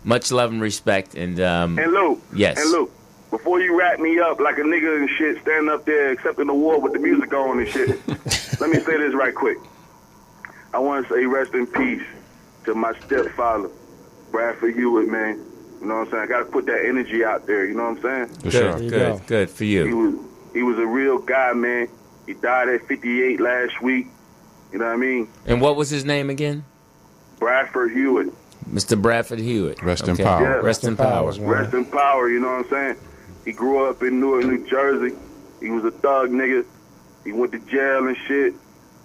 Much love and respect. And Lou. yes. And Lou, before you wrap me up like a nigga and shit, standing up there accepting the award with the music on and shit, let me say this right quick. I want to say rest in peace to my stepfather, Bradford Hewitt, man. You know what I'm saying? I got to put that energy out there. You know what I'm saying? For sure. Good for you. He was a real guy, man. He died at 58 last week. You know what I mean? And what was his name again? Bradford Hewitt. Mr. Bradford Hewitt. Rest in power. Yeah. Rest in power. Rest in power, you know what I'm saying? He grew up in Newark, New Jersey. He was a thug nigga. He went to jail and shit.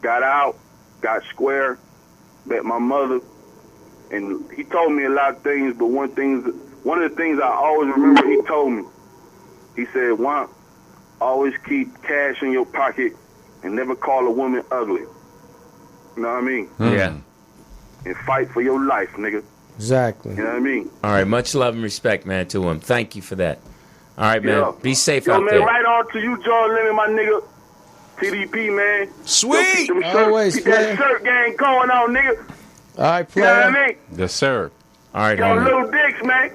Got out. Got square. Met my mother. And he told me a lot of things, but one of the things I always remember he told me, he said, "Juan, always keep cash in your pocket and never call a woman ugly." You know what I mean? Yeah. And fight for your life, nigga. Exactly. You know what I mean? All right. Much love and respect, man, to him. Thank you for that. All right, man. Yeah. Be safe Yo, out man, there. right on to you, John Lennon, my nigga. TDP, man. Sweet. Yo, Always, keep that shirt gang going on, nigga. All right, You know what I player. mean? Yes, sir. All right, Yo, homie. little dicks, man.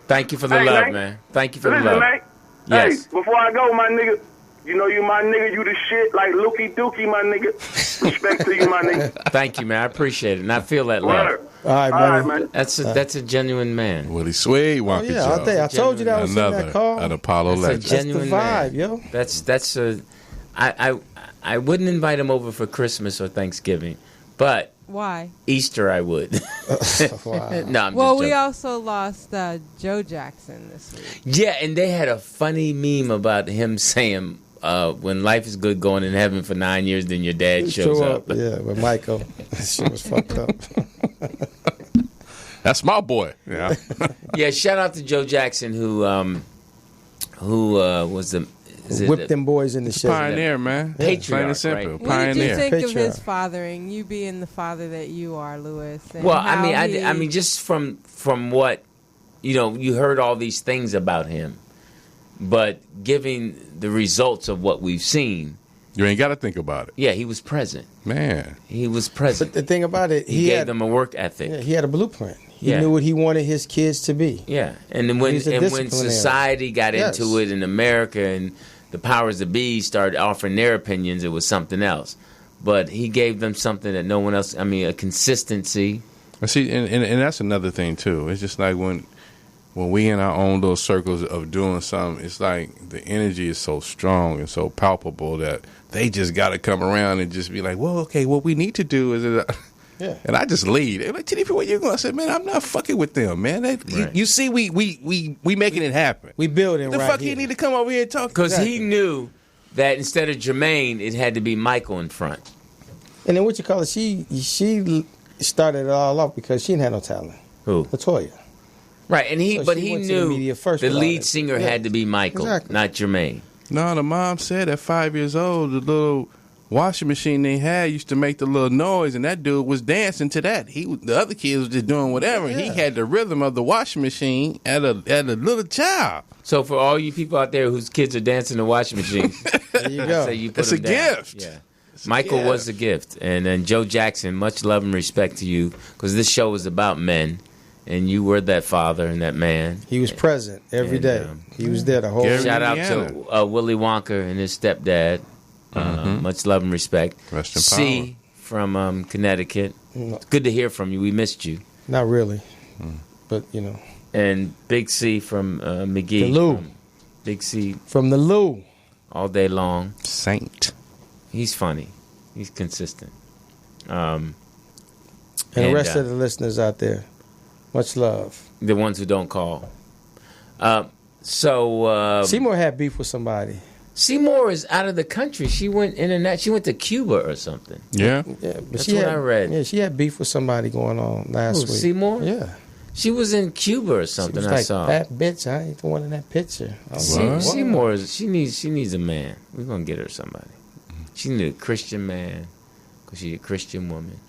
Thank you for the Hey, love, man. man. Thank you for Listen, the love. man. Yes. Hey, before I go, my nigga, you know you my nigga, you the shit like Lukey Dookie, my nigga. Respect to you, my nigga. Thank you, man. I appreciate it, and I feel that love. Word. All right, All buddy. right, man. That's a genuine man. Willie Sway, Oh, Wonka yeah, Joe. I told you that was in Another that call. an Apollo That's a legend. That's the genuine vibe, man. yo. That's a. I wouldn't invite him over for Christmas or Thanksgiving, but Why? Easter I would. Wow. No, I'm Well, just we joking. also lost Joe Jackson this week. Yeah, and they had a funny meme about him saying, "When life is good, going in heaven for 9 years, then your dad shows up." Yeah, with Michael. That shit was fucked up. That's my boy. Yeah. Yeah, shout out to Joe Jackson who was the Whipped them boys in the shit. Pioneer, man. Patriarch, Plain and simple. right? What did you Pioneer. think of Patriarch. his fathering? You being the father that you are, Lewis. And Well, how I mean, just from what you heard all these things about him, but giving the results of what we've seen, You ain't got to think about it. yeah, he was present. Man. He was But present. the thing about it, He gave them a work ethic. yeah, he had a blueprint. He Yeah. knew what he wanted his kids to be. Yeah, and then when He's a when disciplinarian. society got Yes. into it in America and the powers that be started offering their opinions, it was something else. But he gave them something that no one else. I mean, a consistency. See, and that's another thing too. It's just like when we in our own little circles of doing something, it's like the energy is so strong and so palpable that they just got to come around and just be like, well, okay, what we need to do is, Yeah. and I just lead. They're like, TDP, where you going? I said, man, I'm not fucking with them, man. You see, we making it happen. We building The right fuck here. he need to come over here and talk? Because he knew that instead of Jermaine, it had to be Michael in front. And then what you call it? She started it all off because she didn't have no talent. Who? Latoya. Right, and So but she he went to the knew media first the with all lead that. singer Yeah. had to be Michael, Exactly. not Jermaine. No, the mom said at 5 years old, the little washing machine they had used to make the little noise, and that dude was dancing to that. The other kids was just doing whatever. He had the rhythm of the washing machine at a little child. So for all you people out there whose kids are dancing the washing machine, There you go. say you put It's a them down. gift. Yeah. Michael was a gift. And then Joe Jackson, much love and respect to you, because this show is about men, and you were that father and that man. He was present every And, day. He was there the whole Gary- Shout out Indiana. to Willy Wonka and his stepdad. Much love and respect. Rest in C from Connecticut. It's good to hear from you. We missed you. Not really. But, you know. And Big C from McGee. The Lou. Big C From the Lou. all day long. Saint. He's funny. He's consistent. And the rest of the listeners out there. Much love. The ones who don't call. Seymour had beef with somebody. Seymour is out of the country. She went internet. She went to Cuba or something. Yeah. Yeah, but That's she what had, I read. Yeah, she had beef with somebody going on last Who, week. Seymour? Yeah. She was in Cuba or She something. was I like, saw. that bitch, I ain't the one in that picture. I was like, what? Seymour is. She needs a man. We're gonna get her somebody. She needs a Christian man because she's a Christian woman.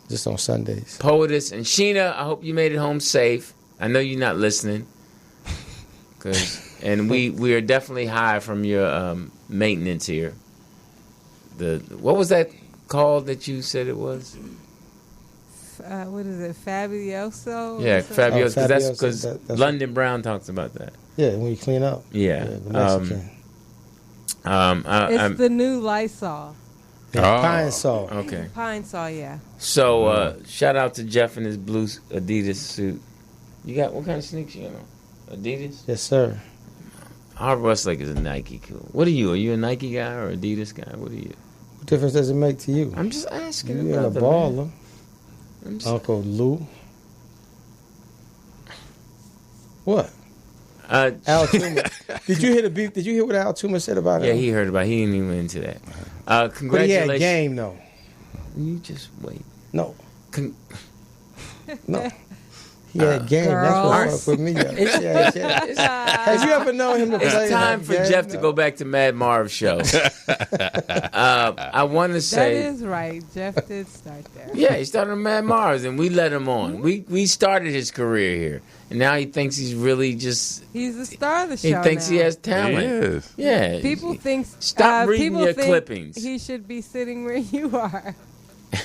Just on Sundays. Poetess and Sheena, I hope you made it home safe. I know you're not listening, and we are definitely high from your maintenance here. What was that called that you said it was? what is it, Fabioso? Yeah, Fabioso. Because that's Fabioso, because that's London Brown talks about that. Yeah, when you clean up. Yeah. The Mexican. It's the new Lysol. Pine Sol. Okay. Pine Sol, yeah. So shout out to Jeff in his blue Adidas suit. You got what kind of sneakers you got on? Adidas? Yes, sir. Our Westlake is a Nike cool. What are you? Are you a Nike guy or Adidas guy? What are you? What difference does it make to you? I'm just asking. You're a brother, baller. man. Uncle Lou. What? Al Tuma. Did you hear the beef? Did you hear what Al Tuma said about him? Yeah, he heard about it. He ain't even into that. But he Congratulations. had game, though. You just wait. No. No. He had game. That's what fucked with me. Yeah. Have you ever known him to play? It's time for game? Jeff to go back to Mad Marv's show. I want to say that is right. Jeff did start there. Yeah, he started on Mad Marv's, and we let him on. We started his career here, and now he thinks he's really just. He's the star of the show. He thinks now. he has talent. He is. Yeah. People think. Stop reading people your think clippings, He should be sitting where you are.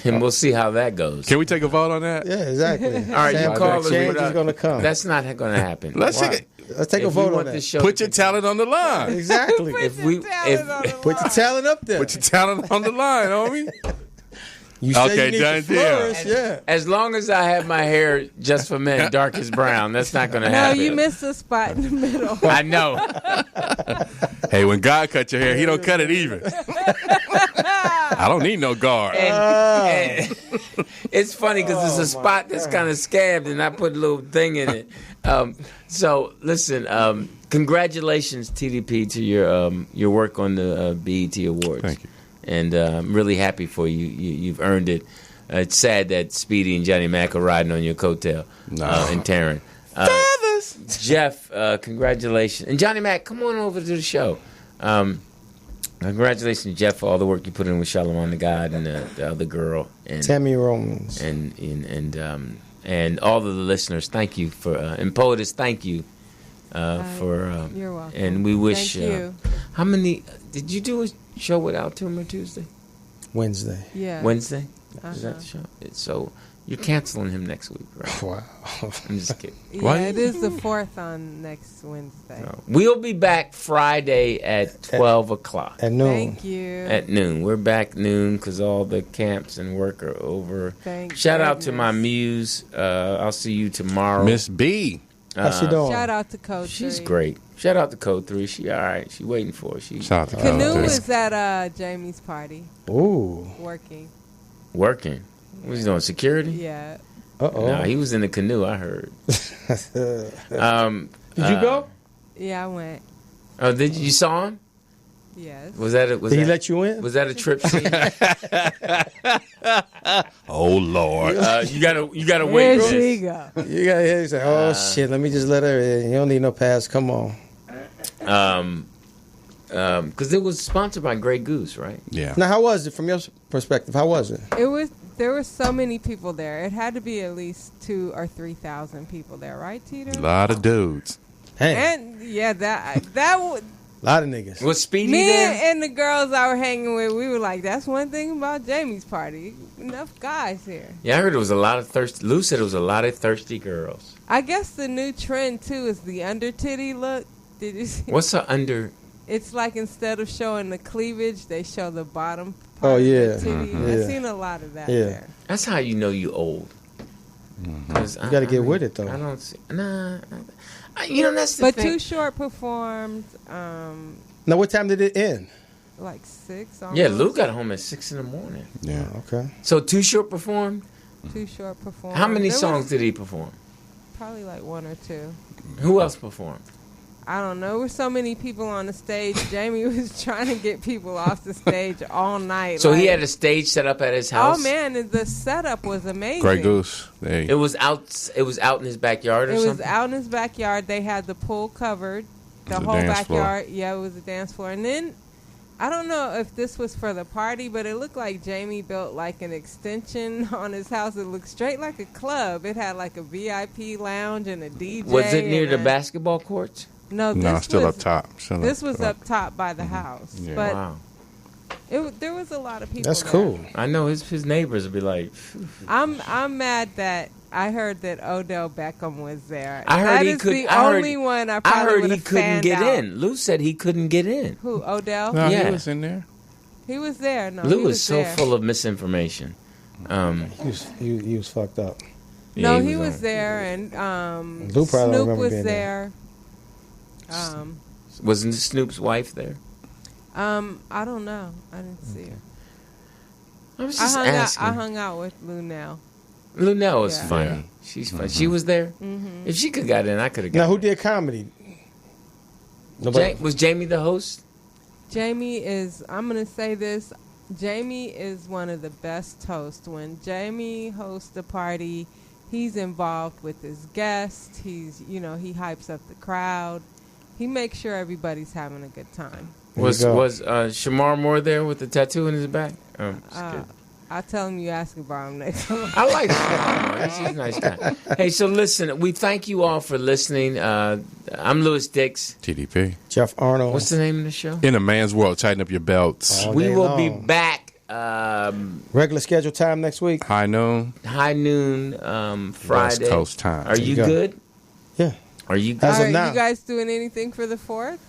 and we'll see how that goes. Can we take a vote on that? Yeah, exactly. All right, Sam you call us. change is going to come. That's not going to happen. Let's Why? take a If vote you on want that. this show Put to your talent on the line. Exactly. If we, if Put your talent up there. Put your talent on the line, homie. You say Okay, you need done to deal. flourish, yeah. as long as I have my hair just for men, dark as brown, that's not going to No, happen. you missed a spot in the middle. I know. Hey, when God cut your hair, he don't cut it even. I don't need no guard. And it's funny because it's a spot that's kind of scabbed, and I put a little thing in it. So listen, congratulations, TDP, to your work on the BET Awards. Thank you. And I'm really happy for you. You've earned it. It's sad that Speedy and Johnny Mac are riding on your coattail. And Taryn. Jeff, congratulations. And Johnny Mac, come on over to the show. Congratulations, Jeff, for all the work you put in with Charlamagne the God and the other girl. And Tammy Romans. And all of the listeners, thank you for, and POTUS, thank you for. You're welcome. And we wish. Thank you. How many? Did you do a show with Al Toomer Tuesday? Wednesday. Yeah. Wednesday? Is that the show? So you're canceling him next week, right? Wow. I'm just kidding. Yeah, it is the 4th on next Wednesday. No. We'll be back Friday at 12 o'clock. At noon. Thank you. At noon. We're back noon because all the camps and work are over. Thank Shout out to goodness. my muse. I'll see you tomorrow. Miss B. How's she doing? Shout out to Code She's 3. great. Shout out to Code 3. She all right. She waiting for it. She Shout out to Canoe Code 3. is at Jamie's party. Ooh. Working. working. What was he doing? Security? Yeah. Uh-oh. No, he was in the canoe, I heard. Did you go? Yeah, I went. Oh, did you saw him? Yes. Was that? Did he let you in? Was that a trip scene? Oh Lord! You gotta Where wait. she go? You got to say, oh shit, let me just let her in. You don't need no pass. Come on. Because it was sponsored by Grey Goose, right? Yeah. Now, how was it from your perspective? How was it? There were so many people there. It had to be at least 2,000 or 3,000 people there, right, Tito? A lot of dudes. Hey, And yeah, that would. a lot of niggas. Was Speedy Me there? and the girls I were hanging with, we were like, that's one thing about Jamie's party. Enough guys here. Yeah, I heard there was a lot of thirsty. Lou said there was a lot of thirsty girls. I guess the new trend, too, is the under titty look. Did you see? What's the under? It's like instead of showing the cleavage, they show the bottom Oh, part yeah. of the titty. Mhm. I've Yeah. seen a lot of that Yeah. there. That's how you know you old. You got to get with it, though. I don't see. Nah. You know, that's the But thing. Too Short performed Now, what time did it end? like 6. Yeah, almost. Lou got home at 6 in the morning. Yeah. Okay. So Too Short performed? Too Short performed. How many There songs was did he perform? Probably like 1 or 2. Who else performed? I don't know. There were so many people on the stage. Jamie was trying to get people off the stage all night. So he like- had a stage set up at his house? Oh man, the setup was amazing. Grey Goose. Hey. It was out in his backyard or It was something? out in his backyard. They had the pool covered, the It was a whole dance floor. backyard. Yeah, it was a dance floor. And then I don't know if this was for the party, but it looked like Jamie built like an extension on his house. It looked straight like a club. It had like a VIP lounge and a DJ. Was it near and the a- basketball courts? No, No, this still was, up top. Still This was up top by the house. Yeah. But Wow. There was a lot of people. That's there. cool. I know his neighbors would be like. I'm mad that I heard that Odell Beckham was there. I heard that he is could. the I heard, only one I I probably heard would he have couldn't fanned get out. in. Lou said he couldn't get in. Who, Odell? No, Yeah. he was in there. He was there. No, Lou he is was so there. full of misinformation. He was fucked up. No, Yeah, he was on. there, and Lou probably Snoop remember was being there. Wasn't Snoop's wife there? I don't know. I didn't see her. I was just I asking. hung out with Lou now. Lunell was Yeah. funny. Yeah. She's funny. She was there. Mm-hmm. If she could got in, I could have got Now, who in. did comedy? Nobody. Was Jamie the host? Jamie is, I'm going to say this, Jamie is one of the best hosts. When Jamie hosts a party, he's involved with his guests. He hypes up the crowd. He makes sure everybody's having a good time. There you Was go. Shamar Moore there with the tattoo in his back? Just kidding. I'll tell him you ask about him next time. I like Shamar Moore. He's a nice guy. Hey, so listen, we thank you all for listening. I'm Louis Dix. TDP. Jeff Arnold. What's the name of the show? In a man's world, tighten up your belts. All We day will be long. back Regular schedule time next week. High noon, high noon Friday. West Coast time. Are you go. good? Yeah. Are you good? As of Are now. you guys doing anything for the 4th?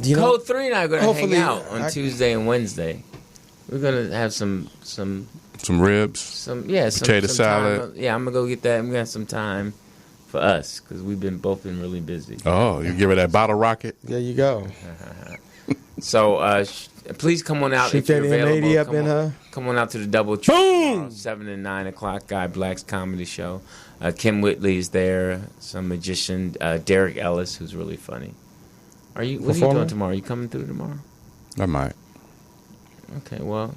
You know, Code 3 and I are going to hang hopefully, out on Tuesday and Wednesday. We're going to have some ribs, potato salad. Time. Yeah, I'm going to go get that. I'm going to have some time for us because we've both been really busy. Oh, you give her that bottle rocket? there you go. So please come on out Shoot if you're that available. M80 up come in on, her. Come on out to the Double Tree tomorrow, 7 and 9 o'clock. Guy Black's comedy show. Kim Whitley is there. Some magician, Derek Ellis, who's really funny. What are you Performer? doing tomorrow? Are you coming through tomorrow? I might. Okay, well,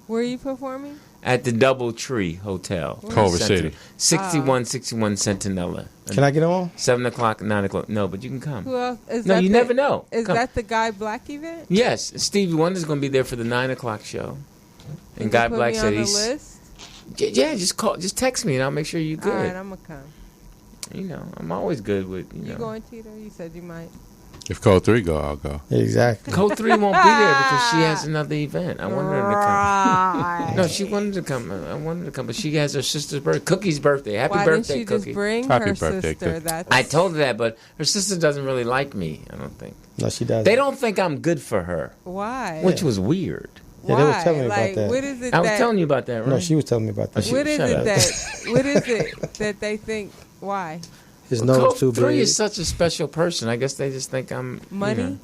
Where are you performing? at the Double Tree Hotel, Culver City. 6161 Centinela. Can I get on? 7 o'clock, 9 o'clock. No, but you can come. Who else? Is No, that you the- never know. Is Come. that the Guy Black event? Yes, Stevie Wonder's going to be there for the 9 o'clock show. And Can you Guy put Black me said on the he's. list? Yeah, just text me and I'll make sure you're All right, good. I'm gonna come. I'm always good with, You going, Tito? You said you might. If Code 3 go, I'll go. Exactly. Code 3 won't be there because she has another event. I wanted her to come. Right. No, she wanted to come. I wanted her to come, but she has her sister's birthday. Cookie's birthday. Happy Why birthday, didn't she Cookie. just bring Happy her birthday, sister? Cookie. That's I told her that, but her sister doesn't really like me, I don't think. No, she doesn't. They don't think I'm good for her, why. which was weird. Yeah, they were telling me about like, that. what is it I was that? telling you about that, right? No, she was telling me about that. What is Shut it up. that? What is it that they think? Why? His nose Code too 3 big. is such a special person. I guess they just think I'm Money?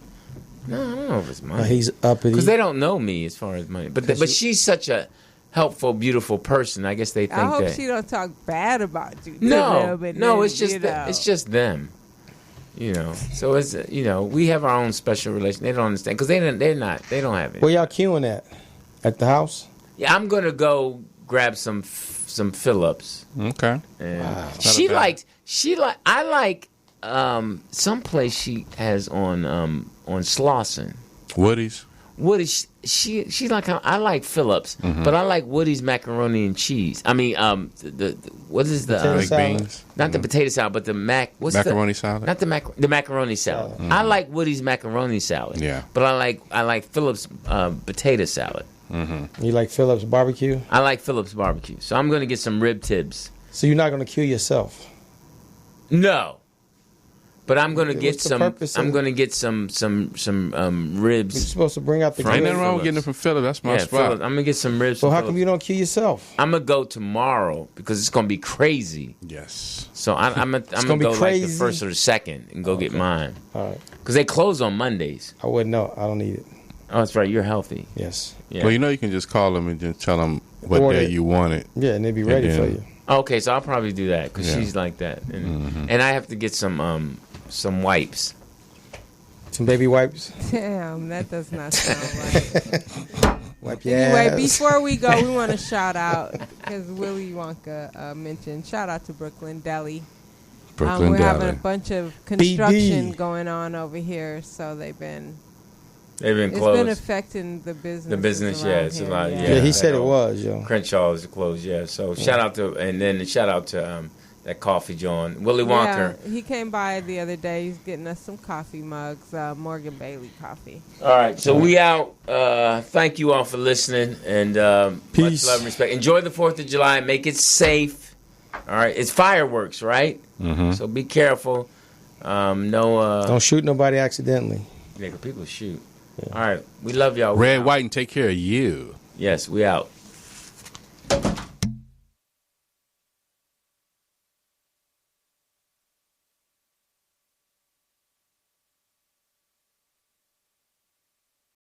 No, I don't know if it's money. He's uppity. Because they don't know me as far as money. But she's such a helpful, beautiful person. I guess they think I hope that. she don't talk bad about you. to No, them and no, then, it's just you know. it's just them. So it's we have our own special relation. They don't understand because they don't have it. Where y'all queuing at? At the house? Yeah, I'm gonna go grab some Phillips. Okay. And Wow. I like some place she has on Slauson. Woody's. Woody, she like I like Phillips, but I like Woody's macaroni and cheese. I mean, the what is the Potato Baked salad. beans. not the potato salad, but the Macaroni salad. Not the macaroni salad. I like Woody's macaroni salad. Yeah. but I like Phillips potato salad. You like Phillips barbecue? I like Phillips barbecue, so I'm going to get some rib tips. So you're not going to kill yourself? No, but I'm going to What's get the some. purpose I'm of- going to get some You're ribs. supposed to bring out the From Ain't grill. nothing wrong with getting it from Phillips. That's my Yeah, spot. Phillips. I'm going to get some ribs. So from how come Phillips. you don't kill yourself? I'm gonna go tomorrow because it's gonna be crazy. Yes. So I'm gonna gonna be go like the crazy? first or the second and go get mine All right. because they close on Mondays. I wouldn't know. I don't need it. Oh, that's right. You're healthy. Yes. Yeah. Well, you can just call them and just tell them what Order day it. you want it. Yeah, and they'd be ready And for then- you. Okay, so I'll probably do that because Yeah. she's like that, and I have to get some wipes. Some baby wipes. Damn, that does not sound right. Wipe your Anyway, ass. before we go, we want to shout out because Willy Wonka mentioned. Shout out to Brooklyn Deli. Brooklyn we're having Deli. a bunch of construction BD. going on over here, so they've been They've been closed. affecting the business. The business, yeah, it's a lot. Yeah, he said it know. was, yo. Crenshaw is closed. Yeah, so shout out to that coffee joint. Willy Wonka. Yeah, he came by the other day. He's getting us some coffee mugs, Morgan Bailey coffee. All right, so we out. Thank you all for listening, and Peace. much love and respect. Enjoy the 4th of July. Make it safe. All right, it's fireworks, right? Mm-hmm. So be careful. Don't shoot nobody accidentally. Yeah, 'cause people shoot. All right, we love y'all. Red, white, and take care of you. Yes, we out.